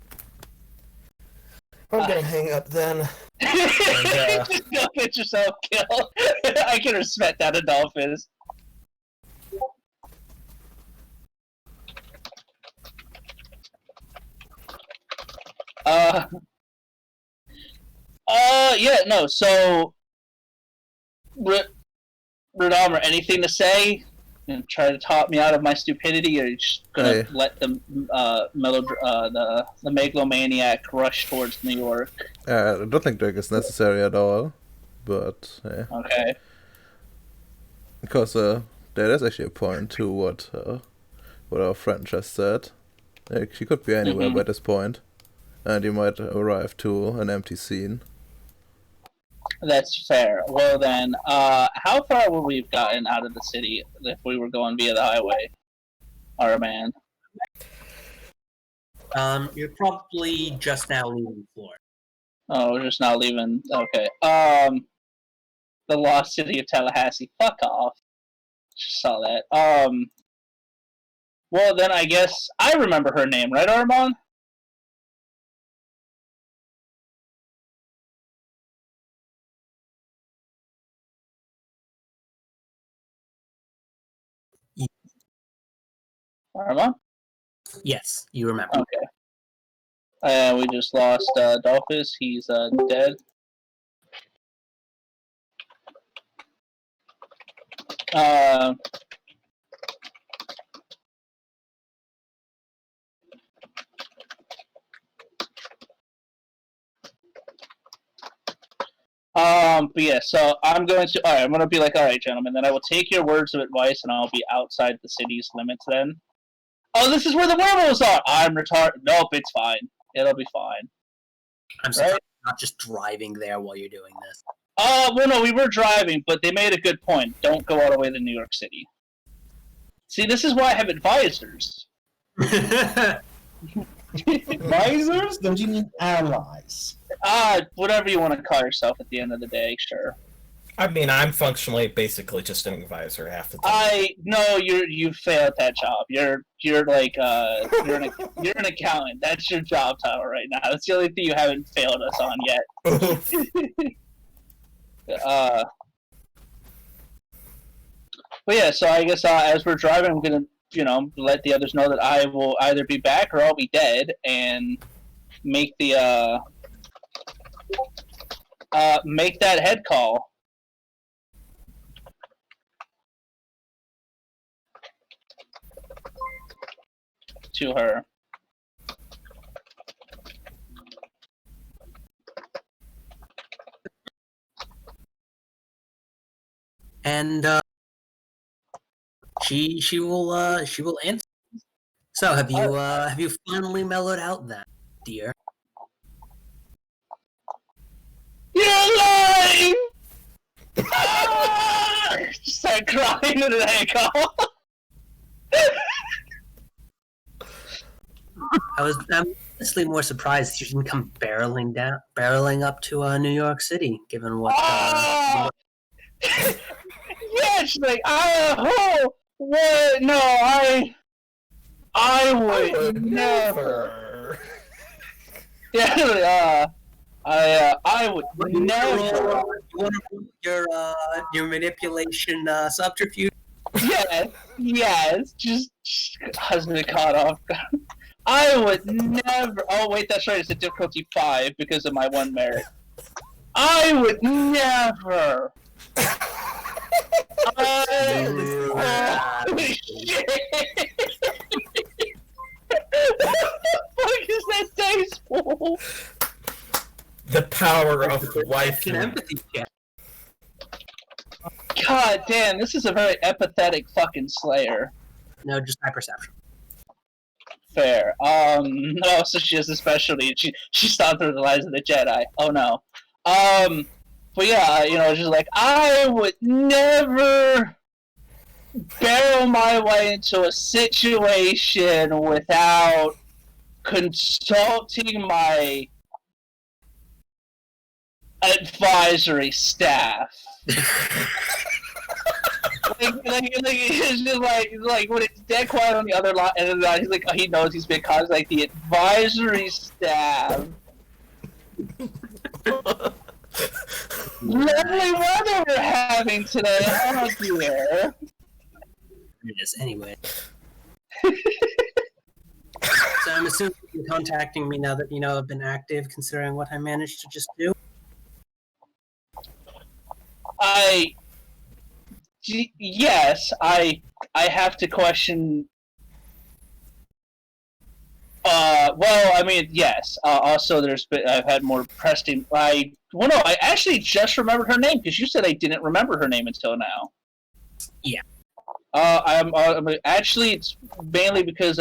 I'm gonna hang up then. Just go get yourself killed. I can respect that, Adolphus. Yeah, no, so... Radammer, anything to say? And try to talk me out of my stupidity, or are you just gonna let the megalomaniac rush towards New York? I don't think drag is necessary at all, but yeah. Okay. Because there is actually a point to what our friend just said. Like, she could be anywhere by this point, and you might arrive to an empty scene. That's fair. Well then, how far would we have gotten out of the city if we were going via the highway? Our man. You're probably just now leaving Florida. Oh, we're just not leaving. Okay. The lost city of Tallahassee. Fuck off. Just saw that. Well then, I guess I remember her name, right, Armand? Armand? Yes, you remember. Okay. We just lost Dolphus. He's dead. But yeah, so I'm going to, alright, I'm going to be like, alright, gentlemen, then I will take your words of advice and I'll be outside the city's limits then. Oh, this is where the werewolves are! I'm retarded. Nope, it's fine. It'll be fine. I'm surprised you're not just driving there while you're doing this. Well, no, we were driving, but they made a good point. Don't go all the way to New York City. See, this is why I have advisors. Advisors? Don't you need allies? Whatever you want to call yourself at the end of the day, sure. I mean, I'm functionally basically just an advisor half the time. No, you failed that job. You're like you're an accountant. That's your job title right now. That's the only thing you haven't failed us on yet. But yeah, so I guess as we're driving, I'm gonna let the others know that I will either be back or I'll be dead, and make the make that head call. To her. And she will answer. So have you finally mellowed out then, dear? You're lying! Just start crying into the head call. I'm honestly more surprised you didn't come barreling up to New York City, given what. Yeah, she's like, what? No, I would never. Yeah, I would never. You want to your manipulation subterfuge? Yes, just husband caught off guard. I would never. Oh wait, that's right. It's a difficulty 5 because of my 1 merit. I would never. Holy shit! What the fuck is that dice pool? The power of wife. An empathy check. God damn, this is a very empathetic fucking Slayer. No, just my perception. Fair. Oh, so she has a specialty. She stopped through the lives of the Jedi. Oh no. But yeah, just like, I would never barrel my way into a situation without consulting my advisory staff. It's just like when it's dead quiet on the other line, and then he's like, he knows he's been caused, like the advisory staff Lovely weather we're having today, oh dear. It is anyway. So I'm assuming you're contacting me now that you know I've been active, considering what I managed to just do. Yes, I have to question. Well, I mean, yes. Also, I've had more pressing. I actually just remembered her name because you said I didn't remember her name until now. Yeah. I'm actually, it's mainly because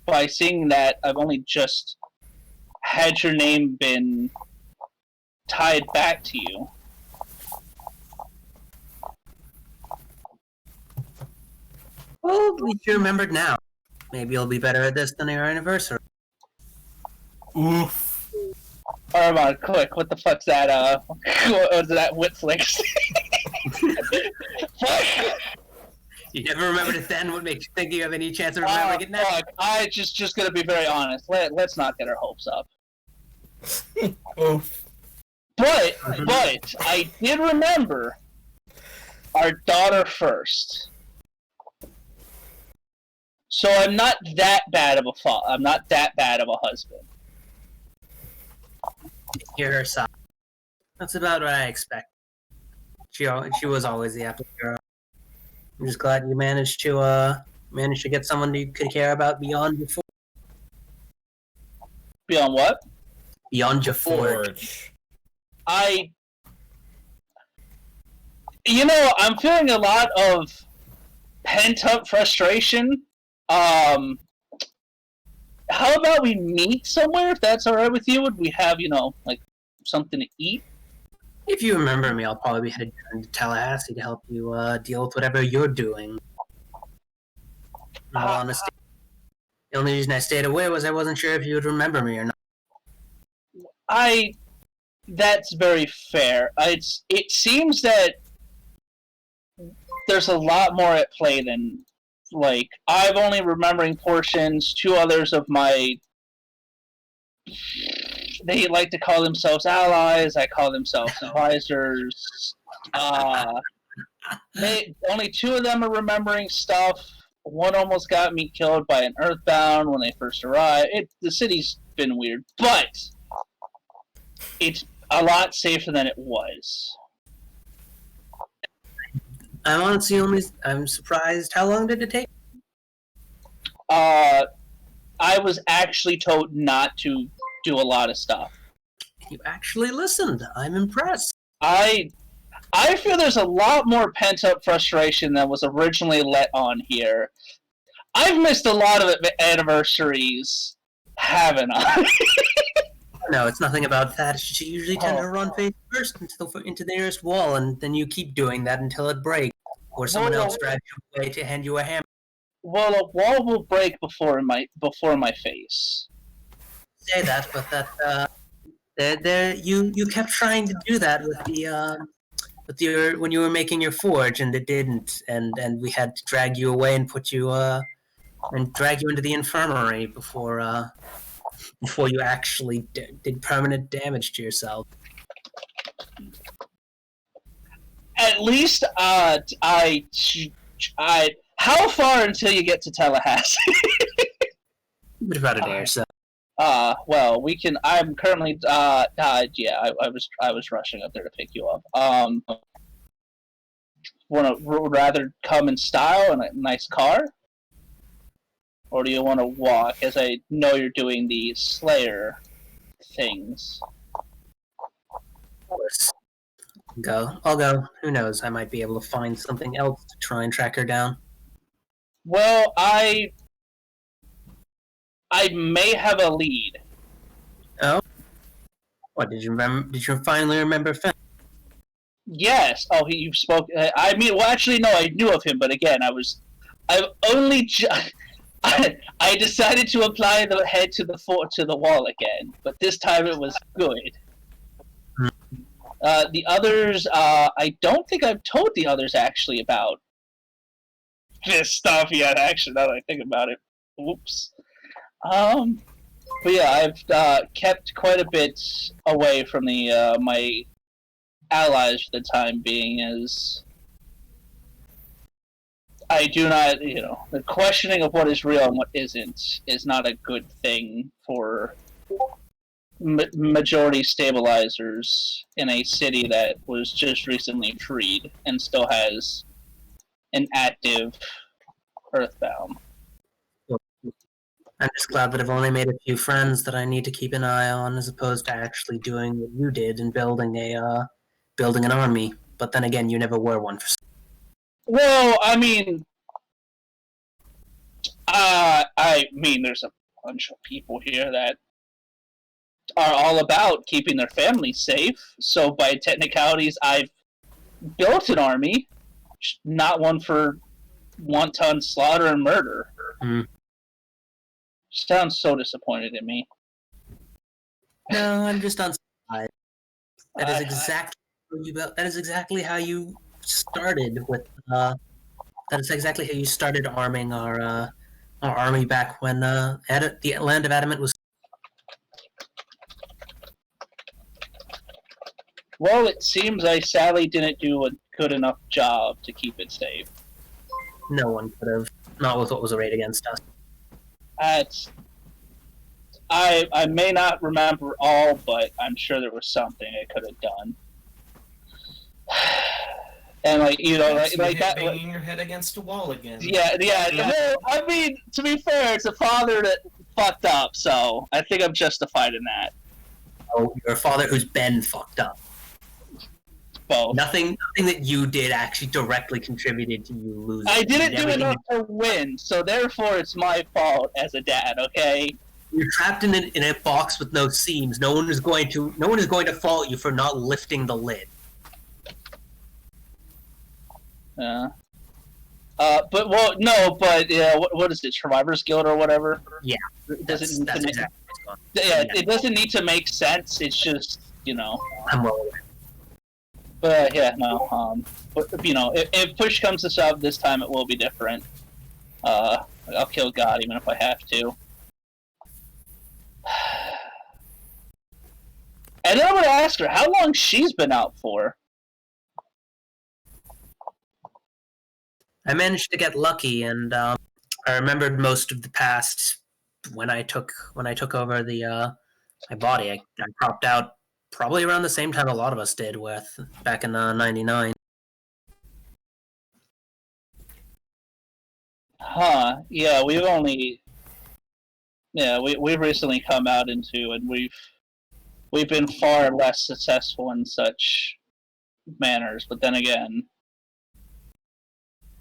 by seeing that, I've only just had your name been tied back to you. Well, at least you remembered now. Maybe you'll be better at this than your anniversary. Oof. Come on, quick! What the fuck's that? What was that? Whitflix? Fuck! You never remembered it then. What makes you think you have any chance of remembering it now? Fuck! I just gonna be very honest. Let's not get our hopes up. Oof. But I did remember our daughter first. So I'm not that bad of a father. I'm not that bad of a husband. Hear her sigh. That's about what I expect. She was always the apple girl. I'm just glad you managed to get someone you could care about beyond your Beyond what? beyond your forge. I'm feeling a lot of pent-up frustration. How about we meet somewhere, if that's alright with you? Would we have, like, something to eat? If you remember me, I'll probably be headed down to Tallahassee to help you deal with whatever you're doing. In all honesty, the only reason I stayed away was I wasn't sure if you would remember me or not. That's very fair. It seems that there's a lot more at play than, like, I'm only remembering portions. Two others of my... They like to call themselves allies. I call themselves advisors. Only two of them are remembering stuff. One almost got me killed by an Earthbound when they first arrived. The city's been weird, but it's a lot safer than it was. I'm surprised. How long did it take? I was actually told not to do a lot of stuff. You actually listened. I'm impressed. I feel there's a lot more pent-up frustration than was originally let on here. I've missed a lot of anniversaries, haven't I? No, it's nothing about that. It's just you usually tend to run face first into the nearest wall, and then you keep doing that until it breaks, or someone else drags you away to hand you a hammer. Well, a wall will break before my face. Say that, but you kept trying to do that with when you were making your forge, and it didn't, and we had to drag you away and put you and drag you into the infirmary before you actually did permanent damage to yourself. At least, how far until you get to Tallahassee? About a day or so. Well, we can. I'm currently. Yeah, I was rushing up there to pick you up. Would rather come in style in a nice car, or do you want to walk? As I know you're doing the Slayer things. Of course. I'll go. Who knows? I might be able to find something else to try and track her down. Well, I may have a lead. Oh? What, did you finally remember Finn? Yes. Oh, you spoke. Actually, no. I knew of him, but again, I only. I decided to apply the head to the wall again, but this time it was good. The others, I don't think I've told the others actually about this stuff yet. Actually, now that I think about it, oops. But yeah, I've kept quite a bit away from the my allies for the time being, as I do not, the questioning of what is real and what isn't is not a good thing for majority stabilizers in a city that was just recently freed and still has an active Earthbound. I'm just glad that I've only made a few friends that I need to keep an eye on, as opposed to actually doing what you did and building an army. But then again, you never were one for. Well, I mean, there's a bunch of people here that are all about keeping their families safe. So by technicalities, I've built an army, not one for wanton slaughter and murder. Mm. Sounds so disappointed in me. No, I'm just on side. That is exactly that is exactly how you started with. That is exactly how you started arming our army back when the land of Adamant was. Well, it seems I sadly didn't do a good enough job to keep it safe. No one could have, not with what was arrayed against us. I may not remember all, but I'm sure there was something I could have done. And like that, banging your head against a wall again. Yeah. Well, I mean, to be fair, it's a father that fucked up, so I think I'm justified in that. Oh, you're a father who's been fucked up. Both. Nothing that you did actually directly contributed to you losing. I didn't do enough to win, so therefore it's my fault as a dad. Okay. You're trapped in a box with no seams. No one is going to fault you for not lifting the lid. What is it, Survivor's Guild or whatever? Yeah, It it doesn't need to make sense. It's just, I'm well aware. But yeah, no. But if push comes to shove, this time it will be different. I'll kill God even if I have to. And then I'm gonna ask her how long she's been out for. I managed to get lucky, and I remembered most of the past when I took over my body. I dropped out probably around the same time a lot of us did, with back in '99. Huh? Yeah, we've recently come out into, and we've been far less successful in such manners. But then again,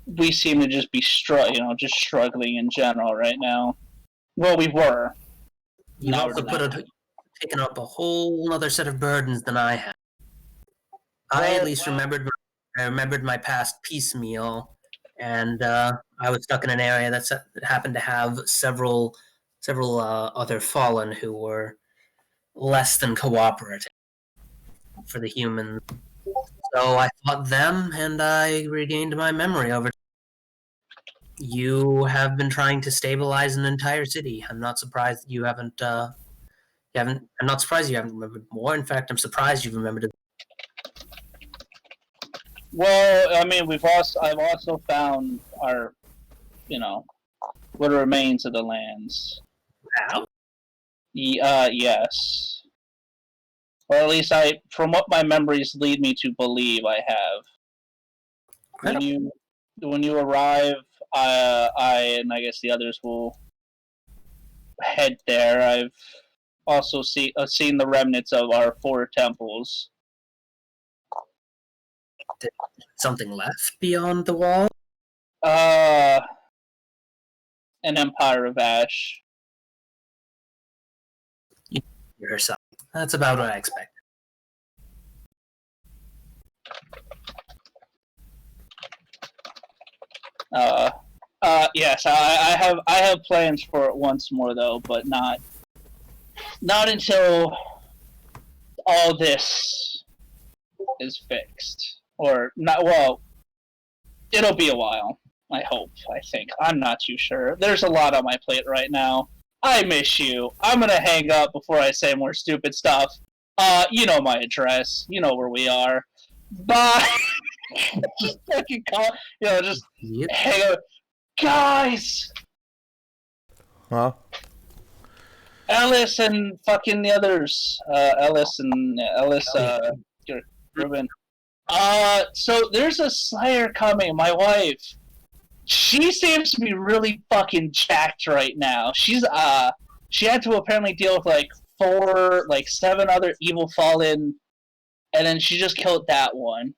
we seem to just be just struggling in general right now. Well, we were. You've also taken up a whole other set of burdens than I had. I at least remembered my past piecemeal, and I was stuck in an area that happened to have several other fallen who were less than cooperative for the humans. So I fought them, and I regained my memory over. You have been trying to stabilize an entire city. I'm not surprised you haven't. I'm not surprised you haven't remembered more. In fact, I'm surprised you've remembered it. Well, I mean, I've also found our, what remains of the lands. Wow. Yes. Or at least from what my memories lead me to believe, I have. When you arrive, I and I guess the others will head there. I've also seen the remnants of our 4 temples. Did something left beyond the wall? An Empire of Ash. Yourself. That's about what I expected. Yes, I have plans for it once more though, but not until all this is fixed. Or not. Well, it'll be a while. I hope. I think. I'm not too sure. There's a lot on my plate right now. I miss you. I'm gonna hang up before I say more stupid stuff. You know my address. You know where we are. Bye. Just fucking call. Just Yep. hang up. Guys, Huh? Ellis and fucking the others. Ellis, Ruben. So there's a Slayer coming. My wife. She seems to be really fucking jacked right now. She had to apparently deal with like 7 other evil fallen, and then she just killed that one.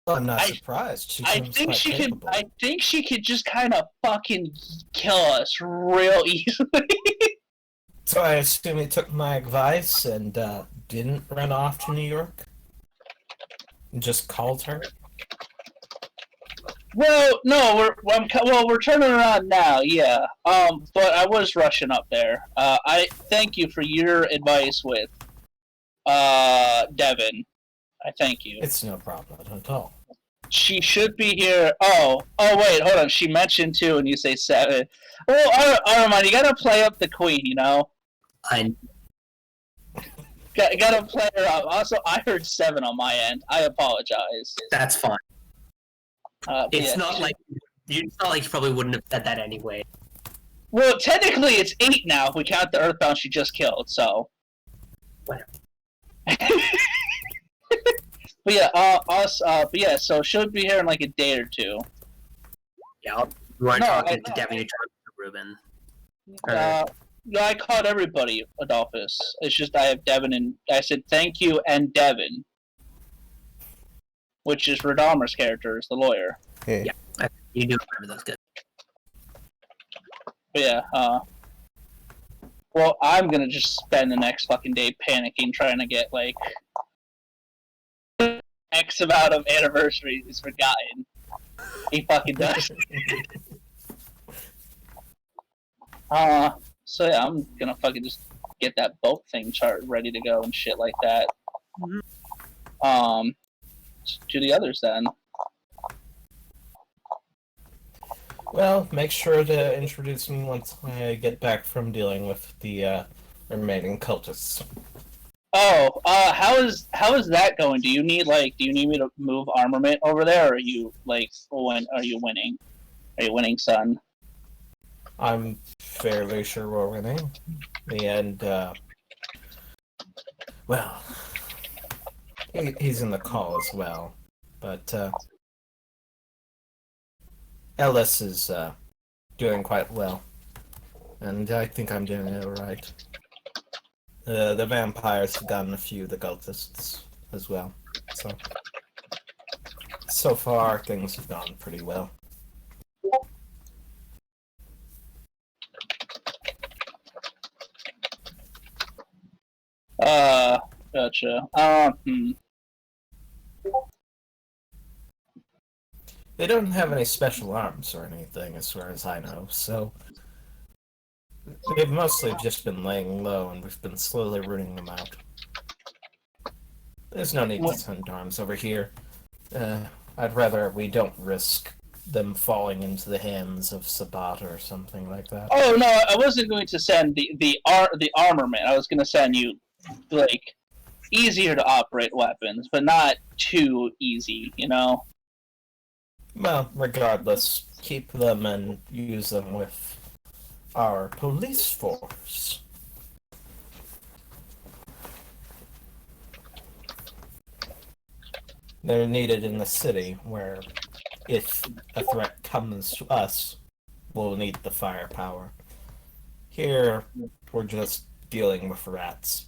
Well, I'm not surprised. She seems quite capable. I think she could just kind of fucking kill us real easily. So I assume he took my advice and didn't run off to New York? And just called her? Well, no, we're turning around now, yeah. But I was rushing up there. I thank you for your advice with Devin. I thank you. It's no problem at all. She should be here. Oh, wait, hold on. She mentioned 2, and you say 7. Well, Armand, you gotta play up the queen, you know? I Gotta play her up. Also, I heard 7 on my end. I apologize. That's fine. It's yeah. not like you probably wouldn't have said that anyway. Well, technically, it's 8 now if we count the Earthbound she just killed. So. Whatever. But yeah, so she'll be here in like a day or 2. Yeah, you aren't talking to Devin, you're talking to Ruben. Yeah, I called everybody Adolphus. It's just I have Devin, and I said thank you and Devin, which is Radamar's character, is the lawyer. Hey. Yeah, you do remember those good. But yeah, well, I'm gonna just spend the next fucking day panicking trying to get like X amount of anniversaries is forgotten. He fucking does. So yeah, I'm gonna fucking just get that boat thing chart ready to go and shit like that. To the others then. Well, make sure to introduce me once I get back from dealing with the remaining cultists. Oh, how is that going? Do you need me to move armament over there, or are you are you winning? Are you winning, son? I'm fairly sure we're winning. And well, he's in the call as well, but Ellis is doing quite well, and I think I'm doing it right. The vampires have gotten a few of the cultists as well, so far things have gone pretty well. Gotcha. They don't have any special arms or anything, as far as I know, so they've mostly just been laying low, and we've been slowly rooting them out. There's no need to send arms over here. I'd rather we don't risk them falling into the hands of Sabat or something like that. Oh no, I wasn't going to send the armament. I was going to send you easier to operate weapons, but not too easy, you know? Well, regardless, keep them and use them with our police force. They're needed in the city, where if a threat comes to us, we'll need the firepower. Here, we're just dealing with rats.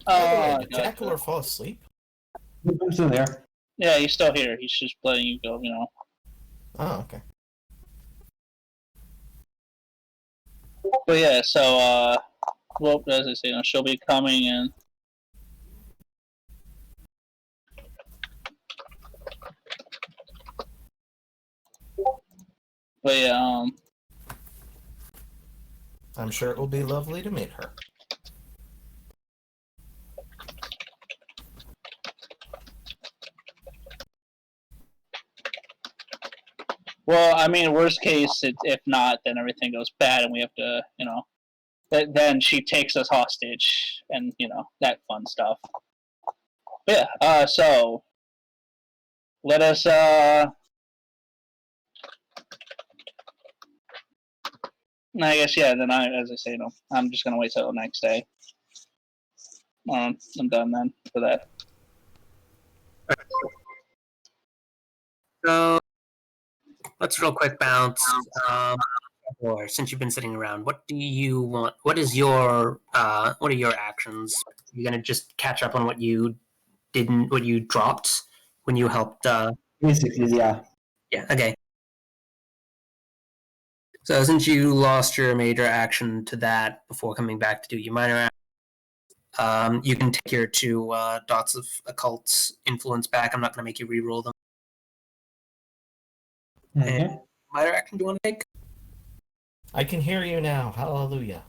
Did Jackler fall asleep? I'm still there. Yeah, he's still here. He's just letting you go, you know. Oh, okay. But yeah, so, well, as I say, she'll be coming in. But yeah, I'm sure it will be lovely to meet her. Well, I mean, worst case, if not, then everything goes bad, and we have to, then she takes us hostage, and that fun stuff. But yeah. So let us. I guess yeah. Then as I say, I'm just gonna wait till the next day. I'm done then for that. So let's real quick bounce. Or since you've been sitting around, what do you want? What are your actions? You're gonna just catch up on what you dropped when you helped. Basically, yeah. Yeah. Okay. So since you lost your major action to that before coming back to do your minor action, you can take your 2 dots of occult influence back. I'm not going to make you re-roll them. Okay. And minor action do you want to take? I can hear you now. Hallelujah.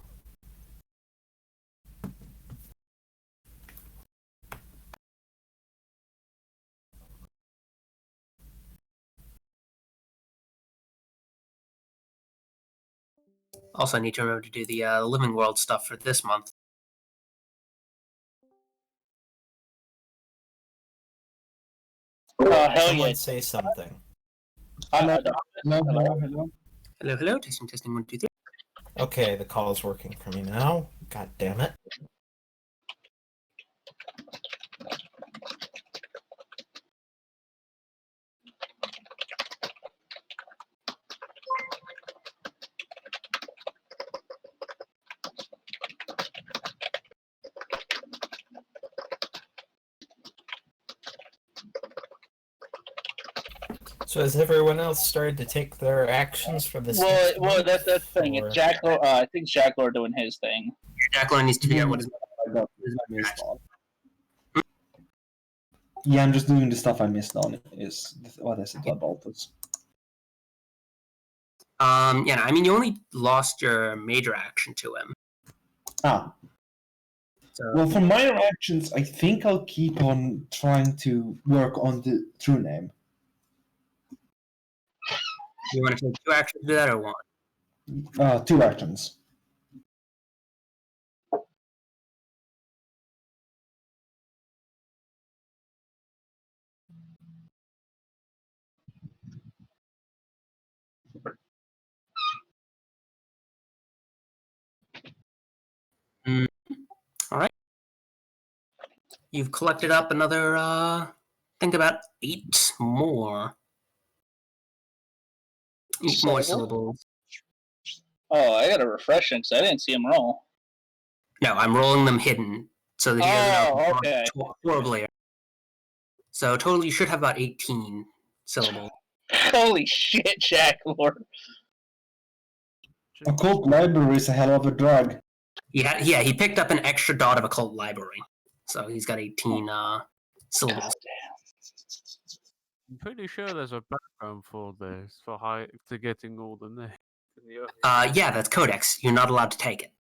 Also, I need to remember to do the Living World stuff for this month. Hell yeah. Someone say something. Hello. Hello. Testing, 1, 2, 3. Okay, the call is working for me now. God damn it. So has everyone else started to take their actions for this? Well, that's the thing. Or... I think Jacklor doing his thing. Jacqueline needs to figure out what his Yeah, I'm just doing the stuff I missed on. What is it about this? Yeah, I mean, you only lost your major action to him. So, Well, for minor actions, I think I'll keep on trying to work on the true name. you want to take 2 actions to do that, or 1? 2 actions. All right. You've collected up another, think about 8 more. 8 more syllables. Oh, I gotta refresh him because I didn't see him roll. No, I'm rolling them hidden so that he doesn't okay. horribly. So total, you should have about 18 syllables. Holy shit, Jacklor. Occult library is a hell of a drug. He picked up an extra dot of occult library, so he's got 18 syllables. I'm pretty sure there's a background for this, to getting all the names. Yeah, that's Codex. You're not allowed to take it.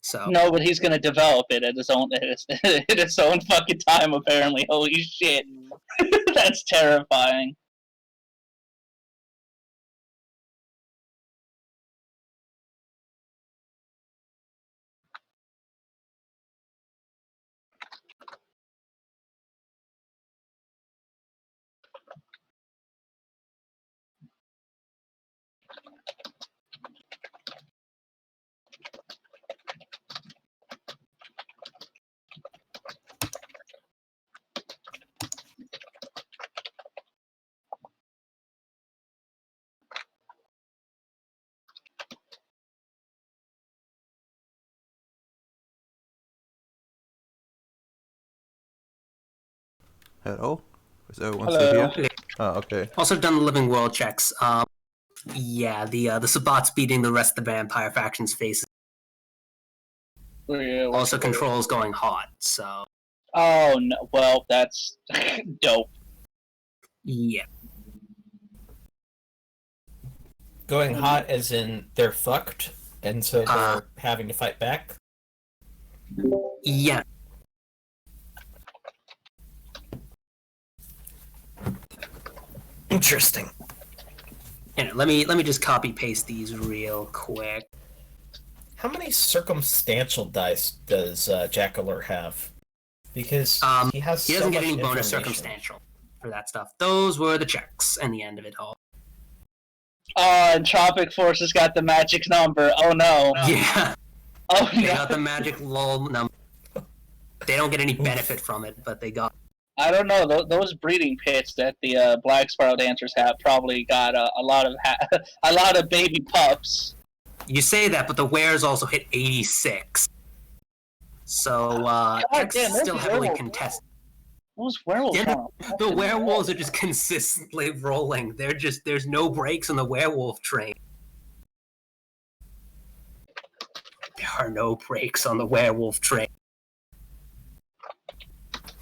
So No, but he's gonna develop it at his own fucking time. Apparently, holy shit, that's terrifying. Hello? Is everyone still Hello. here? Okay. Also done the living world checks. Yeah, the Sabat's beating the rest of the vampire faction's faces. Oh, yeah, Also, control's going hot. So. Oh no! Well, that's dope. Yeah. Going hot as in they're fucked, and so they're having to fight back? Yeah. Interesting. let me just copy paste these real quick. How many circumstantial dice does Jackler have? Because he has He so doesn't get much any bonus information. circumstantial for that stuff. Those were the checks and the end of it all. And Tropic Forces got the magic number. Oh no. Yeah, Oh they no. got the magic lol number. They don't get any benefit from it, but they got. I don't know. Those breeding pits that the black spiral dancers have probably got a lot of a lot of baby pups. You say that, but the wares also hit 86. So Texas is still heavily contested. Those werewolves. Yeah, are The werewolves are just consistently rolling. There's no breaks on the werewolf train. There are no breaks on the werewolf train.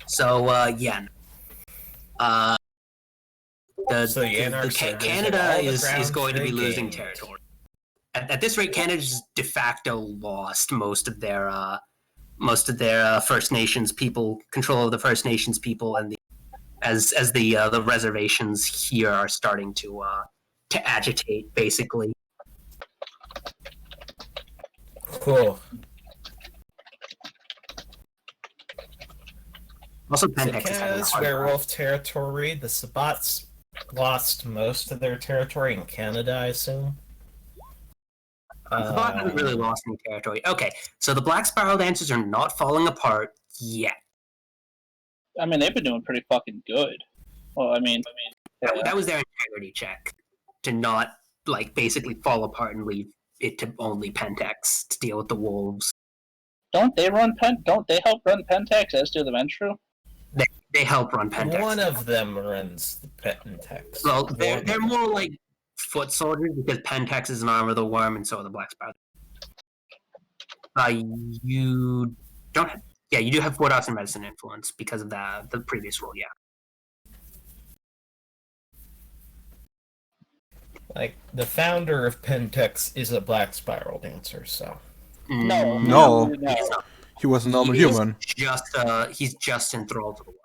So Canada is going to be losing territory. At this rate, Canada's de facto lost most of their First Nations people, control of the First Nations people, and the reservations here are starting to agitate, basically. Cool. Also, So Pentex is having a Canada's hard time. werewolf territory. The Sabbats lost most of their territory in Canada, I assume. Sabbat hasn't really lost any territory. Okay, so the Black Spiral Dancers are not falling apart yet. I mean, they've been doing pretty fucking good. Well, I mean, That was their integrity check to not basically fall apart and leave it to only Pentex to deal with the wolves. don't they help run Pentex as do the Ventru? They help run Pentex. One of them runs the Pentex. Well, they're more like foot soldiers because Pentex is an arm of the worm, and so are the Black Spiral. You don't. Yeah, you do have Wood Arts and Medicine influence because of the previous rule. Yeah. Like, the founder of Pentex is a Black Spiral Dancer, so... No. He's not. He was a normal He is human. He's just enthralled to the worm.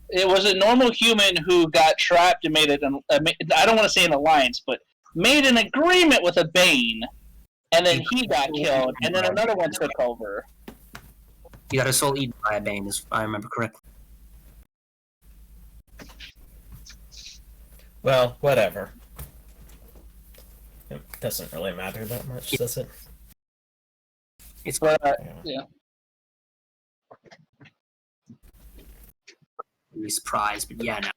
It was a normal human who got trapped and made it. I don't want to say an alliance, but made an agreement with a Bane, and then he got killed, and then another one took over. He got his soul eaten by a Bane, if I remember correctly. Well, whatever. It doesn't really matter that much, does it? It's But yeah. Be surprised, but yeah, no.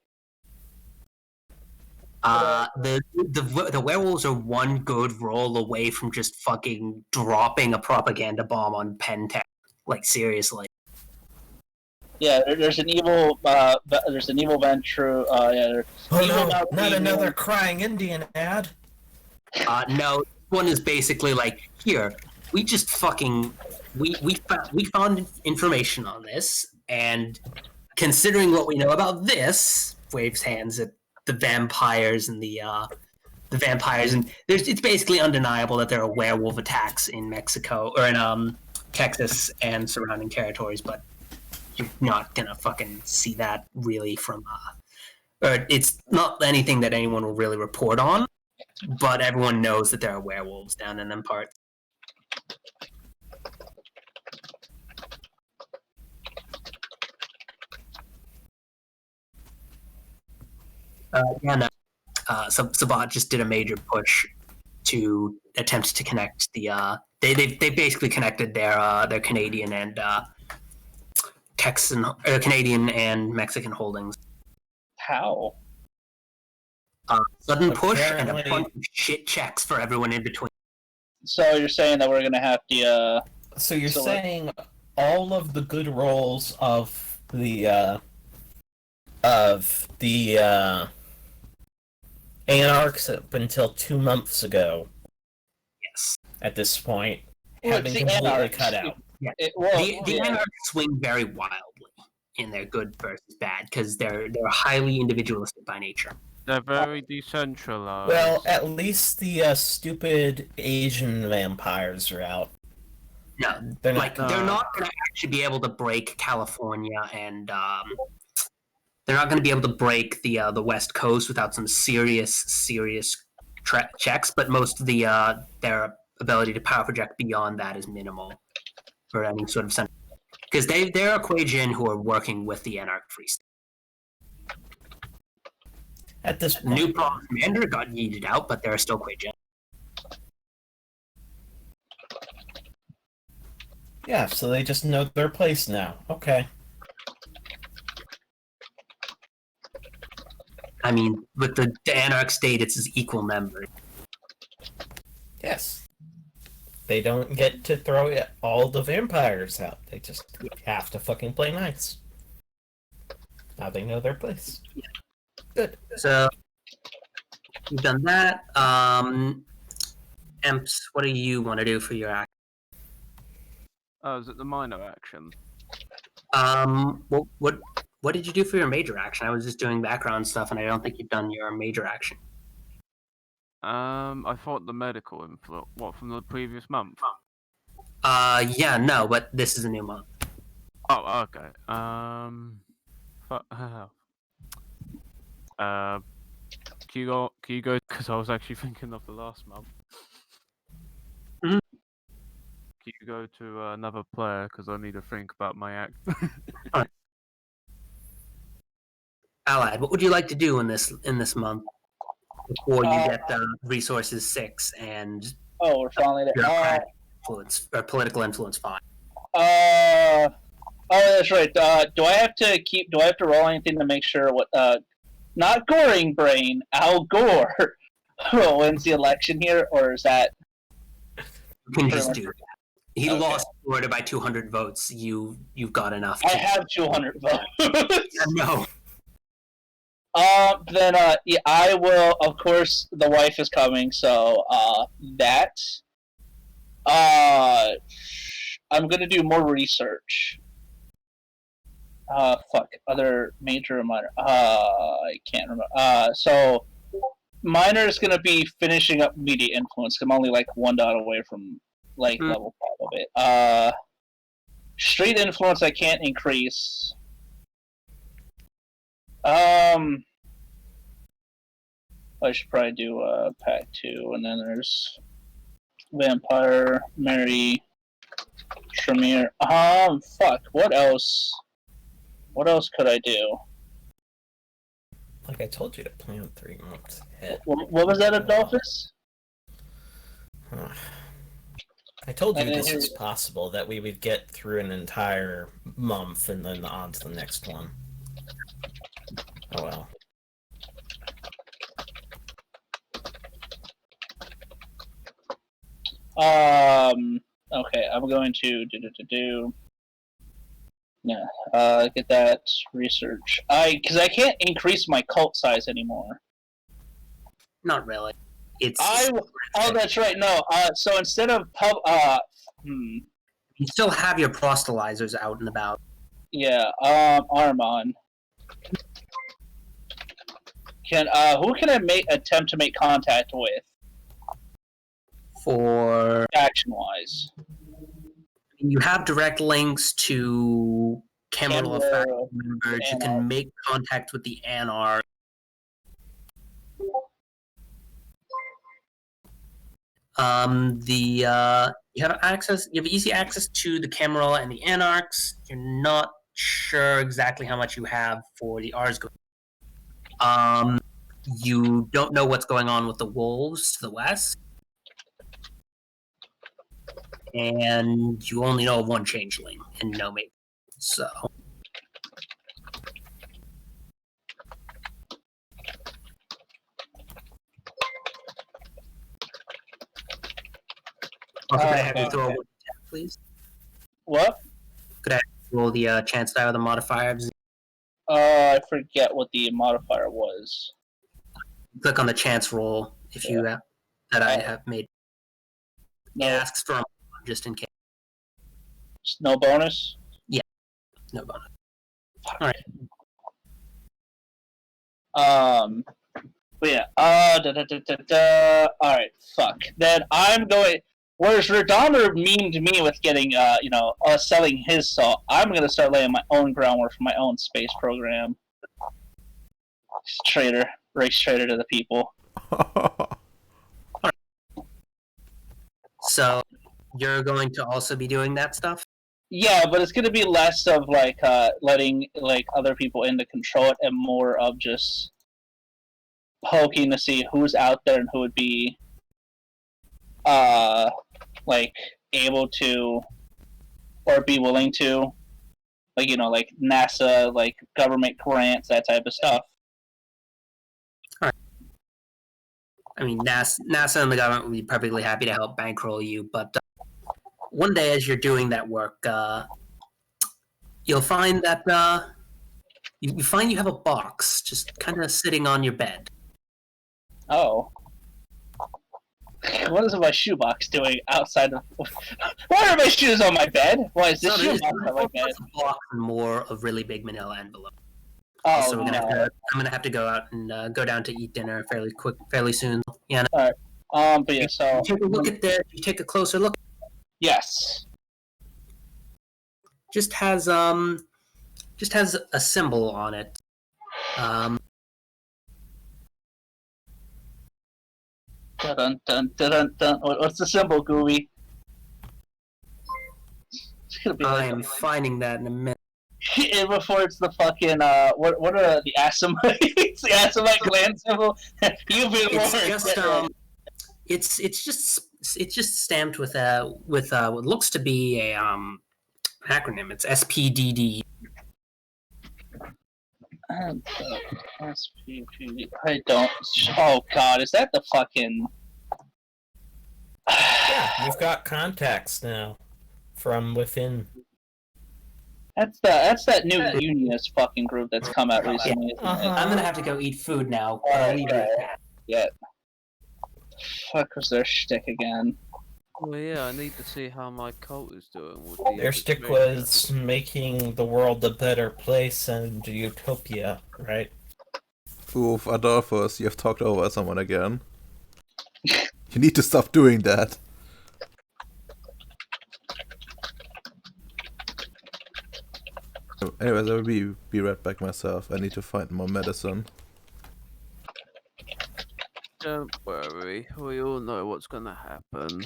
The werewolves are one good roll away from just fucking dropping a propaganda bomb on Pentex. Like, seriously. Yeah, there's an evil Ventru. Yeah, Oh evil no, not evil. another crying Indian ad! No, one is basically like, here, we just fucking we found information on this, and considering what we know about this, waves hands at the vampires and the vampires, and it's basically undeniable that there are werewolf attacks in Mexico or in Texas and surrounding territories, but you're not gonna fucking see that really from or it's not anything that anyone will really report on, but everyone knows that there are werewolves down in them parts. Sabbat just did a major push to attempt to connect the. They basically connected their Canadian and Canadian and Mexican holdings. How? Sudden push and a Apparently- bunch of shit checks for everyone in between. So you're saying that we're gonna have to. So you're So what- saying all of the good rolls of the Anarchs up until 2 months ago, Yes. at this point, Well, have been it's the completely Anarchs. cut out. The Anarchs swing very wildly in their good versus bad because they're highly individualistic by nature. They're very decentralized. Well, at least the stupid Asian vampires are out. No, They're not- they're not going to actually be able to break California, and they're not going to be able to break the West Coast without some serious checks, but most of the their ability to power project beyond that is minimal for any sort of center. Because they're a Quajian who are working with the Anarch Free State. At this point, New Pro Commander got yeeted out, but they're still Quajian. yeah, so they just know their place now. Okay. I mean, with the Anarch State, it's his equal member. Yes. They don't get to throw all the vampires out. They just have to fucking play nice. Now they know their place. Good. So you've done that. Emps, what do you want to do for your act? Oh, is it the minor action? What did you do for your major action? I was just doing background stuff, and I don't think you've done your major action. I thought the medical influence. What, from the previous month? Yeah, no, but this is a new month. Oh, okay. Can you go? Because I was actually thinking of the last month. Mhm. Can you go to another player? Because I need to think about my act. Allied, what would you like to do in this month before you get the resources 6 and Oh, we're finally there. bureaucratic influence or political influence 5? Oh, that's right. Do I have to roll anything to make sure what? Not Goring Brain, Al Gore wins the election here, or is that? You can just do that. He lost Florida by 200 votes. You've got enough. I have 200 votes. No. Then yeah, I will. Of course, the wife is coming, so that. I'm gonna do more research. Fuck. Other major or minor? I can't remember. So minor is gonna be finishing up media influence. I'm only like 1 dot away from like level 5 of it. Street influence I can't increase. I should probably do pack 2, and then there's Vampire, Mary, Tremere. Fuck. What else? What else could I do? Like I told you to plan 3 months ahead. What was that, Adolphus? I told you this is possible, that we would get through an entire month and then on to the next one. Oh well. Okay, I'm going to do. Yeah, get that research. Because I can't increase my cult size anymore. Not really. It's. Oh, that's right. No. So instead of You still have your proselyters out and about. Yeah. Armon. Who can I attempt to make contact with? For Action-wise. you have direct links to Cameral Effect members. You can make contact with the Anarch. You have easy access to the Cameral and the Anarchs. You're not sure exactly how much you have for the Arsgo. You don't know what's going on with the Wolves to the west. And you only know of 1 changeling and no mate. So also, could I have you throw a DtF, please? What? Could I roll the chance die with a modifier? I forget what the modifier was. Click on the chance roll if you that I have made. No, It asks for a just in case. no bonus. No bonus. All right. But yeah. All right. Fuck. Then I'm going. Whereas Redomer memed me with getting, selling his salt, I'm gonna start laying my own groundwork for my own space program. Race traitor to the people. So you're going to also be doing that stuff? Yeah, but it's gonna be less of like letting like other people in to control it, and more of just poking to see who's out there and who would be like able to or be willing to, like, you know, like NASA, like government grants, that type of stuff. All right. I mean, NASA and the government will be perfectly happy to help bankroll you, but one day as you're doing that work, you'll find that you find you have a box just kind of sitting on your bed. Oh. What is my shoebox doing outside of... Why are my shoes on my bed? Why is this So there's shoebox on my bed? a box and more of really big manila envelope. Oh, So I'm gonna have to go out and go down to eat dinner fairly soon. Yeah. No. But yeah, so... You take a look at the. You take a closer look. Yes. Just has a symbol on it. Dun dun dun dun dun. What's the symbol, Gooey? It's gonna be I like am finding that in a minute. before it's the fucking what are the Assamite it's the Assamite clan symbol. You've been It's warned. just it's just stamped with what looks to be a acronym. It's SPDD. SPPD. I don't. Oh God, is that the fucking? Yeah, you've got contacts now from within. That's that new unionist fucking group that's come out recently. Isn't it? I'm gonna have to go eat food now. But I'll leave you at that. Yeah. Fuck was their shtick again? Well, yeah, I need to see how my cult is doing with Their stick was making the world a better place and utopia, right? Oof, Adolphus, you have talked over someone again. You need to stop doing that. Anyways, I will be right back myself. I need to find more medicine. Don't worry, we all know what's gonna happen.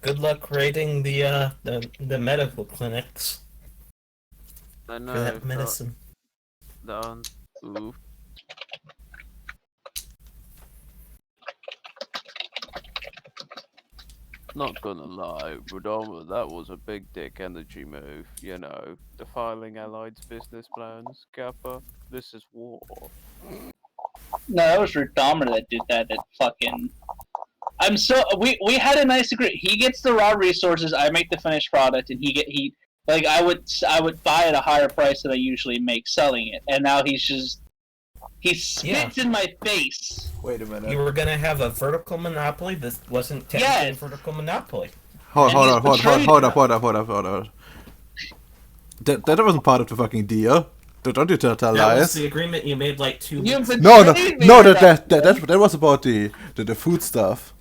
Good luck raiding the medical clinics I know. for that medicine. Done. Oof. Not gonna lie, Rodoma, that was a big dick energy move, you know. Defiling Allied's business plans. Kappa, this is war. No, that was Redomer that did that. That fucking. We had a nice agreement. He gets the raw resources. I make the finished product, and he like I would buy at a higher price than I usually make selling it, and now he spits in my face. Wait a minute. You were gonna have a vertical monopoly. This wasn't technically a vertical monopoly. Hold up. That wasn't part of the fucking deal. Don't you tell That lies. was the agreement you made like 2 You weeks. No, betrayed me with that was about the food stuff.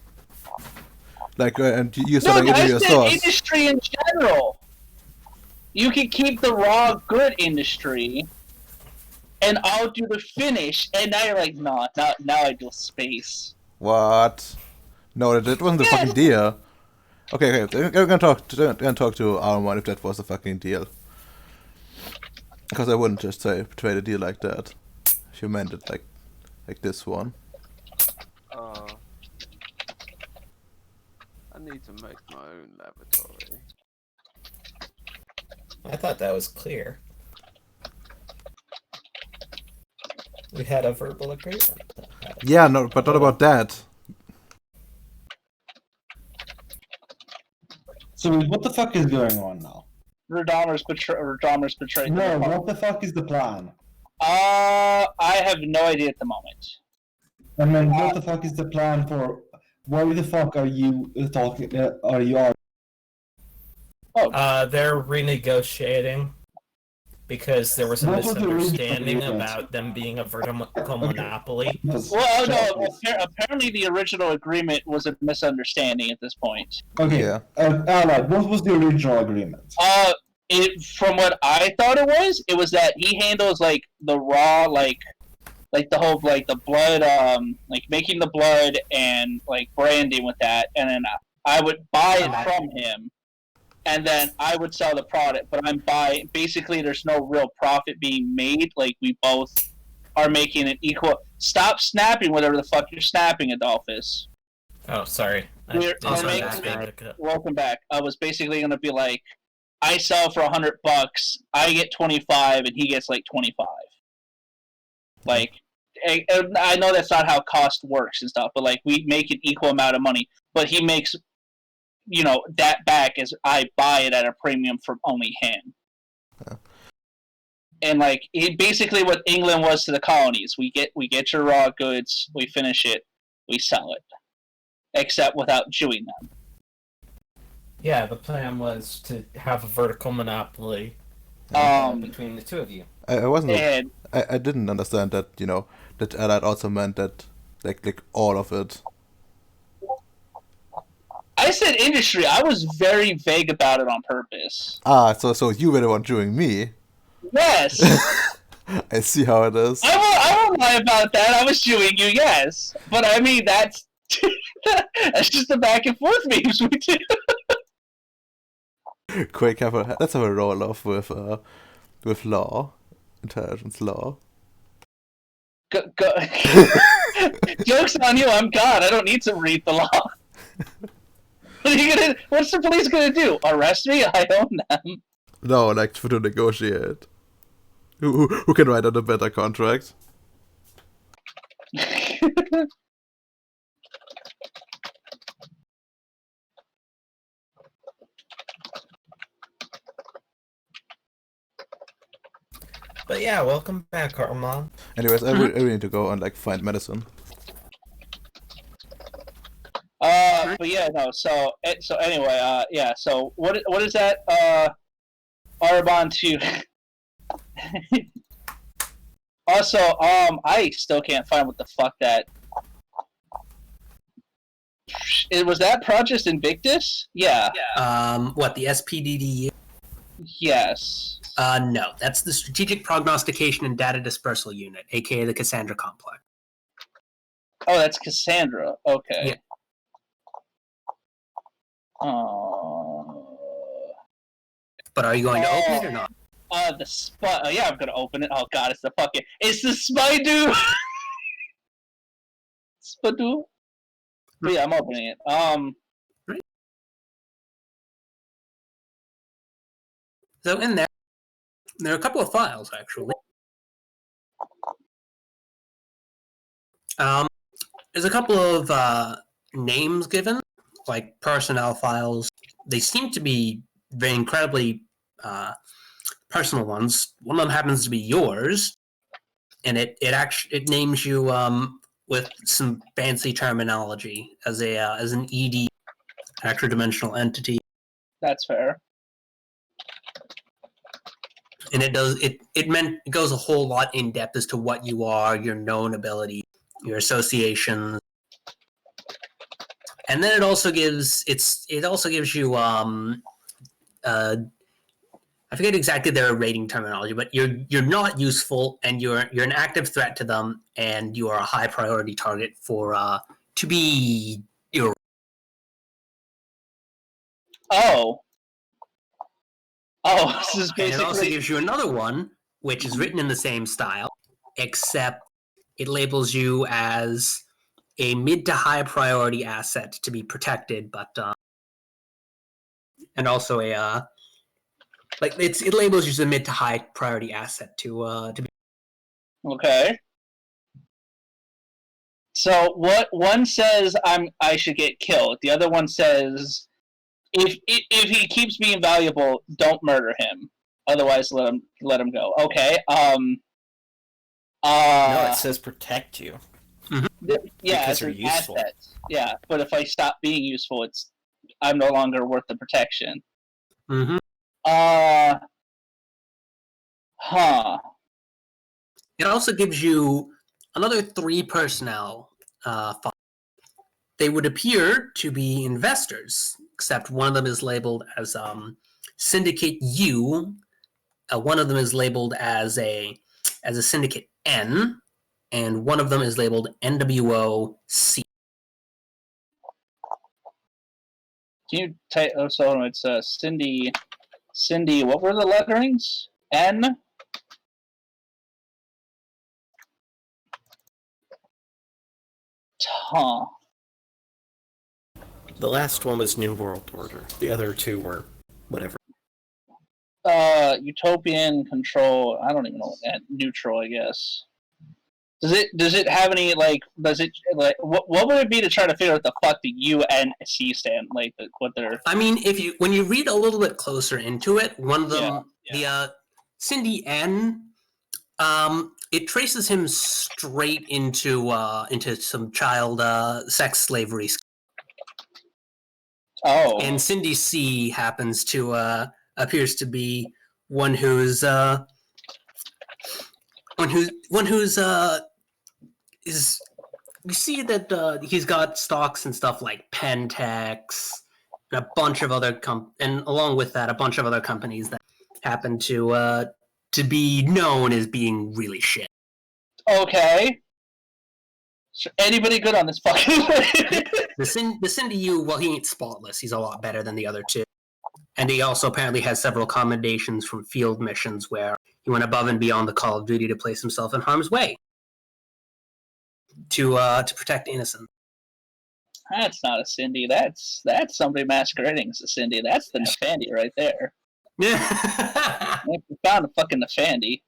Like, and you said No, like I into your said sauce. industry in general. You can keep the raw good industry, and I'll do the finish. And now you're like, nah, now I do space. What? No, that wasn't the Yes. fucking deal. Okay, we're gonna talk to Armand if that was the fucking deal. Because I wouldn't just say trade a deal like that. If you meant it like this one. I need to make my own laboratory. I thought that was clear. We had a verbal agreement. Yeah, no, but not about that. So what the fuck is going on now? Redomer's betrayed. No, what the fuck is the plan? I have no idea at the moment. I mean, what the fuck is the plan for? Why the fuck are you talking? Are you? They're renegotiating because there was a What was the original misunderstanding agreement? about them being a vertical monopoly. Well, no. Apparently, the original agreement was a misunderstanding at this point. Okay. Yeah. Alright, what was the original agreement? From what I thought it was that he handles like the raw, like the whole like the blood, like making the blood and like branding with that, and then I would buy it from him, and then I would sell the product. But I'm buying. Basically, there's no real profit being made. Like we both are making an equal. Stop snapping whatever the fuck you're snapping, Adolphus. Oh, sorry. Welcome back. I was basically gonna be like, I sell for $100, I get 25, and he gets like 25. Like, I know that's not how cost works and stuff, but like we make an equal amount of money, but he makes, that back as I buy it at a premium from only him. Yeah. And like basically what England was to the colonies, we get your raw goods, we finish it, we sell it, except without chewing them. Yeah, the plan was to have a vertical monopoly between the two of you. I wasn't. And I didn't understand that. That Allied also meant that like all of it. I said industry. I was very vague about it on purpose. So you were the one chewing me. Yes. I see how it is. I won't lie about that. I was chewing you, yes. But I mean, that's just the back and forth memes we do. Quick, let's have a roll off with law, intelligence law. Go. Joke's on you. I'm God. I don't need to read the law. What's the police gonna do? Arrest me? I own them. No, like to negotiate. Who can write out a better contract? But yeah, welcome back, Armand. Anyways, I really need to go and find medicine. But yeah, no. So anyway, yeah. So what is that? Arbon 2. Also, I still can't find what the fuck that. Was that Project Invictus? Yeah. What, the SPDDU? Yes. No, that's the Strategic Prognostication and Data Dispersal Unit, aka the Cassandra Complex. Oh, that's Cassandra. Okay. Yeah. But are you going to open it or not? The spy. Oh, yeah, I'm gonna open it. Oh god, it's the Spidoo. Spidoo. But yeah, I'm opening it. Right. So in there are a couple of files actually. There's a couple of names given, like personnel files. They seem to be very incredibly personal ones. One of them happens to be yours, and it names you with some fancy terminology as an ED, extra dimensional entity. That's fair. And it goes a whole lot in depth as to what you are, your known ability, your associations. And then it also gives you I forget exactly their rating terminology, but you're not useful, and you're an active threat to them, and you are a high priority target for to be your. Oh, this is basically. And it also gives you another one, which is written in the same style, except it labels you as a mid to high priority asset to be protected, but and also a it labels you as a mid to high priority asset to be. Okay. So what one says I should get killed. The other one says if he keeps being valuable, don't murder him. Otherwise, let him go. Okay. No, it says protect you. Yeah, because you're useful. Asset. Yeah, but if I stop being useful, I'm no longer worth the protection. Mm-hmm. It also gives you another 3 personnel. They would appear to be investors, except one of them is labeled as Syndicate U. One of them is labeled as a Syndicate N, and one of them is labeled NWO C. Can you type? Oh, so it's Cindy. Cindy, what were the letterings? N. Huh. The last one was New World Order. The other two were whatever. Utopian control. I don't even know what neutral. I guess. Does it have any like? Does it like? What would it be to try to figure out the fuck the UNC stand like? What they're. I mean, when you read a little bit closer into it, one of them, the Cindy N, it traces him straight into some child sex slavery. Oh. And Cindy C appears to be one who's is. We see that he's got stocks and stuff like Pentex, and a bunch of other and along with that, a bunch of other companies that happen to be known as being really shit. Okay. So anybody good on this fucking The Cindy U, well, he ain't spotless. He's a lot better than the other two. And he also apparently has several commendations from field missions where he went above and beyond the call of duty to place himself in harm's way to protect innocents. That's not a Cindy. That's somebody masquerading as a Cindy. That's the Nefandi right there. Yeah. We found a fucking Nefandi.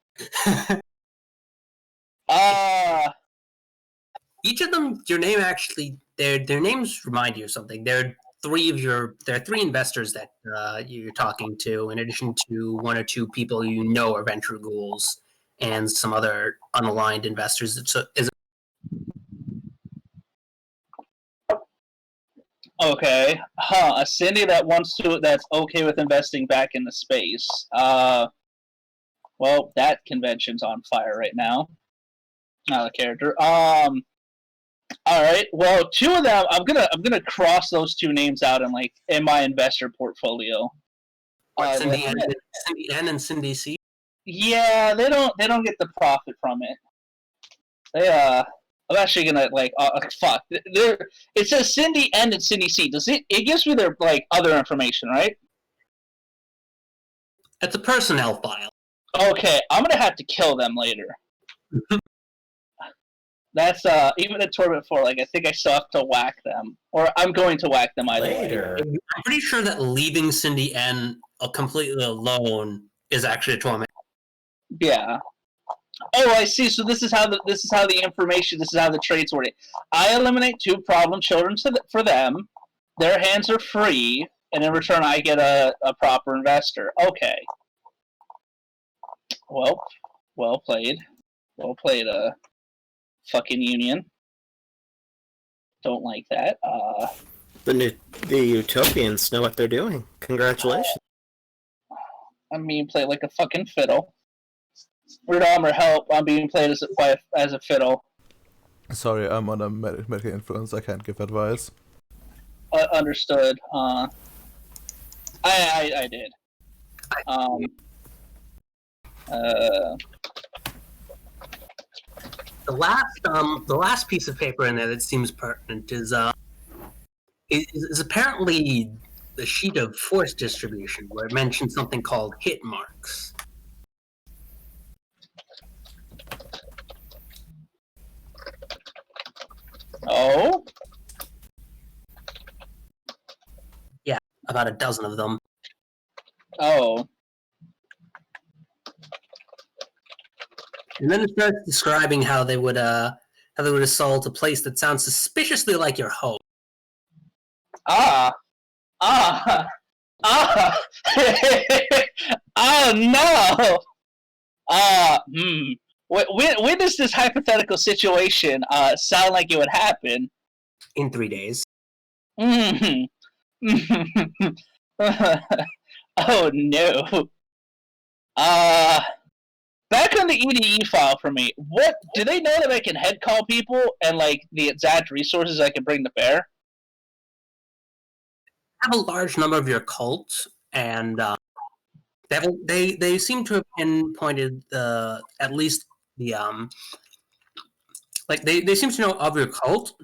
Each of them, your name actually, their names remind you of something. There are three investors that you're talking to, in addition to one or two people you know are venture ghouls, and some other unaligned investors. Okay. A Cindy that's okay with investing back into space. Well, that convention's on fire right now. Not a character. All right. Well, two of them. I'm gonna cross those two names out in my investor portfolio. Cindy N and Cindy C. Yeah, they don't get the profit from it. I'm actually gonna fuck. It says Cindy N and Cindy C. It gives me their other information, right? It's a personnel file. Okay, I'm gonna have to kill them later. That's even at Torment 4, I think I still have to whack them. Or I'm going to whack them either Later. way. I'm pretty sure that leaving Cindy N completely alone is actually a torment. Yeah. Oh, I see. So this is how the trade's worded. I eliminate 2 problem children for them. Their hands are free, and in return I get a proper investor. Okay. Well played. Well played, fucking Union. Don't like that. The Utopians know what they're doing. Congratulations. I'm being played like a fucking fiddle. Weird Armor, help! I'm being played as a fiddle. Sorry, I'm on a medical influence. I can't give advice. Understood. I did. The last piece of paper in there that seems pertinent is apparently the sheet of force distribution where it mentions something called hit marks. Oh? Yeah, about a dozen of them. Oh. And then it starts describing how they would assault a place that sounds suspiciously like your home. Oh no! When does this hypothetical situation sound like it would happen? In 3 days. Oh no. Back on the EDE file for me. What do they know that I can head call people and the exact resources I can bring to bear? Have a large number of your cults, and they seem to have pinpointed at least the they seem to know of your cult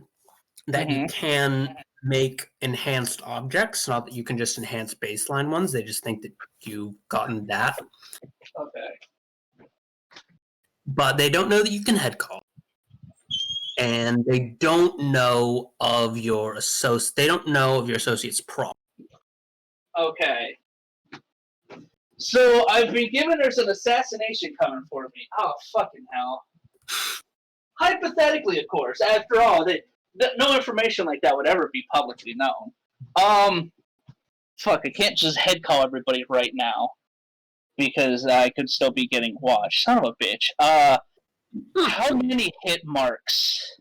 that you can make enhanced objects, not that you can just enhance baseline ones. They just think that you've gotten that. Okay. But they don't know that you can head call. And they don't know of your associate's problem. Okay. So I've been given there's an assassination coming for me. Oh, fucking hell. Hypothetically, of course. After all, no information like that would ever be publicly known. Fuck, I can't just head call everybody right now. Because I could still be getting watched. Son of a bitch. How many hit marks?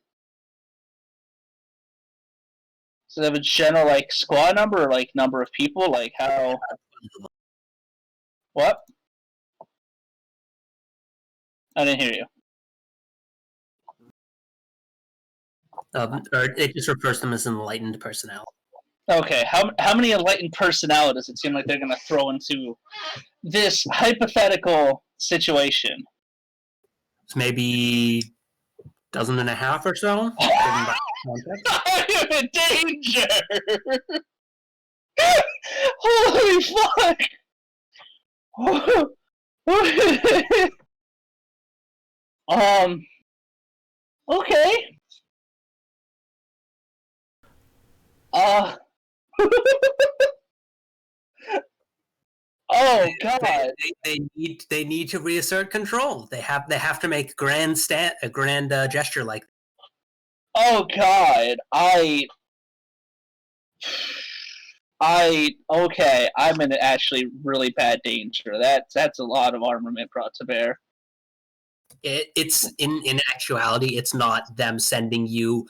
So they have a general, like, squad number or, like, number of people? Like, how... What? I didn't hear you. Or it just refers to them as enlightened personnel. Okay, how many enlightened personnel does it seem like they're going to throw into this hypothetical situation? It's maybe a dozen and a half or so. I'm in danger! Holy fuck! Okay. Oh god! They need to reassert control. They have to make a grand gesture like that. Oh god! Okay. I'm in actually really bad danger. That's a lot of armament brought to bear. It's in actuality, it's not them sending you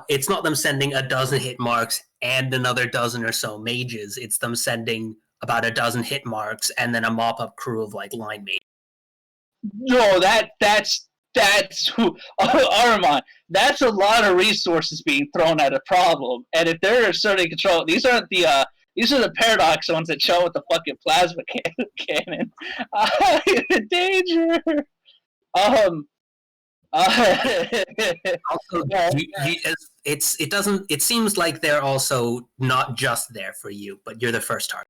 it's not them sending a dozen hit marks and another dozen or so mages. It's them sending about a dozen hit marks and then a mop-up crew of like line mages. No, that's Armand. That's a lot of resources being thrown at a problem. And if they're asserting control, these are the paradox ones that show with the fucking plasma cannon. I'm in danger. Also, it seems like they're also not just there for you, but you're the first target.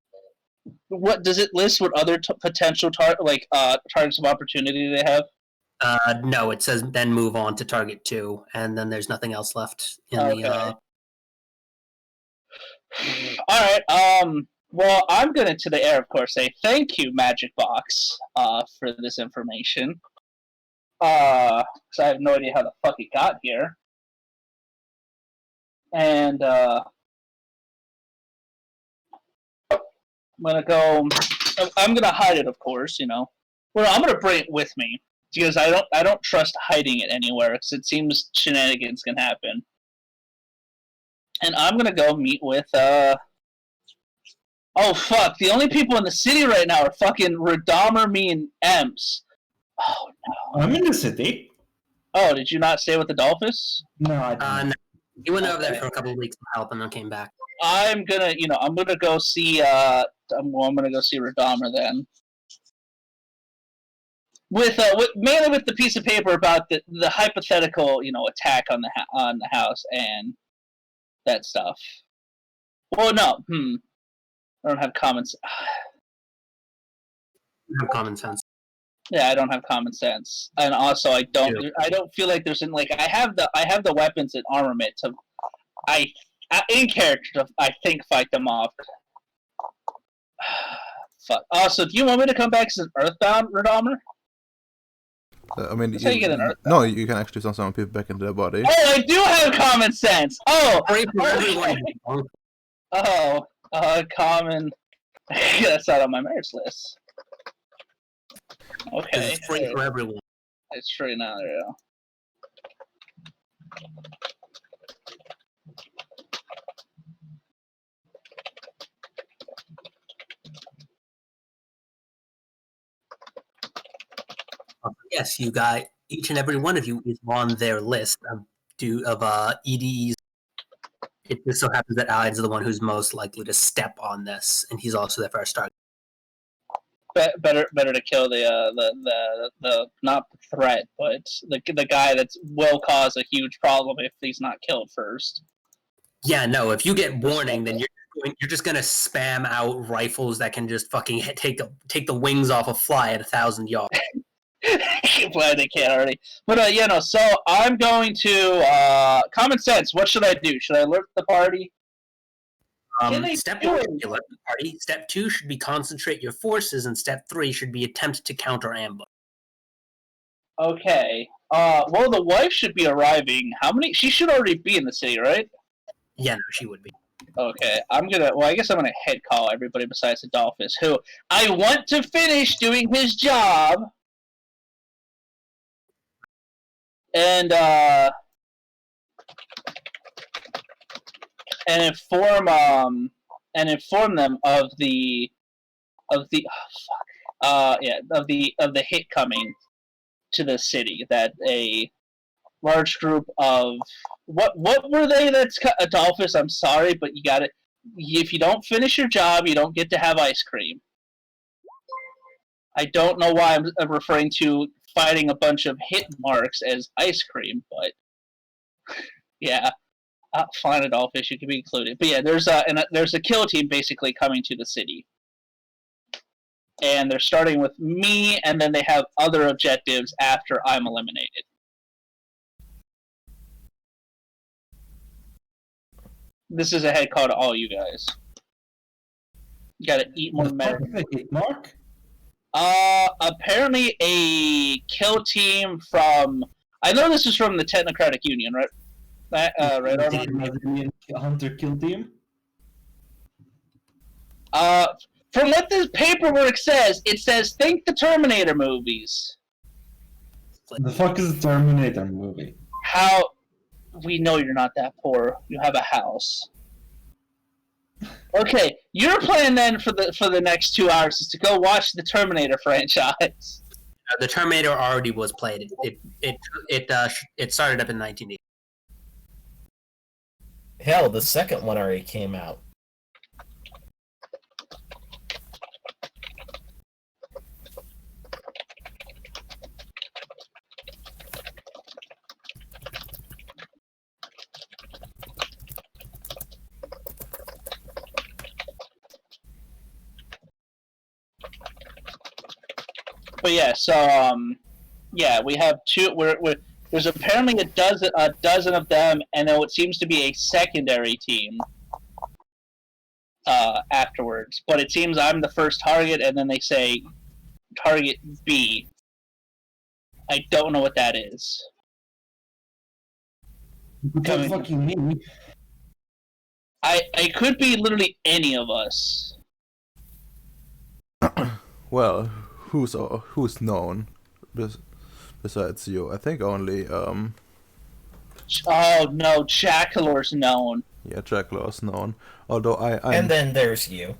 What does it list? What other potential targets of opportunity they have? No, it says then move on to target 2, and then there's nothing else left in the. All right. Well, I'm gonna to the air, of course, say thank you, Magic Box, for this information. Because I have no idea how the fuck it got here. And I'm gonna hide it, of course. Well, I'm gonna bring it with me because I don't trust hiding it anywhere because it seems shenanigans can happen. And I'm gonna go meet with oh fuck! The only people in the city right now are fucking Radammer, me, and Ems. Oh no! I'm in the city. Oh, did you not stay with the Dolphus? No, I didn't. No. He went over there for a couple of weeks to help and then came back. I'm gonna go see I'm gonna go see Radammer then. With mainly with the piece of paper about the hypothetical attack on the house and that stuff. Well, no, I don't have common. You have common sense. Yeah, I don't have common sense, and also I don't feel like there's I have the weapons and armament to in character I think fight them off. Fuck. Also, do you want me to come back as an Earthbound Radammer? I mean, That's how you get an Earthbound. No, you can actually send some people back into their body. Oh, I do have common sense. Oh, common. That's not on my merits list. Okay. It's free for everyone. It's free now. There you go. Yes, you guys. Each and every one of you is on their list of EDEs. It just so happens that Allied's the one who's most likely to step on this, and he's also the first target. Better to kill the not the threat, but the guy that will cause a huge problem if he's not killed first. Yeah, no. If you get warning, then you're just gonna spam out rifles that can just fucking take the wings off a fly at 1,000 yards. Glad they can't already. But so I'm going to common sense. What should I do? Should I alert the party? Step 1 should be alert the party. Step 2 should be concentrate your forces, and step 3 should be attempt to counter ambush. Okay. Well, the wife should be arriving. How many? She should already be in the city, right? Yeah, no, she would be. Okay, I guess I'm gonna head call everybody besides Adolphus, who I want to finish doing his job, and inform them of the of the hit coming to the city, that a large group of what were they? That's Adolphus. I'm sorry, but you got it. If you don't finish your job, you don't get to have ice cream. I don't know why I'm referring to fighting a bunch of hit marks as ice cream, but yeah, fine, Adolphus, you can be included. But yeah, there's a kill team basically coming to the city, and they're starting with me, and then they have other objectives after I'm eliminated. This is a head call to all you guys. You gotta eat more medicine. The hit mark? Apparently a kill team from... I know this is from the Technocratic Union, right? Right, Armand? Hunter kill team? From what this paperwork says, it says, think the Terminator movies. The fuck is the Terminator movie? How... We know you're not that poor. You have a house. Okay, your plan then for the next 2 hours is to go watch the Terminator franchise. The Terminator already was played. It started up in 1980. Hell, the second one already came out. But yeah, so we have two. There's apparently a dozen of them, and then what seems to be a secondary team afterwards. But it seems I'm the first target, and then they say target B. I don't know what that is. Because fucking me. I could be literally any of us. Well, who's known besides you? I think only Oh no, Jackalor's known. yeah, Jackalor's known. Although I'm And then there's you.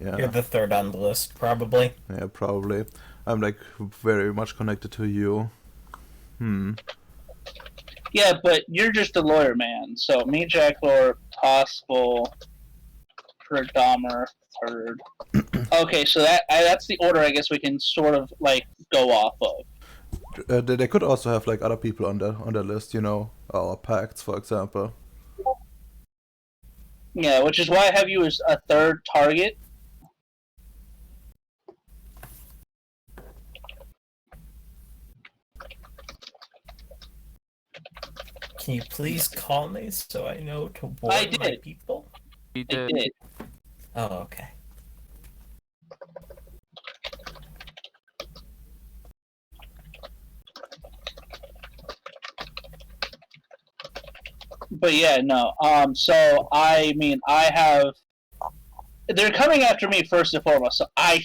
yeah You're the third on the list, probably. yeah probably. I'm like very much connected to you. Yeah, but you're just a lawyer, man. So me, Jackalor, possible, Dahmer, third. Okay, so that's the order I guess we can sort of like go off of. They could also have like other people on the list, you know, our pacts, for example. Yeah, which is why I have you as a third target. Can you please call me so I know to warn I did. my people? He I did. did. Oh, okay. But yeah, no. So I mean, I have. They're coming after me first and foremost. So I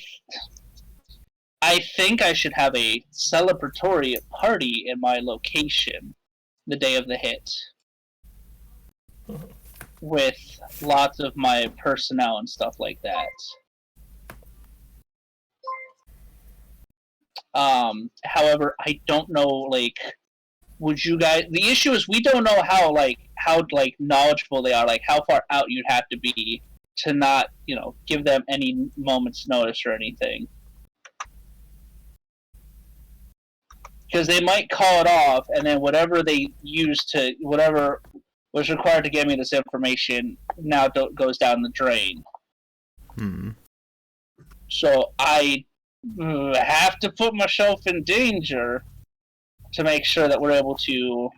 think I should have a celebratory party in my location the day of the hit, with lots of my personnel and stuff like that. However, I don't know, like, would you guys... The issue is we don't know how knowledgeable they are, like, how far out you'd have to be to not, give them any moment's notice or anything. Because they might call it off, and then whatever they use to... Whatever was required to give me this information now goes down the drain. So I have to put myself in danger to make sure that we're able to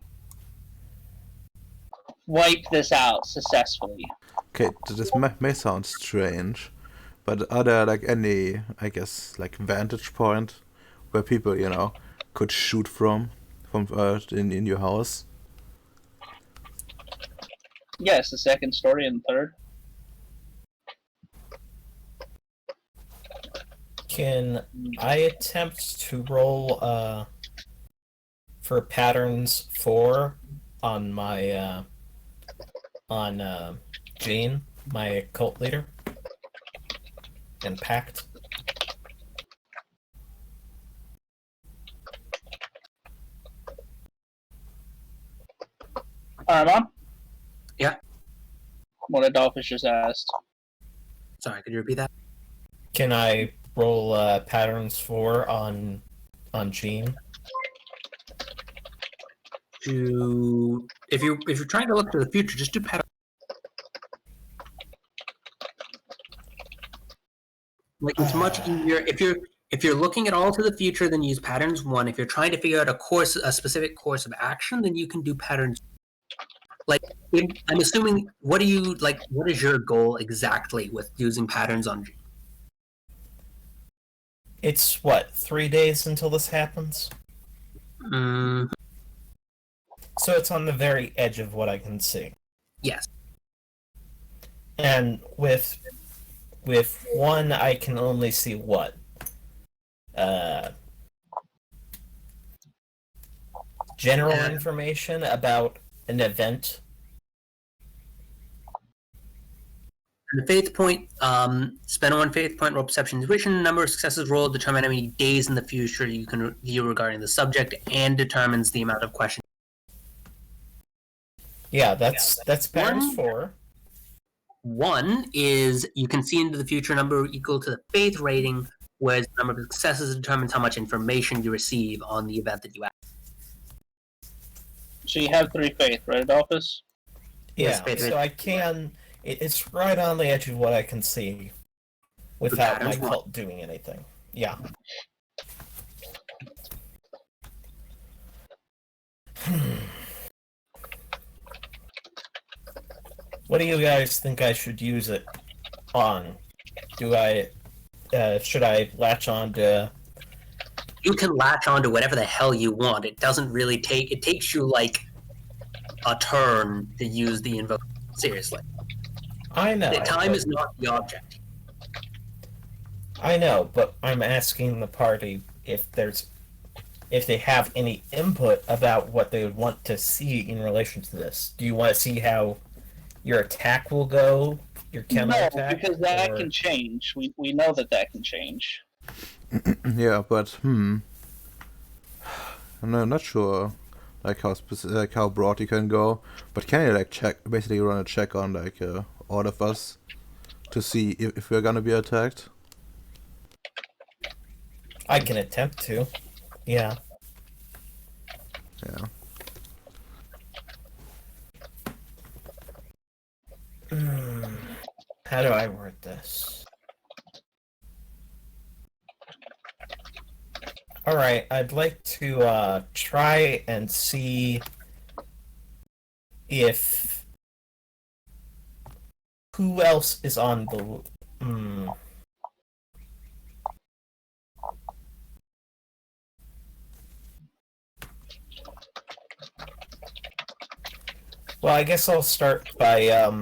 wipe this out successfully. Okay, this may sound strange, but are there like any, I guess, like vantage point where people, you know, could shoot from in your house? Yes, the second story and third. Can I attempt to roll for patterns 4 on my on Jane, my cult leader, and Pact? Mom? Yeah? What Adolphus just asked. Sorry, could you repeat that? Can I roll patterns 4 on Jean? If you're trying to look to the future, just do pattern. Like, it's much easier if you're looking at all to the future, then use patterns 1. If you're trying to figure out a specific course of action, then you can do patterns. Like, I'm assuming, what is your goal exactly with using patterns on G? It's what, 3 days until this happens? So it's on the very edge of what I can see. Yes. And with 1, I can only see what? General information about an event. And the faith point, spend 1 faith point, roll perception intuition, number of successes rolled, determine how many days in the future you can view regarding the subject, and determines the amount of questions. Yeah, that's patterns 4. 1 is you can see into the future number equal to the faith rating, whereas the number of successes determines how much information you receive on the event that you ask. So you have 3 faith, right, Adolphus? Yeah, so I can... It's right on the edge of what I can see without my cult doing anything. Yeah. What do you guys think I should use it on? Should I latch on to... You can latch on to whatever the hell you want. It doesn't really it takes you like a turn to use the invoke. Seriously. I know. The time is not the object. I know, but I'm asking the party if they have any input about what they would want to see in relation to this. Do you want to see how your attack will go? Your counter attack? Because that can change. We know that can change. Yeah, but I'm not sure like how broad you can go. But can you like basically run a check on like all of us to see if we're gonna be attacked? I can attempt to. Yeah. Yeah. How do I word this? Alright, I'd like to try and see if... Who else is on the... Well, I guess I'll start by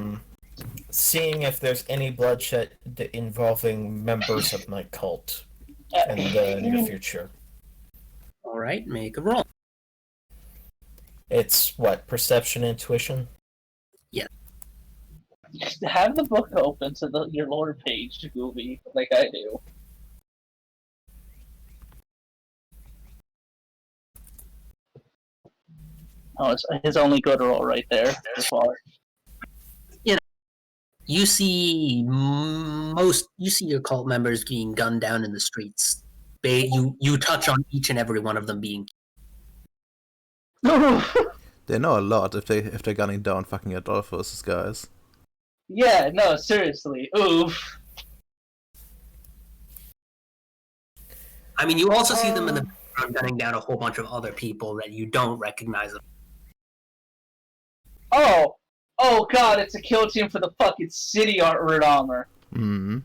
seeing if there's any bloodshed involving members of my cult in the near future. All right, make a roll. It's what, perception, intuition? Yeah. Just have the book open to your lore page, Gooby, like I do. Oh, it's his only good roll right there so far. You see your cult members being gunned down in the streets. You touch on each and every one of them being. They know a lot if they're gunning down fucking Adolphus, guys. Yeah, no, seriously. Oof. I mean, you also see them in the background gunning down a whole bunch of other people that you don't recognize them. Oh god, it's a kill team for the fucking city art armor. Hmm.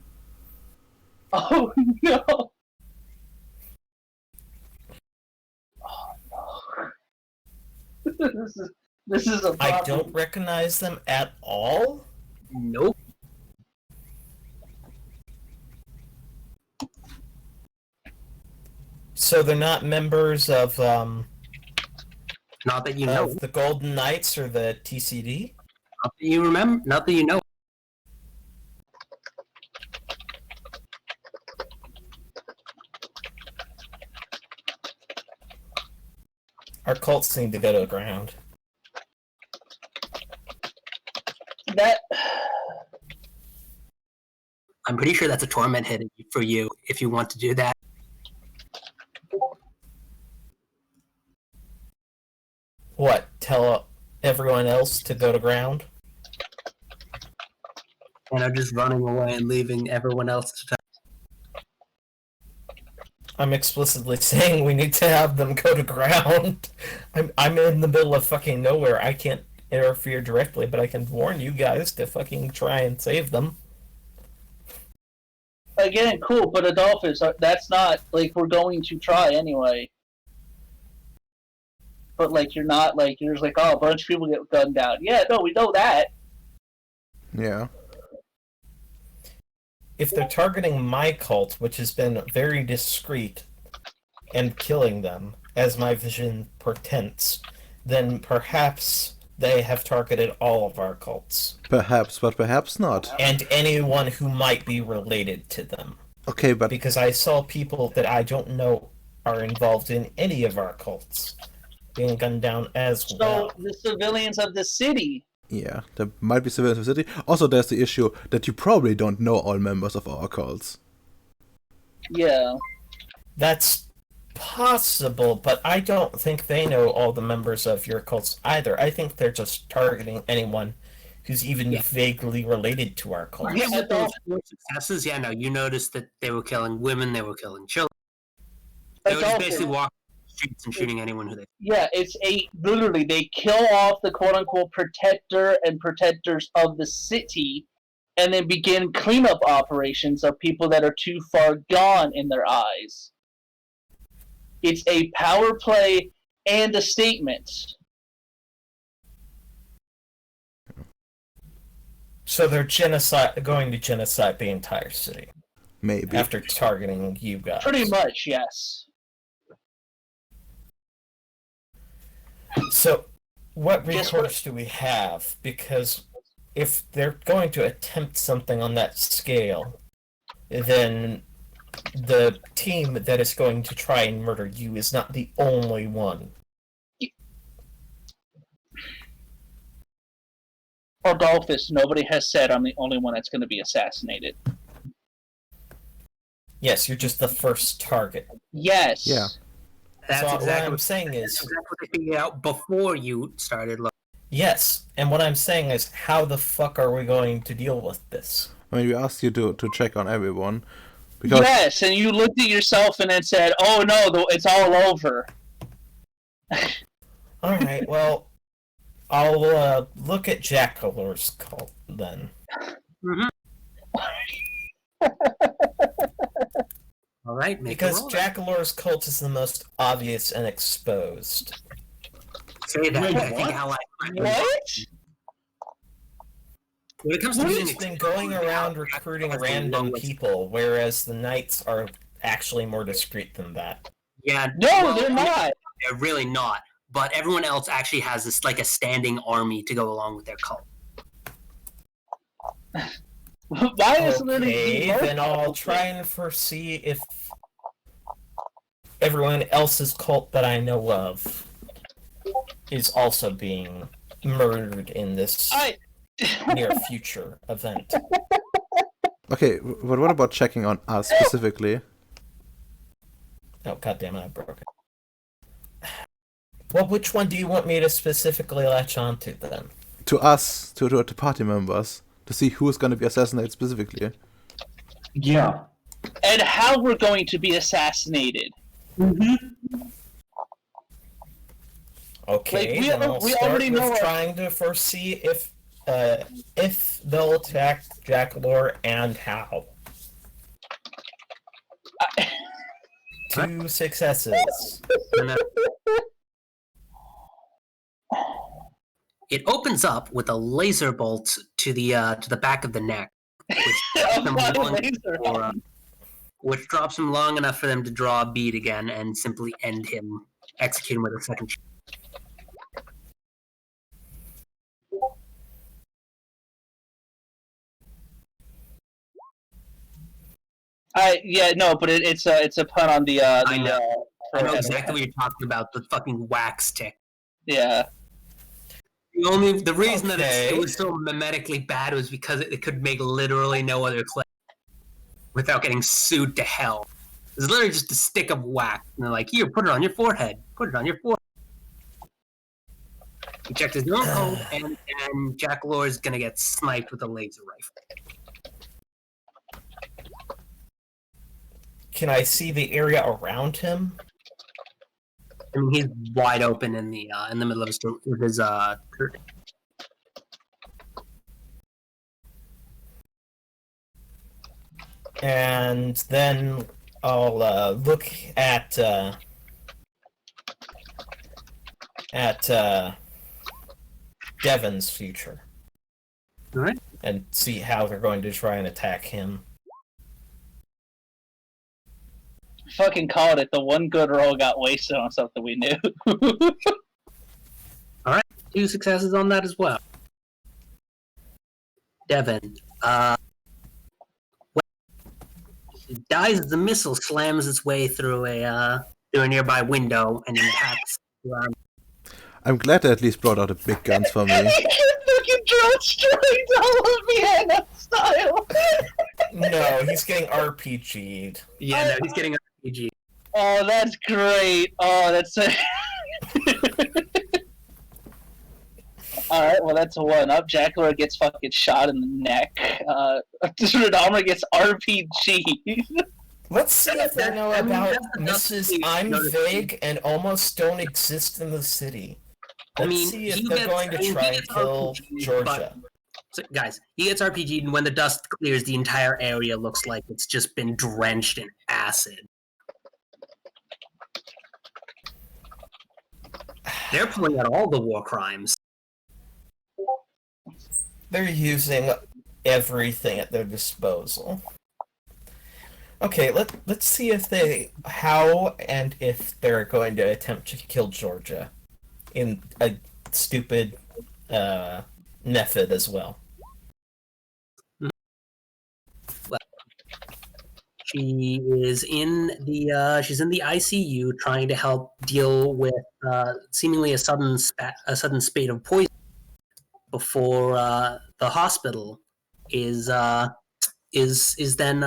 Oh no. Oh no. this is a problem. I don't recognize them at all? Nope. So they're not members of Not that you know. the Golden Knights or the TCD? Not that you remember. Not that you know. Our cults need to go to the ground. That I'm pretty sure that's a torment hit for you if you want to do that. What? Tell everyone else to go to ground? And I'm just running away and leaving everyone else to. I'm explicitly saying we need to have them go to ground. I'm in the middle of fucking nowhere. I can't interfere directly, but I can warn you guys to fucking try and save them. again, cool, but Adolphus, that's not like we're going to try anyway. But like you're not like you're just like, oh, a bunch of people get gunned down. Yeah, no, we know that. Yeah. If they're targeting my cult, which has been very discreet, and killing them, as my vision portends, then perhaps they have targeted all of our cults. Perhaps, but perhaps not. And anyone who might be related to them. Okay, but Because I saw people that I don't know are involved in any of our cults being gunned down as well. So the civilians of the city. yeah, there might be civilians in the city. Also, there's the issue that you probably don't know all members of our cults. Yeah. That's possible, but I don't think they know all the members of your cults either. I think they're just targeting anyone who's even vaguely related to our cult. Yeah, with those four successes, yeah, no, you noticed that they were killing women, they were killing children. They were just basically walking the streets and shooting anyone who they. Yeah, it's literally they kill off the quote unquote protector and protectors of the city and then begin cleanup operations of people that are too far gone in their eyes. It's a power play and a statement. So they're going to genocide the entire city Maybe. after targeting you guys. Pretty much, yes. So, what Guess recourse do we have? Because if they're going to attempt something on that scale, then the team that is going to try and murder you is not the only one. Adolphus, nobody has said I'm the only one that's going to be assassinated. Yes, you're just the first target. Yes. Yeah. That's So exactly what I'm what, saying that's is, exactly what they figured out before you started looking. yes, and what I'm saying is, how the fuck are we going to deal with this? I mean, we asked you to check on everyone. Because Yes, and you looked at yourself and then said, oh no, it's all over. Alright, well, I'll look at Jackalor's cult then. Mm-hmm. All right, make Because a roll. Jackalor's cult is the most obvious and exposed. Say that. Wait, I think what? how I What? when it comes to He's using been going around recruiting random people, whereas the Knights are actually more discreet than that. Yeah, No, well, they're not. They're really not. But everyone else actually has this like a standing army to go along with their cult. Why is Okay, then I'll try and foresee if everyone else's cult that I know of is also being murdered in this near future event. okay, but what about checking on us specifically? Oh, goddammit, I broke it. Well, which one do you want me to specifically latch onto then? To us, to the party members, to see who's going to be assassinated specifically. Yeah. And how we're going to be assassinated. Okay, Like, then I'll we start already with know trying to foresee if they'll attack Jackalore and how. 2 successes. It opens up with a laser bolt to the back of the neck, which drops him long enough for them to draw a bead again and simply end him, execute him with a second. Yeah, no, but it's a pun on the. I know exactly what you're talking about. The fucking wax tick. Yeah. The reason that it was so mimetically bad was because it could make literally no other clip without getting sued to hell. It was literally just a stick of wax, and they're like, "Here, put it on your forehead. Put it on your forehead." He checked his own code, and Jackalore is gonna get sniped with a laser rifle. Can I see the area around him? I mean, he's wide open in the middle of his And then I'll look at Devin's future. All right. And see how they're going to try and attack him. Fucking called it. The one good roll got wasted on something we knew. All right, 2 successes on that as well. Devin, he dies as the missile slams its way through a nearby window and impacts. I'm glad they at least brought out the big guns for me. Fucking drone straight all of Vienna style. No, he's getting RPG'd. Yeah, no, he's getting RPG. Oh, that's great. Oh, that's a... Alright, well, that's a 1-up. Jackalore gets fucking shot in the neck. Dahmer gets RPG. Let's see if they know about Mrs. I'm Vague and almost don't exist in the city. Let's see if they're going to try and kill Georgia. So, guys, he gets RPG'd, and when the dust clears, the entire area looks like it's just been drenched in acid. They're pulling out all the war crimes. They're using everything at their disposal. Okay, let's see if how and if they're going to attempt to kill Georgia in a stupid method as well. She is in the ICU trying to help deal with seemingly a sudden spate of poison before the hospital is then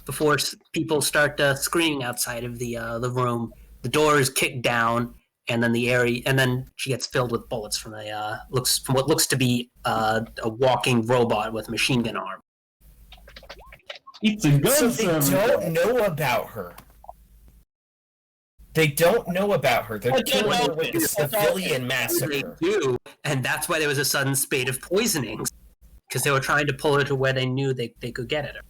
before people start screaming outside of the room. The door is kicked down, and then she gets filled with bullets from what looks to be a walking robot with a machine gun arm. It's a gun So they don't know about her. They don't know about her. They're killing her with a civilian massacre. They do, and that's why there was a sudden spate of poisonings, because they were trying to pull her to where they knew they could get at her.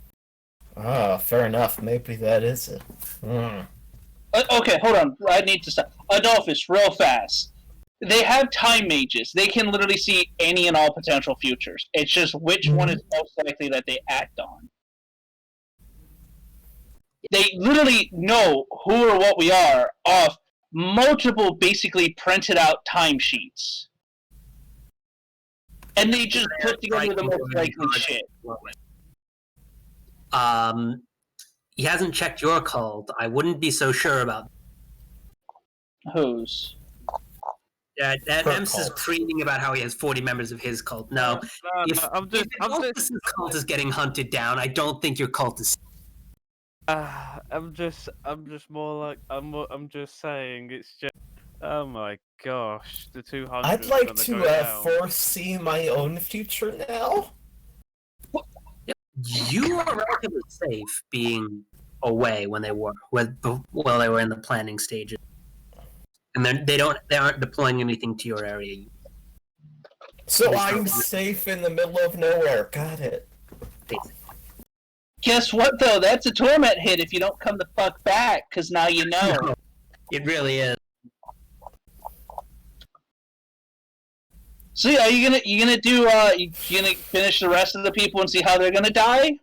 Ah, fair enough. Maybe that is it. Okay, hold on. I need to stop. Adolphus, real fast. They have time mages. They can literally see any and all potential futures. It's just which one is most likely that they act on. They literally know who or what we are off multiple basically printed out timesheets. And they just put together the most likely shit. He hasn't checked your cult. I wouldn't be so sure about Whose? Ems is preening about how he has 40 members of his cult. No, if Adolphus's cult is getting hunted down, I don't think your cult is. I'm just more like I'm just saying it's just Oh my gosh, the 200. I'd like to foresee my own future now. You are relatively safe being away when they were while they were in the planning stages, and then they aren't deploying anything to your area. So I'm safe in the middle of nowhere. Got it. Guess what, though? That's a torment hit if you don't come the fuck back, because now you know. It really is. So, are you gonna do? You gonna finish the rest of the people and see how they're gonna die?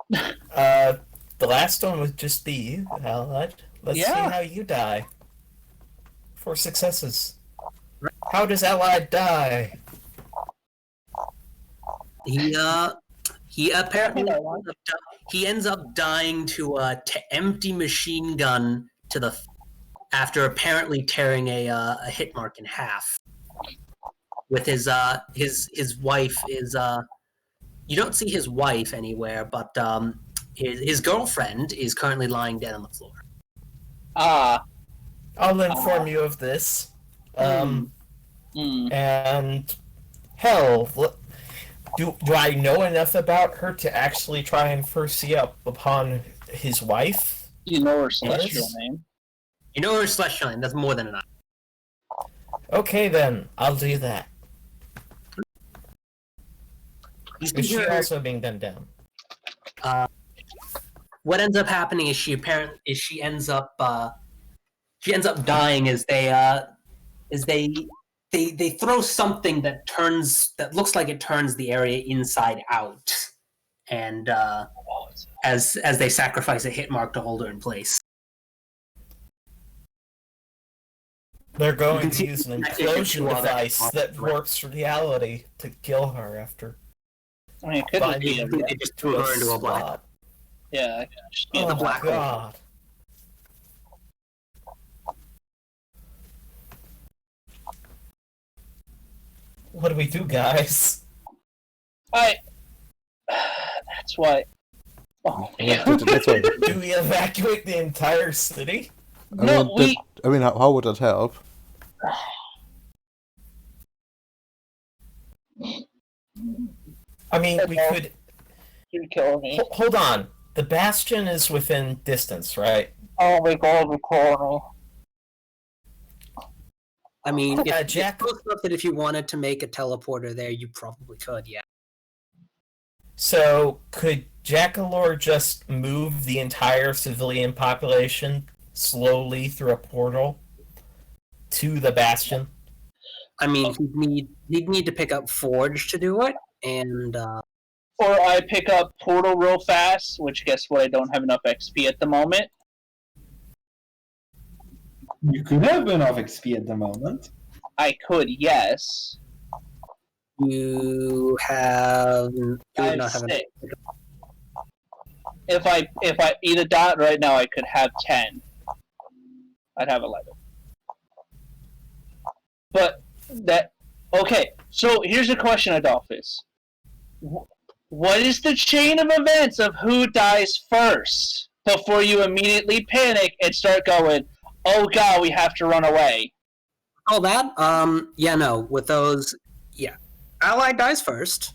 The last one would just be you, Allied. Let's see how you die. 4 successes. How does Allied die? He apparently he ends up dying to empty machine gun to the after apparently tearing a hit mark in half. With his wife is you don't see his wife anywhere, but his girlfriend is currently lying dead on the floor. I'll inform you of this. And hell, do I know enough about her to actually try and foresee up upon his wife? You know her celestial name. You know her celestial name. That's more than enough. Okay, then I'll do that. Is she also being done down? What ends up happening is she ends up dying as they throw something that looks like it turns the area inside out, and as they sacrifice a hit mark to hold her in place. They're going to use an implosion device that warps reality to kill her after. I mean, it could be. They just threw her into a black. Yeah. Oh the my black god. What do we do, guys? That's why. Oh, That's why. Do we evacuate the entire city? I mean, how would that help? I mean, we could. You're killing me. Hold on. The Bastion is within distance, right? Oh my god, you're killing me. I mean, Jack. Close enough that if you wanted to make a teleporter there, you probably could. Yeah. So, could Jackalore just move the entire civilian population slowly through a portal to the Bastion? I mean, he'd need to pick up Forge to do it, and or I pick up Portal real fast, which guess what? I don't have enough XP at the moment. You could have enough XP at the moment. I could, yes. You have. I have 6. If I eat a dot right now, I could have 10. I'd have 11. But that okay. So here's a question, Adolphus. What is the chain of events of who dies first before you immediately panic and start going, "Oh God, we have to run away"? Oh, that? Yeah, no. With those, yeah. Allied dies first,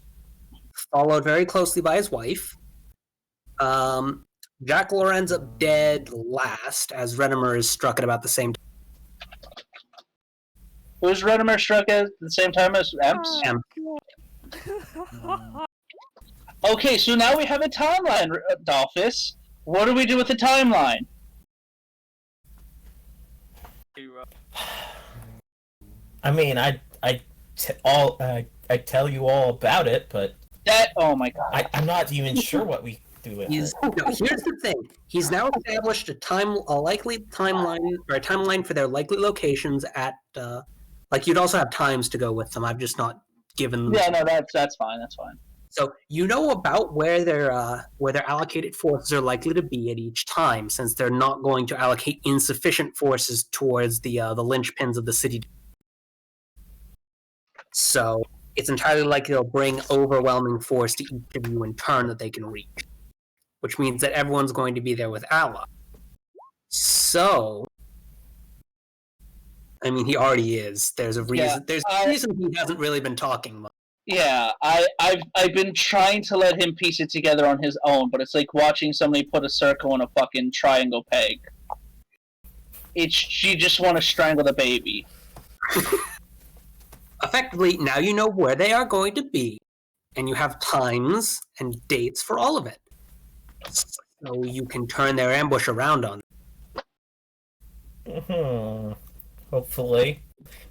followed very closely by his wife. Jackalore ends up dead last, as Renimer is struck at about the same time. Was Renimer struck at the same time as Emps? Okay, so now we have a timeline, Adolphus. What do we do with the timeline? I mean, I tell you all about it, but oh my god, I'm not even sure what we do with it. No, here's the thing: he's now established a likely timeline or a timeline for their likely locations at. Like you'd also have times to go with them. I've just not given them. Yeah, no, that's fine. That's fine. So you know about where their allocated forces are likely to be at each time, since they're not going to allocate insufficient forces towards the linchpins of the city. So it's entirely likely they'll bring overwhelming force to each of you in turn that they can reach, which means that everyone's going to be there with allies. So, I mean, he already is. There's a reason. There's a reason he hasn't really been talking much. Yeah, I've been trying to let him piece it together on his own, but it's like watching somebody put a circle in a fucking triangle peg. You just want to strangle the baby. Effectively, now you know where they are going to be, and you have times and dates for all of it. So you can turn their ambush around on them. Hopefully.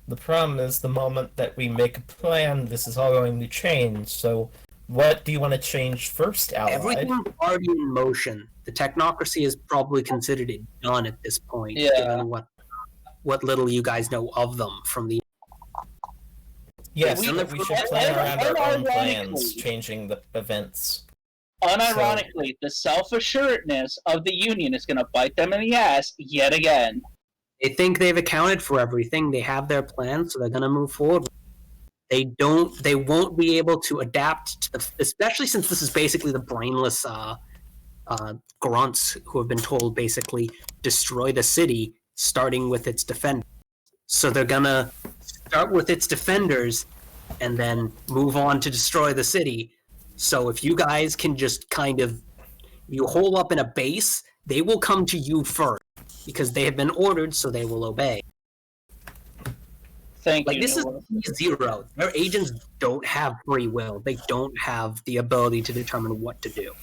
The problem is the moment that we make a plan, this is all going to change. So what do you want to change first, Allied? Everything's already in motion. The technocracy is probably considered it done at this point, given what little you guys know of them from the... Yes, we should plan around our own plans, changing the events. Unironically, the self-assuredness of the Union is going to bite them in the ass yet again. They think they've accounted for everything. They have their plan, so they're going to move forward. They won't be able to adapt to especially since this is basically the brainless grunts who have been told basically destroy the city, starting with its defenders. So they're going to start with its defenders and then move on to destroy the city. So if you guys can just kind of, you hole up in a base, they will come to you first because they have been ordered, so they will obey. Thank you. This is zero. Their agents don't have free will. They don't have the ability to determine what to do.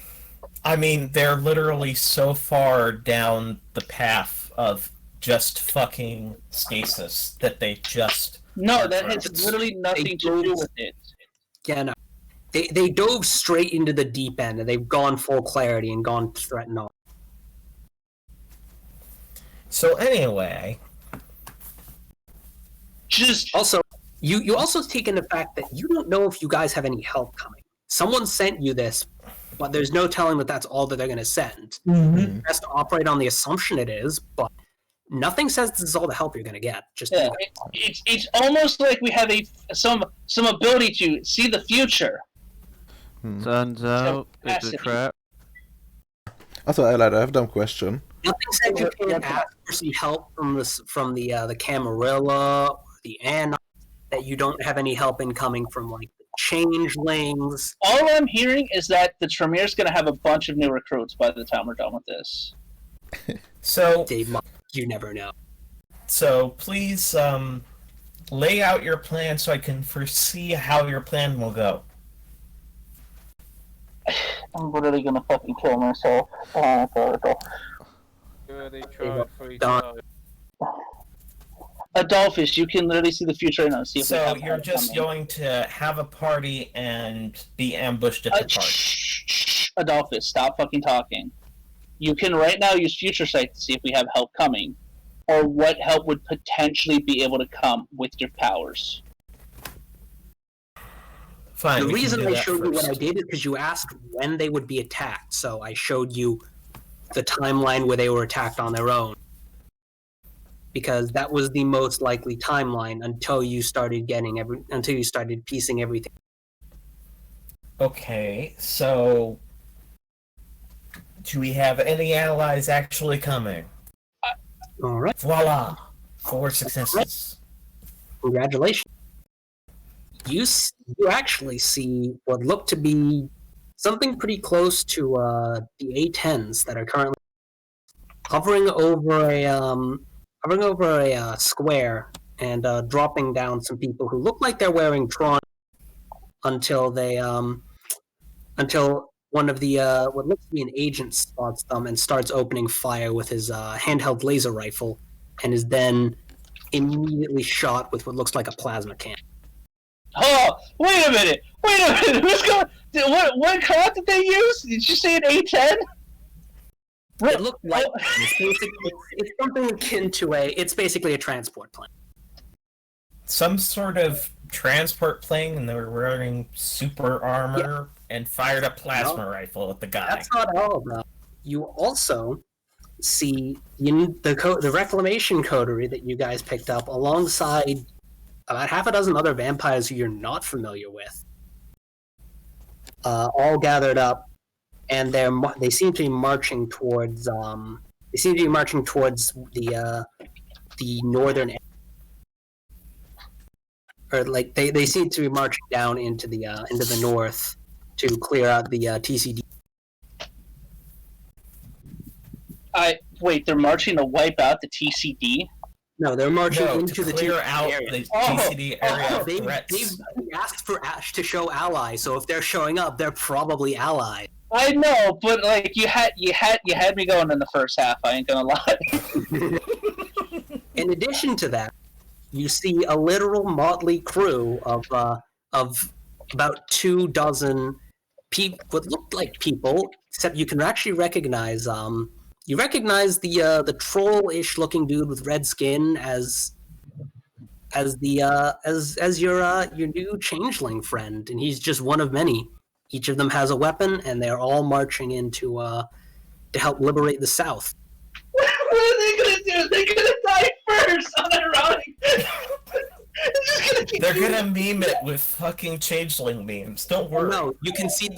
I mean, they're literally so far down the path of just fucking stasis that they just... No, that has literally nothing to do with it. Yeah, no. They dove straight into the deep end, and they've gone full clarity and gone to threaten all. So anyway... Just also, you also take in the fact that you don't know if you guys have any help coming. Someone sent you this, but there's no telling that that's all that they're going to send. Mm-hmm. It has to operate on the assumption it is, but nothing says this is all the help you're going to get. Just it's almost like we have some ability to see the future. Turns out it's a trap. Also, I have a dumb question. Nothing said you can't ask for some help from the Camarilla or the Anna, that you don't have any help incoming from like the Changelings. All I'm hearing is that the Tremere's going to have a bunch of new recruits by the time we're done with this. So you never know. So please lay out your plan so I can foresee how your plan will go. I'm literally going to fucking kill myself. Adolphus, you can literally see the future and see if so you're just going to have a party and be ambushed at the party. Adolphus, stop fucking talking. You can right now use future sight to see if we have help coming, or what help would potentially be able to come with your powers. Fine, the reason I showed first. you what I did is because you asked when they would be attacked, so I showed you the timeline where they were attacked on their own. Because that was the most likely timeline until you started piecing everything. Okay, so do we have any allies actually coming? All right. Voila! 4 successes. Congratulations. You actually see what looked to be something pretty close to the A10s that are currently hovering over a square and dropping down some people who look like they're wearing Tron until one of the what looks to be an agent spots them and starts opening fire with his handheld laser rifle and is then immediately shot with what looks like a plasma cannon. Oh, wait a minute! Who's going? What card did they use? Did you say an A10? It looked like it's something akin to it's basically a transport plane. Some sort of transport plane, and they were wearing super armor and fired a plasma rifle at the guy. That's not all of that. You also see the reclamation coterie that you guys picked up alongside about half a dozen other vampires who you're not familiar with, all gathered up, and they seem to be marching towards They seem to be marching towards the northern, or like they seem to be marching down into the north to clear out the TCD. Wait, they're marching to wipe out the TCD? No, they're marching No, into to the clear TCD out area. the TCD area of They've threats. asked for Ash to show allies, so if they're showing up, they're probably allies. I know, but like you had me going in the first half. I ain't gonna lie. In addition to that, you see a literal motley crew of about 24 what looked like people, except you can actually recognize you recognize the troll-ish looking dude with red skin as your new changeling friend, and he's just one of many. Each of them has a weapon, and they're all marching in to help liberate the South. What are they gonna do? They're gonna die first. Unironic. They're gonna meme it with fucking changeling memes. Don't worry. No, you can see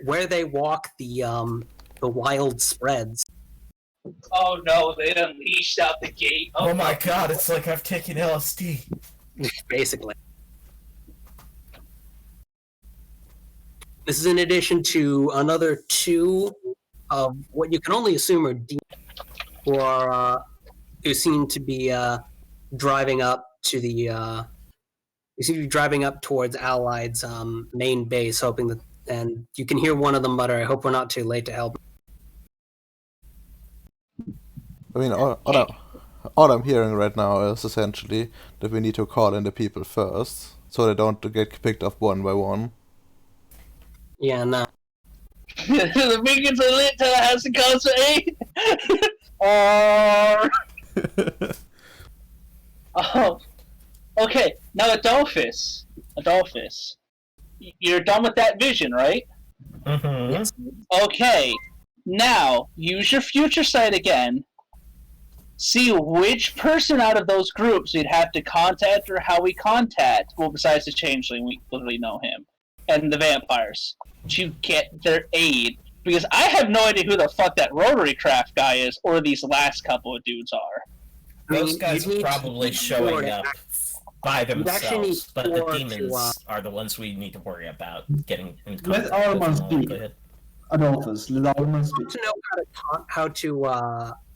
where they walk the wild spreads. Oh no, they unleashed out the gate. Oh my god, it's like I've taken LSD. Basically. This is in addition to another 2 of what you can only assume are demons, who seem to be driving up to the you seem to be driving up towards Allied's main base, hoping that, and you can hear one of them mutter, "I hope we're not too late to help." I mean, all I'm hearing right now is essentially that we need to call in the people first, so they don't get picked up one by one. Yeah, no. The beacons are lit till it has to cause for aid. Oh. Okay, now Adolphus, you're done with that vision, right? Mm-hmm. Yes. Okay, now use your future sight again. See which person out of those groups we'd have to contact or how we contact. Well, besides the changeling, we literally know him. And the vampires. To get their aid. Because I have no idea who the fuck that rotary craft guy is, or these last couple of dudes are. Those guys are probably showing up by themselves, but the demons are the ones we need to worry about getting in contact Let Arman with. speak. Adolphus, let Arman speak. To know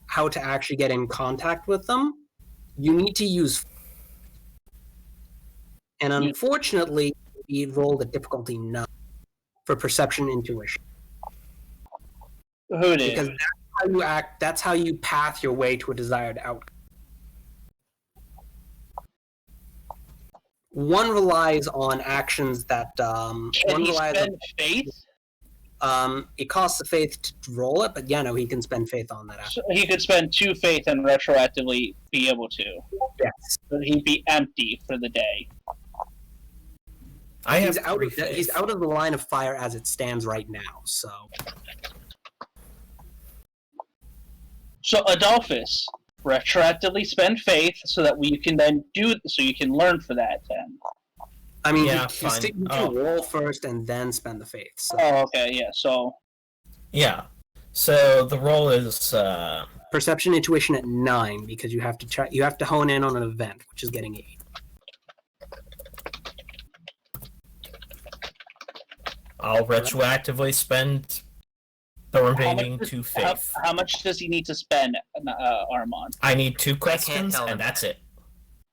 how to actually get in contact with them, you need to use. And unfortunately, we rolled a difficulty 9 for perception intuition. Who did? Because that's how you act. That's how you path your way to a desired outcome. One relies on actions that Can one he relies spend faith? on. It costs the faith to roll it, but yeah, no, he can spend faith on that. So he could spend 2 faith and retroactively be able to. Yes, But he'd be empty for the day. he's out of the line of fire as it stands right now. So Adolphus, retroactively spend faith so that you can then you can learn for that then. I mean, Yeah, you fine. can roll first and then spend the faith. So. Oh, okay, yeah. So Yeah. So the roll is Perception intuition at 9 because you have to try. You have to hone in on an event, which is getting 8. I'll retroactively spend the remaining 2 faith. how much does he need to spend, Armand? I need 2 questions, tell him and that's it.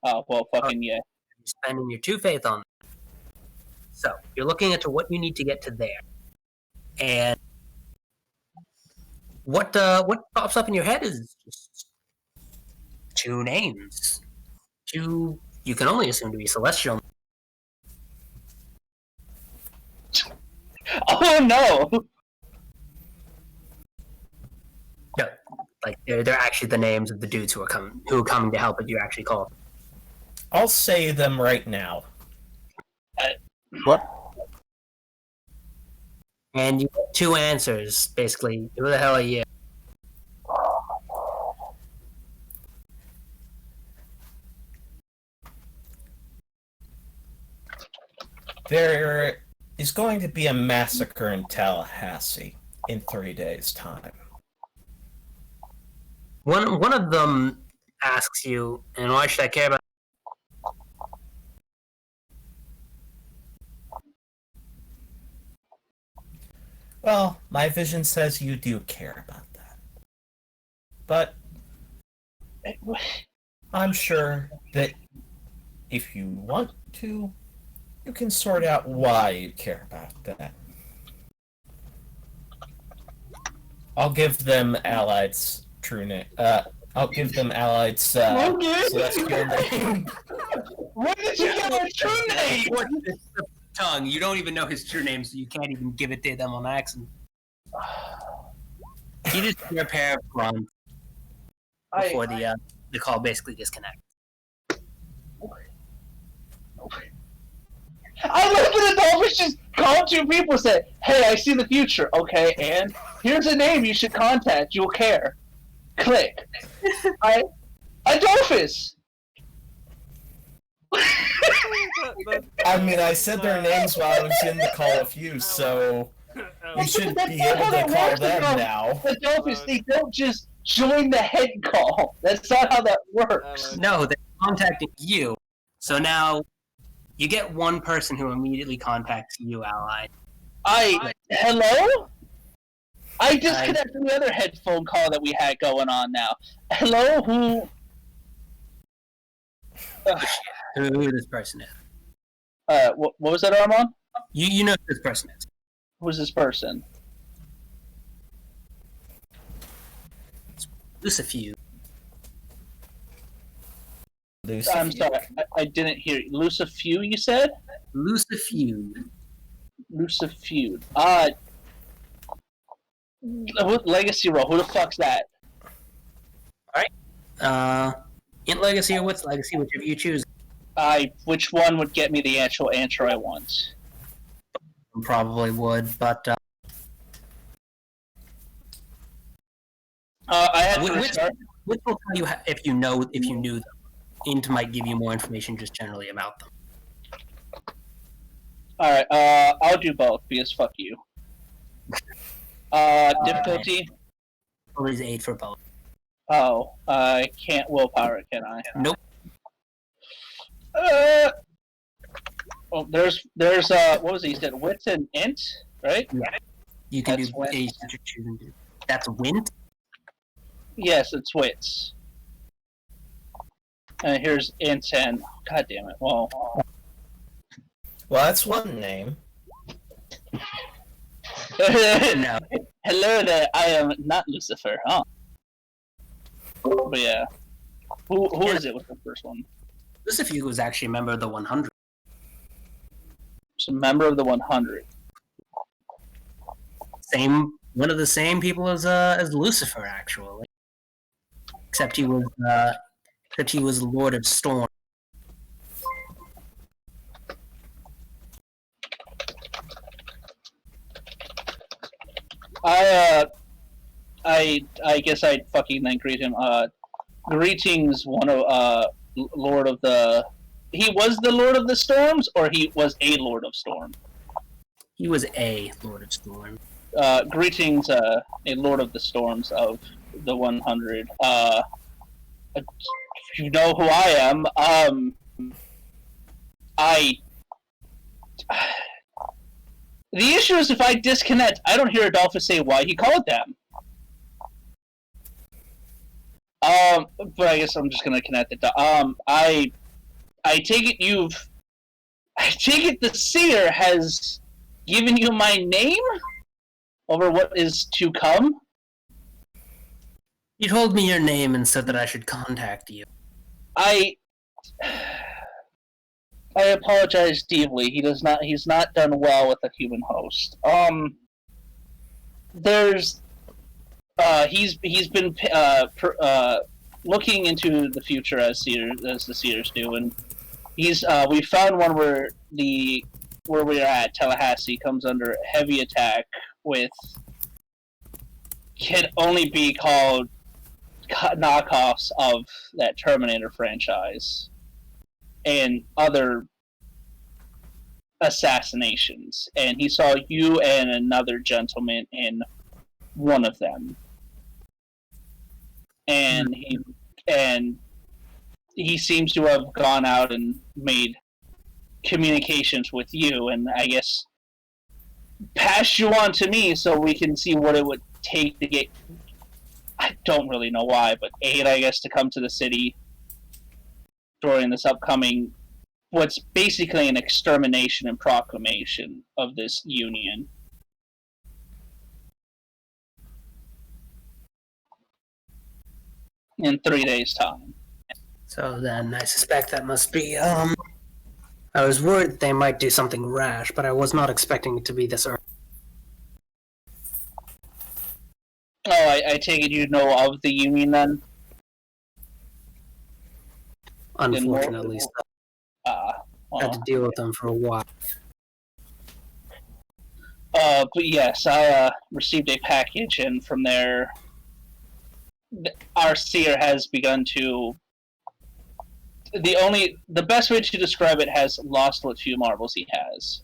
Oh well, fucking yeah. You're spending your 2 faith on. So you're looking into what you need to get to there, and what pops up in your head is just 2 names. 2 you can only assume to be celestial. Oh no! No, like they're actually the names of the dudes who are coming to help, but you actually call. I'll say them right now. What? And you get 2 answers, basically. Who the hell are you? There is going to be a massacre in Tallahassee in 3 days' time. One of them asks you, and why should I care about? Well, my vision says you do care about that. But I'm sure that if you want to, you can sort out why you care about that. I'll give them Allied's true name. I'll give them Allied's celestial name. Where did you get our true name? Tongue. You don't even know his true name, so you can't even give it to them on accident. You just hear a pair of grunts before the call basically disconnects. I like when the dolphins just call two people and say, "Hey, I see the future." Okay, and here's a name you should contact. You'll care. Click. Adolphus. I mean, I said their names while I was in the Call of Use, so you should be able to call them now. Adolphus, they don't just join the head call. That's not how that works. No, they're contacting you. So now you get one person who immediately contacts you, Ally. Hello? I disconnected from the other headphone call that we had going on now. Hello, who? Who this person is? What was that, Armand? You know who this person is. Who's this person? Lucifer. I'm sorry, I didn't hear you. Lucifer, you said? Lucifer. Legacy role. Who the fuck's that? Alright. In Legacy or with Legacy, whichever you choose. Which one would get me the actual answer I want? Probably would, but I had to restart. Which will tell you if you knew them. Int might give you more information just generally about them. Alright, I'll do both because fuck you. Difficulty? Always 8 for both. Oh, I can't willpower it, can I? Nope. Well, there's what was it? You said wits and int, right? Yeah. You can That's do wit. A's that you're choosing to. That's Wint? Yes, it's wits. And here's int and god damn it. Well, Well, that's one name. No. hello there. I am not Lucifer, huh? But yeah, who is it with the first one? Lucifer was actually a member of the 100. It's a member of the 100. One of the same people as Lucifer, actually. Except he was Lord of Storm. I guess I'd fucking then greet him. Greetings, Lord of the. He was the Lord of the Storms, or he was a Lord of Storm. He was a Lord of Storm. Greetings, a Lord of the Storms of the 100. You know who I am. The issue is if I disconnect, I don't hear Adolphus say why he called them. But I guess I'm just gonna connect it to, I take it the seer has given you my name over what is to come? He told me your name and said that I should contact you. I apologize deeply. He's not done well with a human host. He's been looking into the future as the seers do, and we found one where we're at, Tallahassee, comes under heavy attack with can only be called knockoffs of that Terminator franchise and other assassinations. And he saw you and another gentleman in one of them. and he seems to have gone out and made communications with you, and I guess passed you on to me so we can see what it would take to get. I don't really know why, but aid, I guess, to come to the city during this upcoming, what's basically an extermination and proclamation of this union. In 3 days' time. So then I suspect that must be, I was worried they might do something rash, but I was not expecting it to be this early. Oh, I take it you know of the union then? Unfortunately, so I had to deal with them for a while. But yes, I received a package, and from there, our seer has begun to. The best way to describe it, has lost what few marbles he has.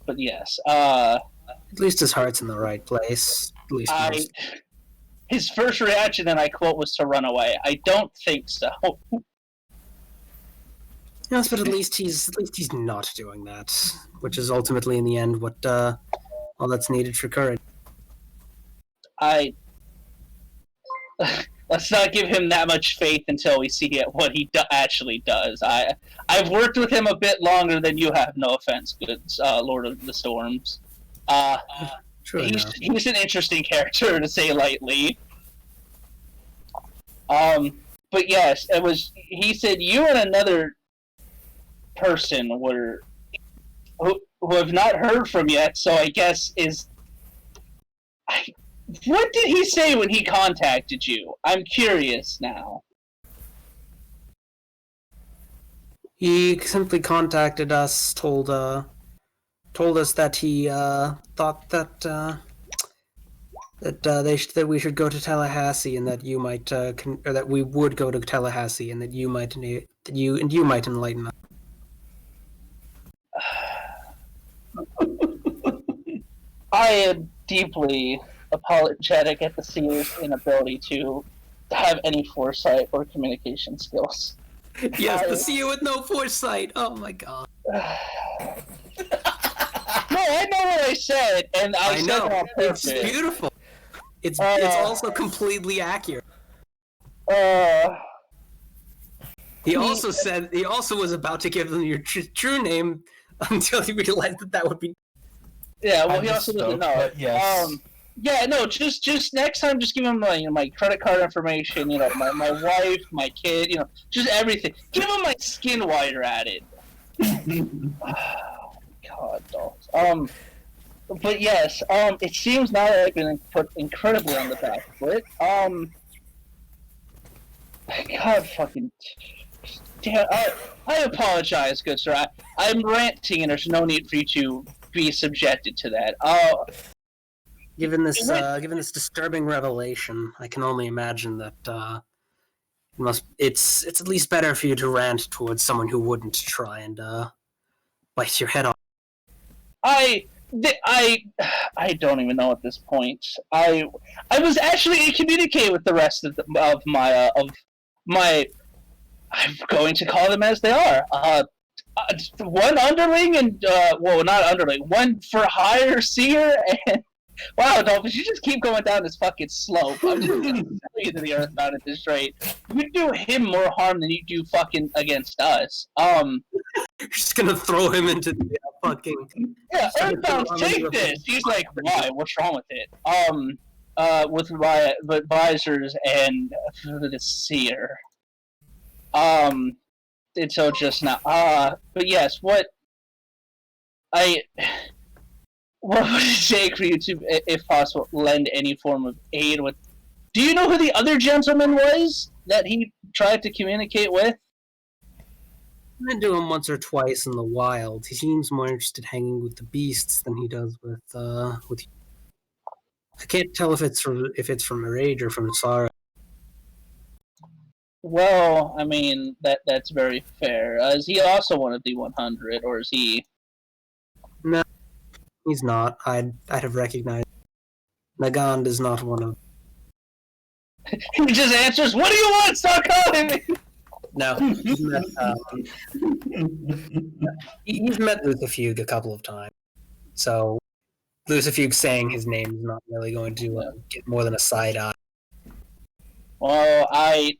But yes, at least his heart's in the right place. At least his first reaction, and I quote, was to run away. I don't think so. Yes, but at least he's not doing that, which is ultimately, in the end, what all that's needed for courage. Let's not give him that much faith until we see what he actually does. I've worked with him a bit longer than you have. No offense, good Lord of the Storms. He's an interesting character, to say lightly. But yes, it was. He said you and another person who have not heard from yet. So I guess what did he say when he contacted you? I'm curious now. He simply contacted us, told us that he thought that that we should go to Tallahassee, and that you might or that we would go to Tallahassee, and that you might enlighten us. I am deeply apologetic at the seer's inability to have any foresight or communication skills. Yes, the seer with no foresight. Oh my god. No, I know what I said, and I said know. it on purpose. It's beautiful. It's also completely accurate. He also was about to give them your true name until he realized that would be. Yeah, well, he also doesn't know. Yes. Yeah, no, just next time, just give him my credit card information, my wife, my kid, just everything. Give him my skin while you're at it. God, dogs. But yes, it seems now that I've been put incredibly on the back foot. God fucking damn, I apologize, good sir. I'm ranting, and there's no need for you to be subjected to that. Given this disturbing revelation, I can only imagine that it's at least better for you to rant towards someone who wouldn't try and bite your head off. I don't even know at this point. I was actually communicating with the rest of my I'm going to call them as they are. One underling and not underling, one for hire seer, and wow, Dolphins, you just keep going down this fucking slope. I'm just gonna tell you to the earth out at this rate. You do him more harm than you do fucking against us. You're just gonna throw him into the fucking. Yeah, Earthbound, take this. He's like, why? What's wrong with it? With my advisors and the seer. Until just now. But yes, what would it take for you to, if possible, lend any form of aid with? Do you know who the other gentleman was that he tried to communicate with? I've been to him once or twice in the wild. He seems more interested hanging with the beasts than he does with. I can't tell if it's from rage or from sorrow. Well, I mean that's very fair. Is he also one of the 100, or is he? No, he's not. I'd have recognized. Nagand is not one of. He just answers, "What do you want? Stop calling me." No, he's met Lucifuge a couple of times, so Lucifuge saying his name is not really going to get more than a side eye. Well, I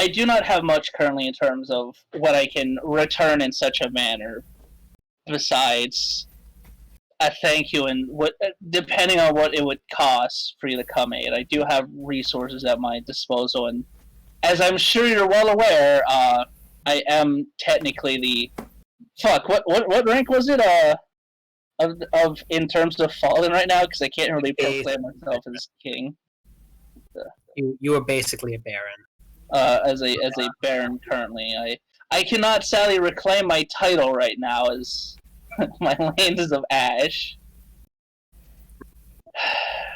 do not have much currently in terms of what I can return in such a manner, besides a thank you and what, depending on what it would cost for you to come aid. I do have resources at my disposal, and as I'm sure you're well aware, I am technically the what rank was it of in terms of fallen right now, because I can't really proclaim myself as king. You are basically a baron. As a baron currently, I cannot sadly reclaim my title right now as my land is of ash.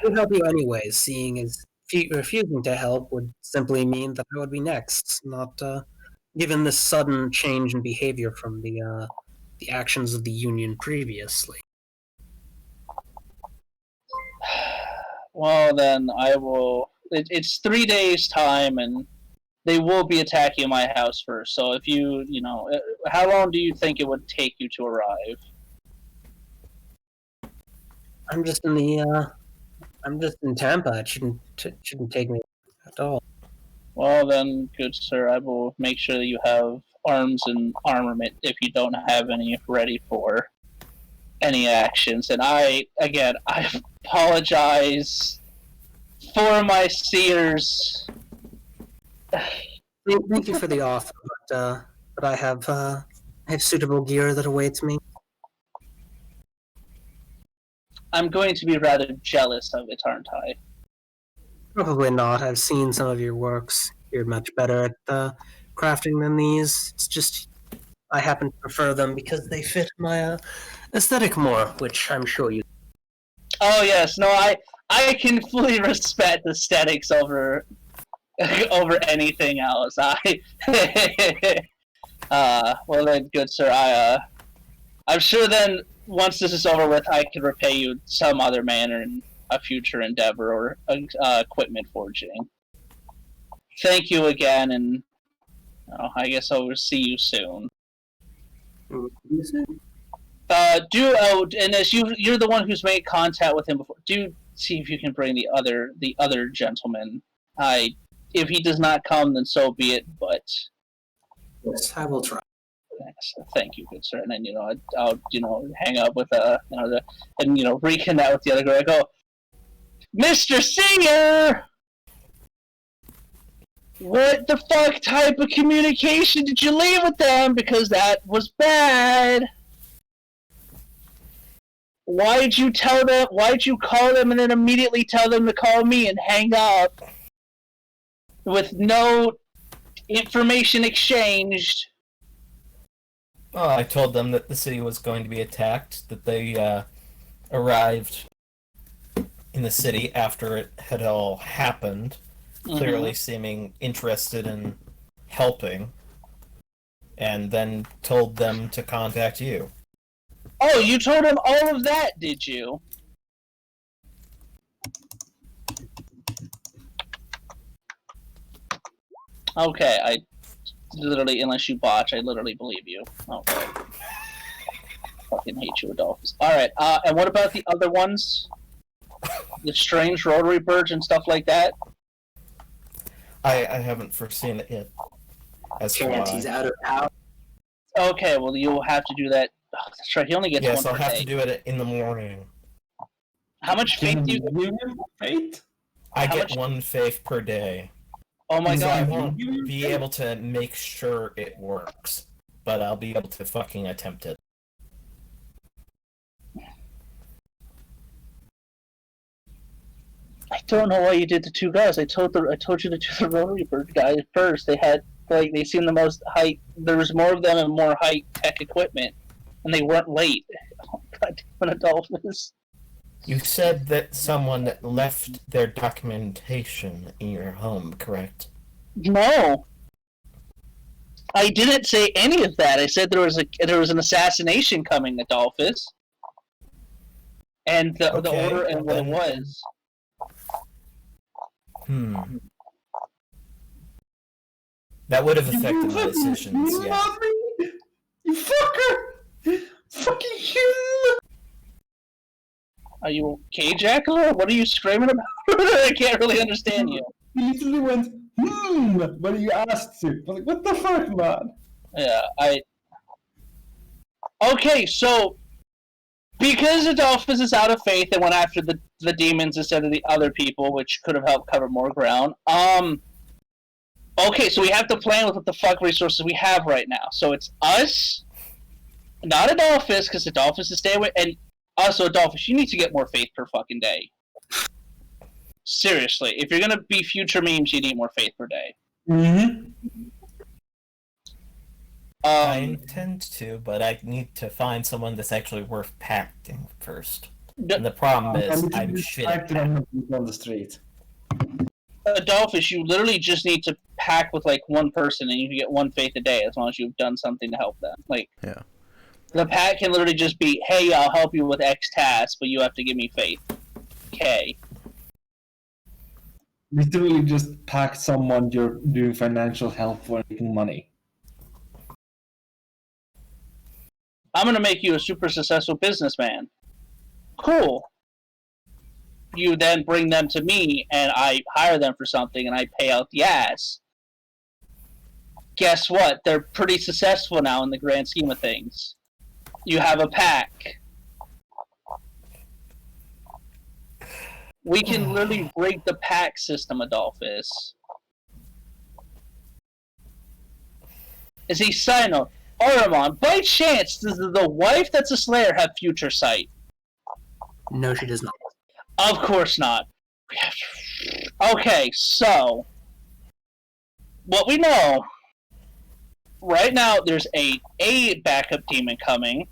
We'll help you anyways, seeing as refusing to help would simply mean that I would be next, not given this sudden change in behavior from the actions of the Union previously. Well, then I will. It's 3 days' time, and they will be attacking my house first. So if you know, how long do you think it would take you to arrive? I'm just in Tampa. It shouldn't take me at all. Well then, good sir, I will make sure that you have arms and armament if you don't have any ready for any actions. And I apologize for my seers. Thank you for the offer, but I have suitable gear that awaits me. I'm going to be rather jealous of it, aren't I? Probably not. I've seen some of your works. You're much better at crafting than these. It's just I happen to prefer them because they fit my aesthetic more, which I'm sure you. Oh yes, no, I can fully respect aesthetics over anything else. Well then, good sir, I'm sure then once this is over with, I can repay you some other manner in a future endeavor or equipment forging. Thank you again, and I guess I'll see you soon. And as you're the one who's made contact with him before, do see if you can bring the other gentleman. If he does not come, then so be it. But yes, I will try. Thank you, good sir. And then I'll hang up with and reconnect with the other girl. I go, Mr. Singer, what the fuck type of communication did you leave with them? Because that was bad. Why'd you tell them? Why'd you call them and then immediately tell them to call me and hang up with no information exchanged? Oh, I told them that the city was going to be attacked, that they arrived in the city after it had all happened, clearly seeming interested in helping, and then told them to contact you. Oh, you told him all of that, did you? Okay, I literally, unless you botch, I literally believe you. Okay. Fucking hate you, Adolphus. Alright, and what about the other ones? The strange rotary birds and stuff like that? I haven't foreseen it yet. He's out of house. Okay, well you'll have to do that. Oh, that's right, he only gets yes, one I'll per have day. to do it in the morning. How much faith do you give him faith? I get 1 faith per day. Oh my So I god. won't be able to make sure it works, but I'll be able to fucking attempt it. I don't know why you did the two guys. I told you to do the rotary bird guys first. They had they seemed the most high. There was more of them and more high tech equipment, and they weren't late. Oh god, damn it, Adolphus. You said that someone left their documentation in your home, correct? No, I didn't say any of that. I said there was an assassination coming, Adolphus, and the Okay, order and what it then- was. That would have affected my decisions, yeah. You fucker! Fucking him! Are you okay, Jackal? What are you screaming about? I can't really understand you. He literally went, when you asked to. I was like, what the fuck, man? Yeah, Okay, so because Adolphus is out of faith and went after the demons instead of the other people, which could have helped cover more ground. Okay, so we have to plan with what the fuck resources we have right now. So it's us, not Adolphus, because Adolphus is staying away, and also Adolphus, you need to get more faith per fucking day. Seriously, if you're gonna be future memes, you need more faith per day. Mm-hmm. I intend to, but I need to find someone that's actually worth packing first. And the problem is, I'm shit at packing. On the street. Adolphus, you literally just need to pack with like one person, and you can get one faith a day as long as you've done something to help them. Like, Yeah. the pack can literally just be, "Hey, I'll help you with X task, but you have to give me faith." Okay. Literally just pack someone you're doing financial help for making money. I'm gonna make you a super successful businessman. Cool. You then bring them to me, and I hire them for something, and I pay out the ass. Guess what? They're pretty successful now in the grand scheme of things. You have a pack. We can literally break the pack system, Adolphus. Is he Sino? Oromon, by chance, does the wife that's a Slayer have future sight? No, she does not. Of course not. Okay, so what we know right now, there's a backup demon coming,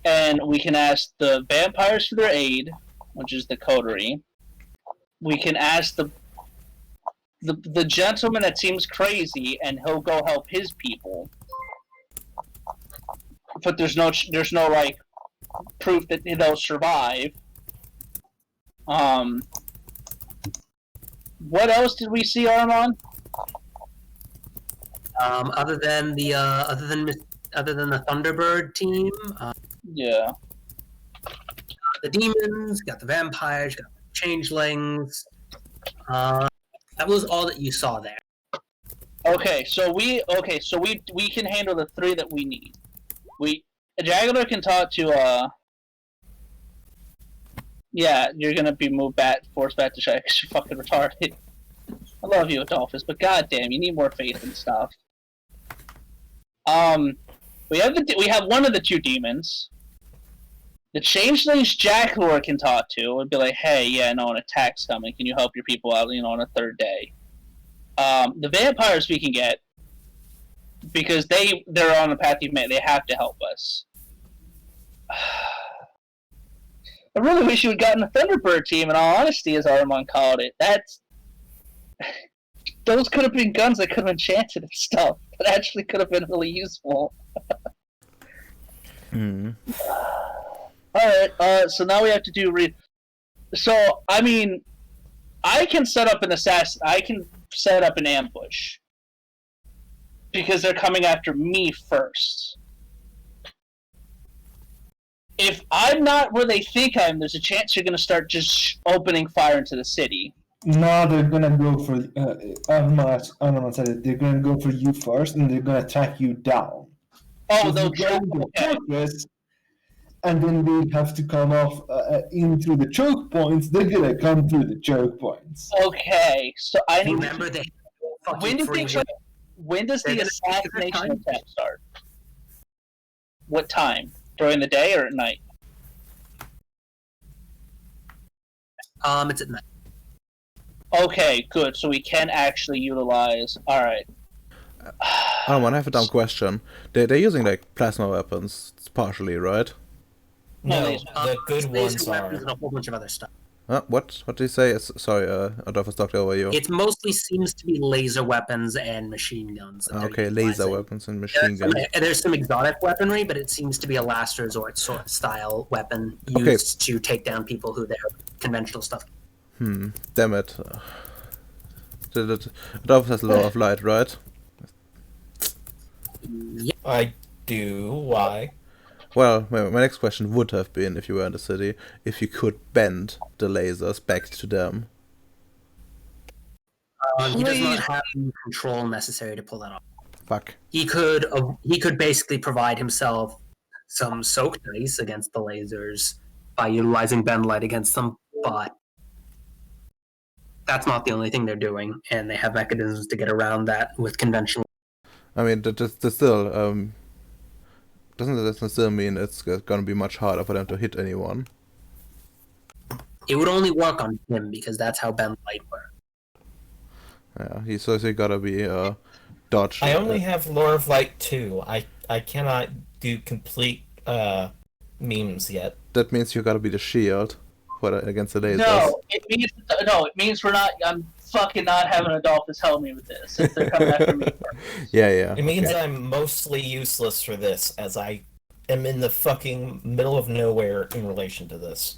and we can ask the vampires for their aid, which is the coterie. We can ask the gentleman that seems crazy, and he'll go help his people. But there's no like proof that they'll survive. What else did we see, Armand? Other than the Thunderbird team, Yeah. the demons, got the vampires, got the changelings. That was all that you saw there. Okay, so we can handle the three that we need. Jaguar can talk to yeah, you're gonna be forced back to Shy because you're fucking retarded. I love you, Adolphus, but goddamn, you need more faith and stuff. We have one of the two demons. The changelings Jackal can talk to and be like, hey, yeah, no, an attack's coming. Can you help your people out, on a third day? The vampires we can get, because they're on the path you've made. They have to help us. I really wish you had gotten a Thunderbird team, in all honesty, as Armand called it. Those could have been guns that could have enchanted and stuff. That actually could have been really useful. Alright, so now we have to do So, I mean, I can set up an ambush. Because they're coming after me first. If I'm not where they think I am, there's a chance you're going to start just opening fire into the city. No, they're gonna go for. Armand said it. They're gonna go for you first, and they're gonna track you down. Oh, they'll go track. into Okay. progress, and then they have to come off in through the choke points. They're gonna come through the choke points. Okay, so I need Remember to. they When does the They're gonna take their assassination time. attack start? What time? During the day or at night? It's at night. Okay, good. So we can actually utilize. All right. I have a dumb question. They're using like plasma weapons partially, right? No, these- the good Space ones weapons are. and a whole bunch of other stuff. What? What did he say? Sorry, Adolphus talked over you. It mostly seems to be laser weapons and machine guns. That they're Okay, laser utilizing. weapons and machine guns. There's some exotic weaponry, but it seems to be a last resort sort of style weapon used to take down people who their conventional stuff. Damn it. Adolphus has law of light, right? Yep. I do. Why? Well, my next question would have been, if you were in the city, if you could bend the lasers back to them. He does not have the control necessary to pull that off. Fuck. He could basically provide himself some soaked ice against the lasers by utilizing bend light against them, but that's not the only thing they're doing, and they have mechanisms to get around that with conventional. I mean, that still, doesn't that still mean it's gonna be much harder for them to hit anyone? It would only work on him because that's how bend light works. Yeah, so he gotta be dodge. I only have Lore of Light 2. I cannot do complete memes yet. That means you gotta be the shield against the lasers. No, it means we're not. I'm fucking not having Adolphus help me with this. If they're coming after me first. Yeah. It means I'm mostly useless for this, as I am in the fucking middle of nowhere in relation to this.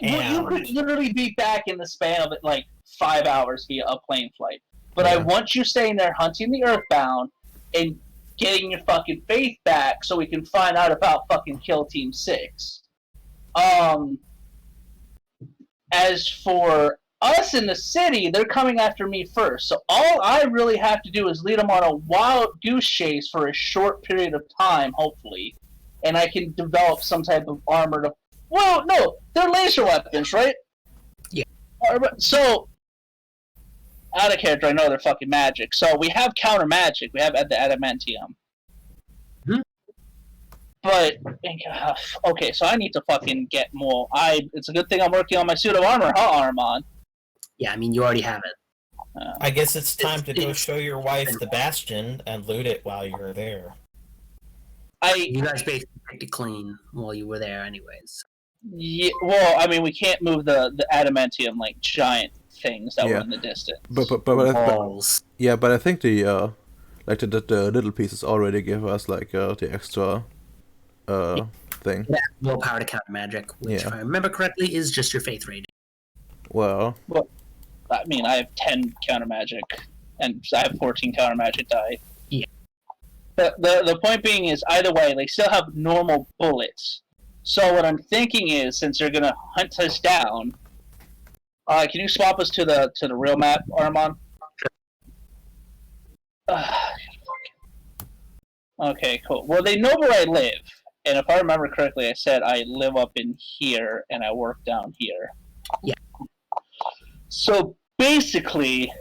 You could literally be back in the span of like 5 hours via a plane flight. But I want you staying there hunting the Earthbound and getting your fucking faith back so we can find out about fucking Kill Team 6. As for us in the city, they're coming after me first. So all I really have to do is lead them on a wild goose chase for a short period of time, hopefully. And I can develop some type of armor to... Well, no, they're laser weapons, right? Yeah. So, out of character, I know they're fucking magic. So we have counter magic. We have the adamantium. But, okay, so I need to fucking get more. It's a good thing I'm working on my suit of armor, huh, Armand? Yeah, I mean, you already have it. I guess it's time to go show your wife the Bastion and loot it while you're there. You guys basically picked it clean while you were there anyways. Yeah, well, I mean, we can't move the adamantium, like, giant things that were in the distance. But I think the little pieces already give us like the extra thing. Yeah, willpower to counter magic, which if I remember correctly is just your faith rating. Well, I mean, I have 10 counter magic, and I have 14 counter magic die. Yeah. The point being is, either way, they still have normal bullets. So what I'm thinking is, since they're gonna hunt us down, can you swap us to the real map, Armand? Okay, cool. Well, they know where I live, and if I remember correctly, I said I live up in here and I work down here. Yeah. So basically,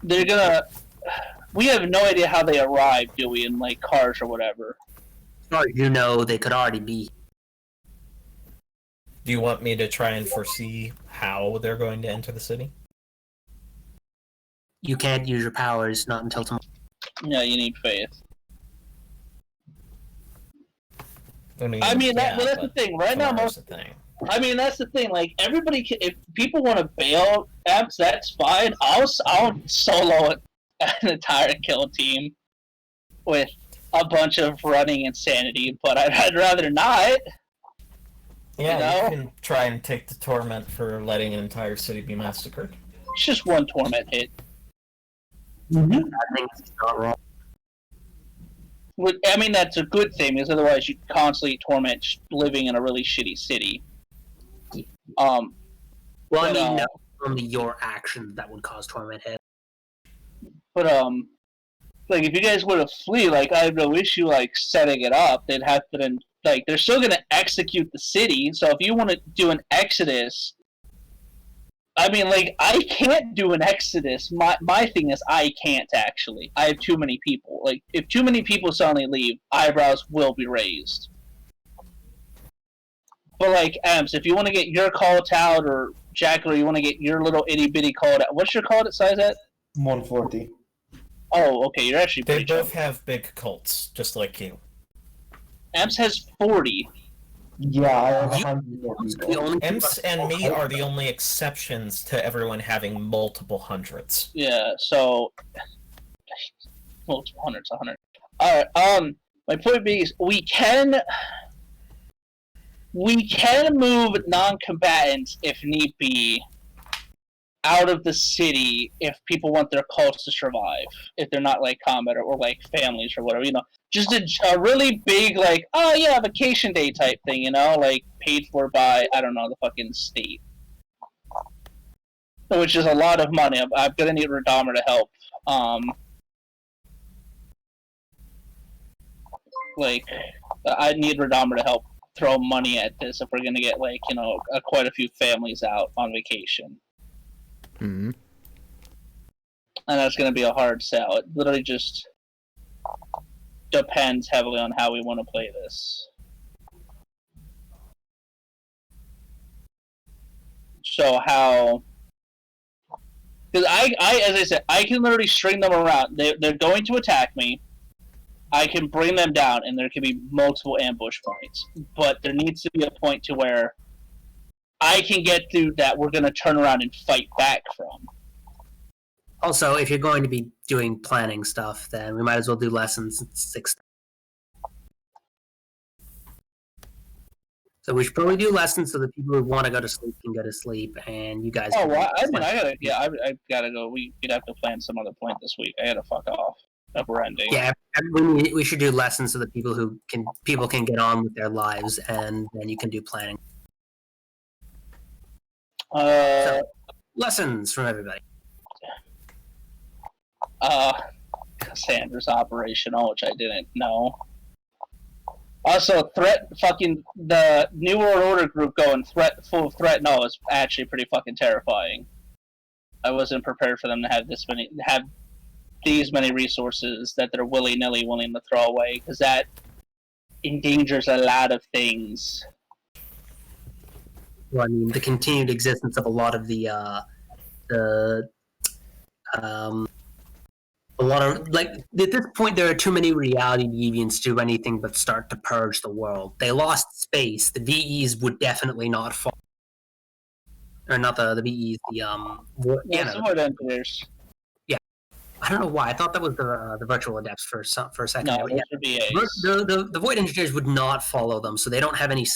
they're gonna. We have no idea how they arrived, do we? In like cars or whatever. Or you know, they could already be. Do you want me to try and foresee how they're going to enter the city? You can't use your powers not until tomorrow. Yeah, you need faith. I mean, that's the thing. Right now, that's the thing. Like, everybody, if people want to bail apps, that's fine. I'll solo an entire kill team with a bunch of running insanity, but I'd rather not. Yeah, you can try and take the torment for letting an entire city be massacred. It's just one torment hit. I think it's not wrong. I mean, that's a good thing, because otherwise you constantly torment living in a really shitty city. Well, I mean, no, only your actions that would cause torment hit. But, like, if you guys were to flee, like, I have no issue, like, setting it up. They'd have to then, like, they're still gonna execute the city, so if you want to do an exodus, I mean, like, I can't do an exodus. My thing is, I can't, actually. I have too many people. Like, if too many people suddenly leave, eyebrows will be raised. But, like, Ems, if you want to get your call out, or Jackal, you want to get your little itty-bitty call out, what's your call out size at? 140. Oh, okay, you're actually pretty They both have big cults, just like you. Ems has 40. Yeah, I have You- 100 more The people. only Imps and me are the only exceptions to everyone having multiple hundreds. Yeah, so multiple hundreds, 100. All right. My point being is we can move non-combatants if need be out of the city if people want their cults to survive. If they're not like combat or like families or whatever, just a really big like, oh yeah, vacation day type thing, like paid for by I don't know the fucking state, which is a lot of money. I'm gonna need Radama to help. Like, I need Radama to help throw money at this if we're gonna get like quite a few families out on vacation. Mm-hmm. And that's gonna be a hard sell. It literally just depends heavily on how we want to play this. So how? Because as I said, I can literally string them around. They're going to attack me. I can bring them down, and there can be multiple ambush points. But there needs to be a point to where I can get through that we're going to turn around and fight back from. Also, if you're going to be doing planning stuff, then we might as well do lessons at 6. So we should probably do lessons so that people who want to go to sleep can go to sleep, and you guys. Oh, well, I gotta go. We'd have to plan some other point this week. I gotta fuck off. Upper ending. Yeah, we should do lessons so that people can get on with their lives, and then you can do planning. So, lessons from everybody. Cassandra's operational, which I didn't know. Also, the New World Order group going full of threat. No, it's actually pretty fucking terrifying. I wasn't prepared for them to have these many resources that they're willy-nilly willing to throw away, because that endangers a lot of things. Well, I mean, the continued existence of a lot of a lot of, like, at this point, there are too many reality deviants to do anything but start to purge the world. They lost space. The VEs would definitely not fall. Or not the VEs, The Void Engineers. Yeah. I don't know why. I thought that was the virtual adepts for a second. No, there, those are VAs. the Void Engineers would not follow them, so they don't have any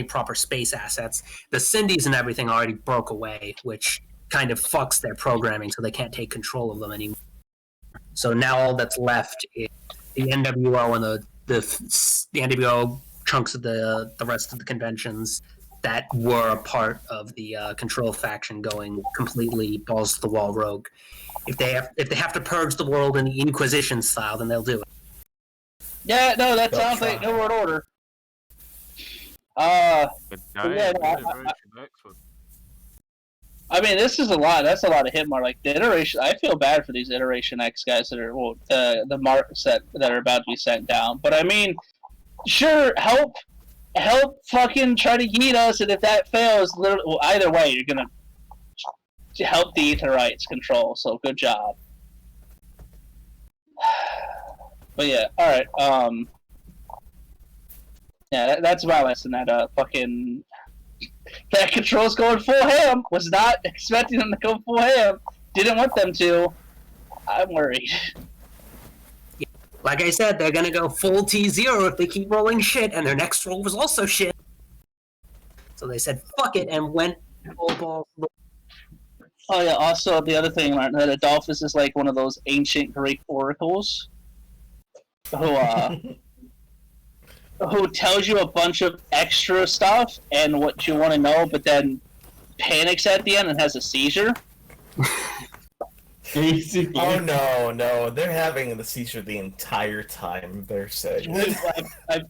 proper space assets. The Cindy's and everything already broke away, which kind of fucks their programming, so they can't take control of them anymore. So now all that's left is the NWO and the NWO chunks of the rest of the conventions that were a part of the control faction going completely balls to the wall rogue. If they have to purge the world in the Inquisition style, then they'll do it. Yeah, no, that sounds like New World Order. I mean, this is a lot. That's a lot of hit mark. Like the iteration, I feel bad for these Iteration X guys that are the marks that are about to be sent down. But I mean, sure, help fucking try to yeet us, and if that fails, either way, you're gonna help the Aetherites control. So good job. But yeah, all right. Yeah, that's my lesson. That fucking. That control's going full ham. Was not expecting them to go full ham. Didn't want them to. I'm worried. Like I said, they're gonna go full T0 if they keep rolling shit, and their next roll was also shit. So they said fuck it and went full balls. Oh yeah. Also, the other thing, Martin, that Adolphus is like one of those ancient Greek oracles who tells you a bunch of extra stuff and what you want to know, but then panics at the end and has a seizure. Basically. Oh no, they're having the seizure the entire time they're saying.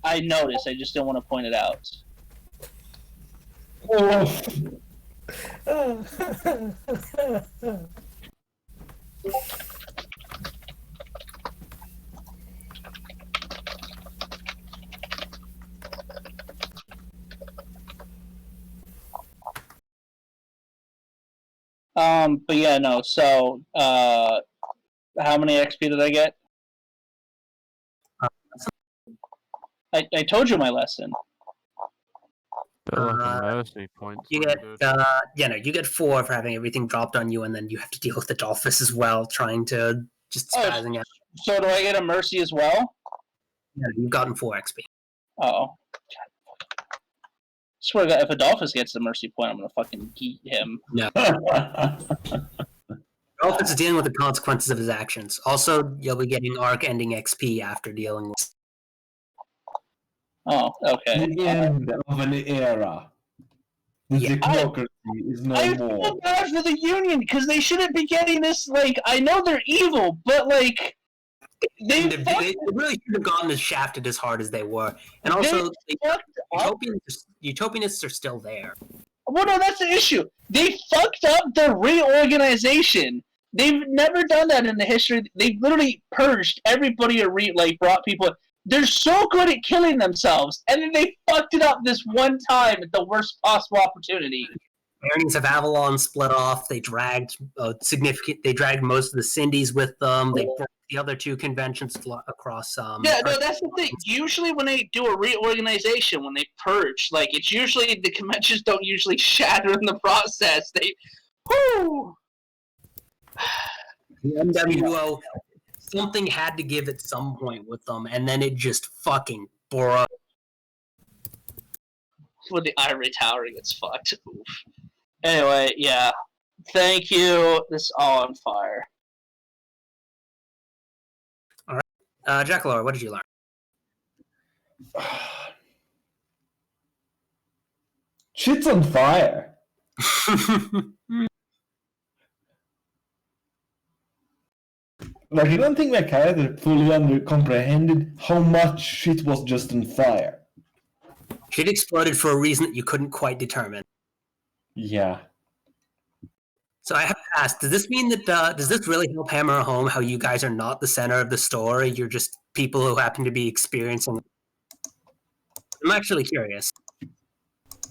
I noticed. I just don't want to point it out. But yeah, no. So, how many XP did I get? I told you my lesson. Feel like a mercy point. You get you get 4 for having everything dropped on you, and then you have to deal with the Dolphus as well, trying to just spazzing out. So do I get a mercy as well? Yeah, you've gotten 4 XP. Oh. Swear to God, if Adolphus gets the mercy point, I'm gonna fucking geet him. No. Adolphus is dealing with the consequences of his actions. Also, you'll be getting arc ending XP after dealing with. Oh, okay. The end of an era. The technocracy is no I more. feel bad for the Union because they shouldn't be getting this. Like, I know they're evil, but like, they really should have gotten as shafted as hard as they were. And also, Utopianists are still there. Well, no, that's the issue. They fucked up the reorganization. They've never done that in the history. They literally purged everybody or brought people. They're so good at killing themselves, and then they fucked it up this one time at the worst possible opportunity. Baronies of Avalon split off. They dragged They dragged most of the Cindies with them. They broke the other 2 conventions across. Yeah, no, that's the thing. Usually, when they do a reorganization, when they purge, like it's usually the conventions don't usually shatter in the process. They, whoo. The NWO, something had to give at some point with them, and then it just fucking broke. When the Ivory Tower gets fucked. Oof. Anyway, yeah. Thank you. This is all on fire. All right. Jackalor, what did you learn? Shit's on fire. Like, I don't think my character fully comprehended how much shit was just on fire. Shit exploded for a reason that you couldn't quite determine. Yeah. So I have to ask, does this mean that, does this really help hammer home how you guys are not the center of the story? You're just people who happen to be experiencing. I'm actually curious.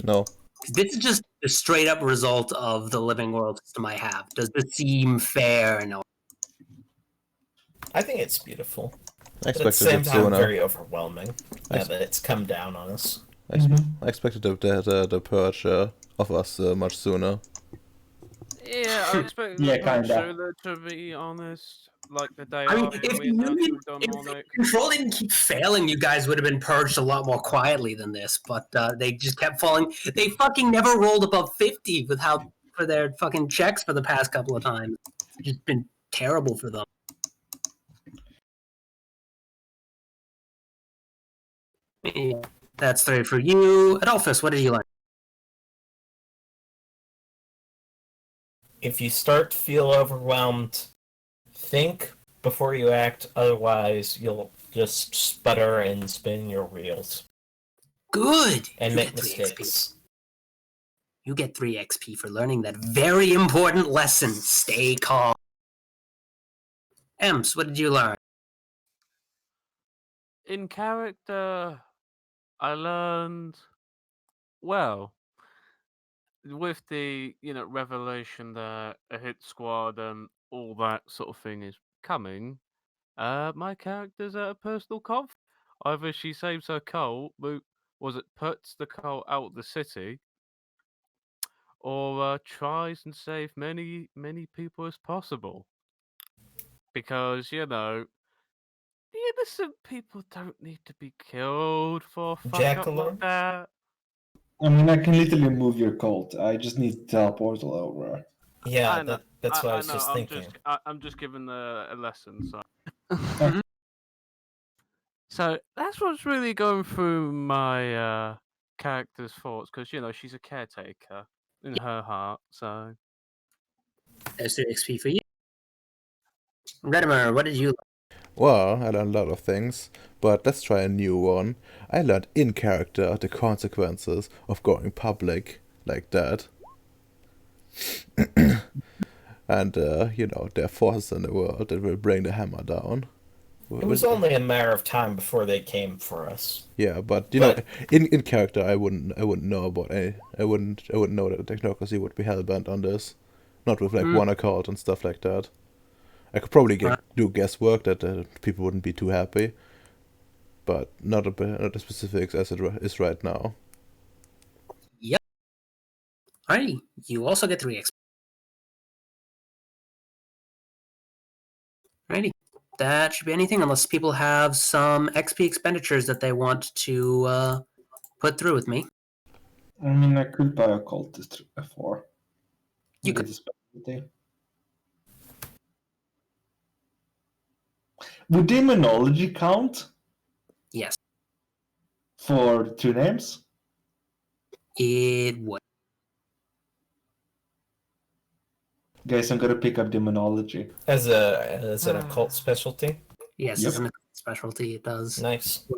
No. This is just a straight up result of the living world system I have. Does this seem fair? No. I think it's beautiful. I But at the expected same it time, sooner. very overwhelming now that it's come down on us. I expected the purge of us much sooner. Yeah, I expect Yeah, much kinda. sooner, to be honest. Like the day I mean, after if we announced Union, we've done all that. if Control didn't keep failing, you guys would have been purged a lot more quietly than this. But they just kept falling. They fucking never rolled above 50 for their fucking checks for the past couple of times. It's just been terrible for them. Yeah, that's 3 for you. Adolphus, what did you learn? If you start to feel overwhelmed, think before you act, otherwise you'll just sputter and spin your wheels Good. and You make get 3 XP. mistakes. You get 3 XP for learning that very important lesson. Stay calm. Ems, what did you learn? In character, I learned, well, with the revelation that a hit squad and all that sort of thing is coming, my character's at a personal conflict. Either she saves her cult, puts the cult out of the city, or tries and save many people as possible. Because the innocent people don't need to be killed for fuck up Jackalor? like that. I mean, I can literally move your cult. I just need to teleport over. Yeah, I know, that's what I was know, just thinking. I'm just giving a lesson. So. Mhm. So that's what's really going through my character's thoughts, because she's a caretaker in her heart. So There's 3 XP for you. Redimer, what did you learn? Well, I learned a lot of things, but let's try a new one. I learned in character the consequences of going public like that. And, there are forces in the world that will bring the hammer down. It was only a matter of time before they came for us. Yeah, but in character, I wouldn't know about I wouldn't know that the technocracy would be hellbent on this, not with one occult and stuff like that. I could probably do guesswork that people wouldn't be too happy. but not the specifics as it is right now. Yep. Alrighty, you also get 3 XP. Alrighty, that should be anything unless people have some XP expenditures that they want to put through with me. I mean, I could buy a cultist for. You Get could. a specialty. Would demonology count Yes, for 2 names? it would. Guys, I'm gonna pick up demonology. As an occult specialty. Yes, Yep. it's a specialty. It does. Nice.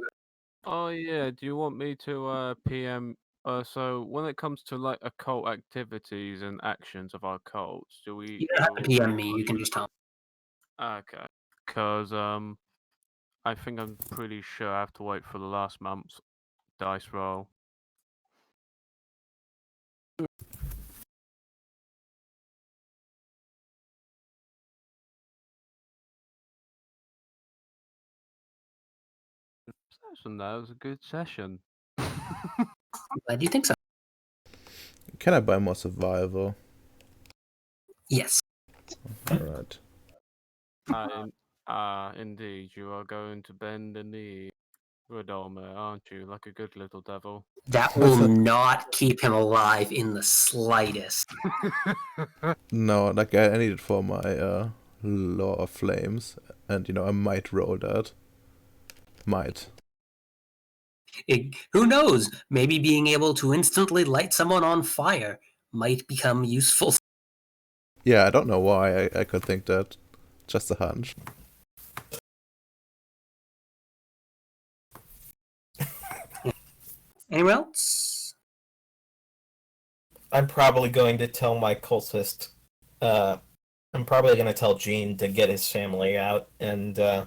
Oh yeah, do you want me to PM? So when it comes to like occult activities and actions of our cults, do we? You don't have to PM me. You can just tell me. Okay, because I think I'm pretty sure I have to wait for the last month's dice roll. Session, that was a good session. I'm glad you think so. Can I buy more survival? Yes. Alright. Indeed, you are going to bend the knee, Rodolmer, aren't you? Like a good little devil. That will not keep him alive in the slightest. No, like I need it for my Law of Flames, and I might roll that. Might. Who knows? Maybe being able to instantly light someone on fire might become useful. Yeah, I don't know why I could think that. Just a hunch. Anyone else? I'm probably going to tell my cultist. I'm probably going to tell Gene to get his family out and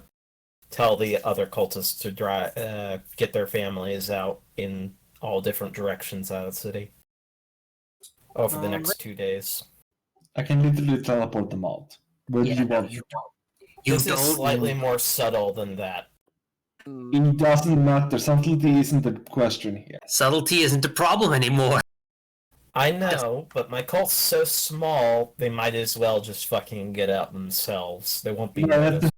tell the other cultists to get their families out in all different directions out of the city over the next 2 days. I can literally teleport them out. Where do you want? You don't. You This don't. is slightly more subtle than that. It doesn't matter. Subtlety isn't the question here. Subtlety isn't a problem anymore. I know, but my cult's so small, they might as well just fucking get out themselves. They won't be Yeah, noticed.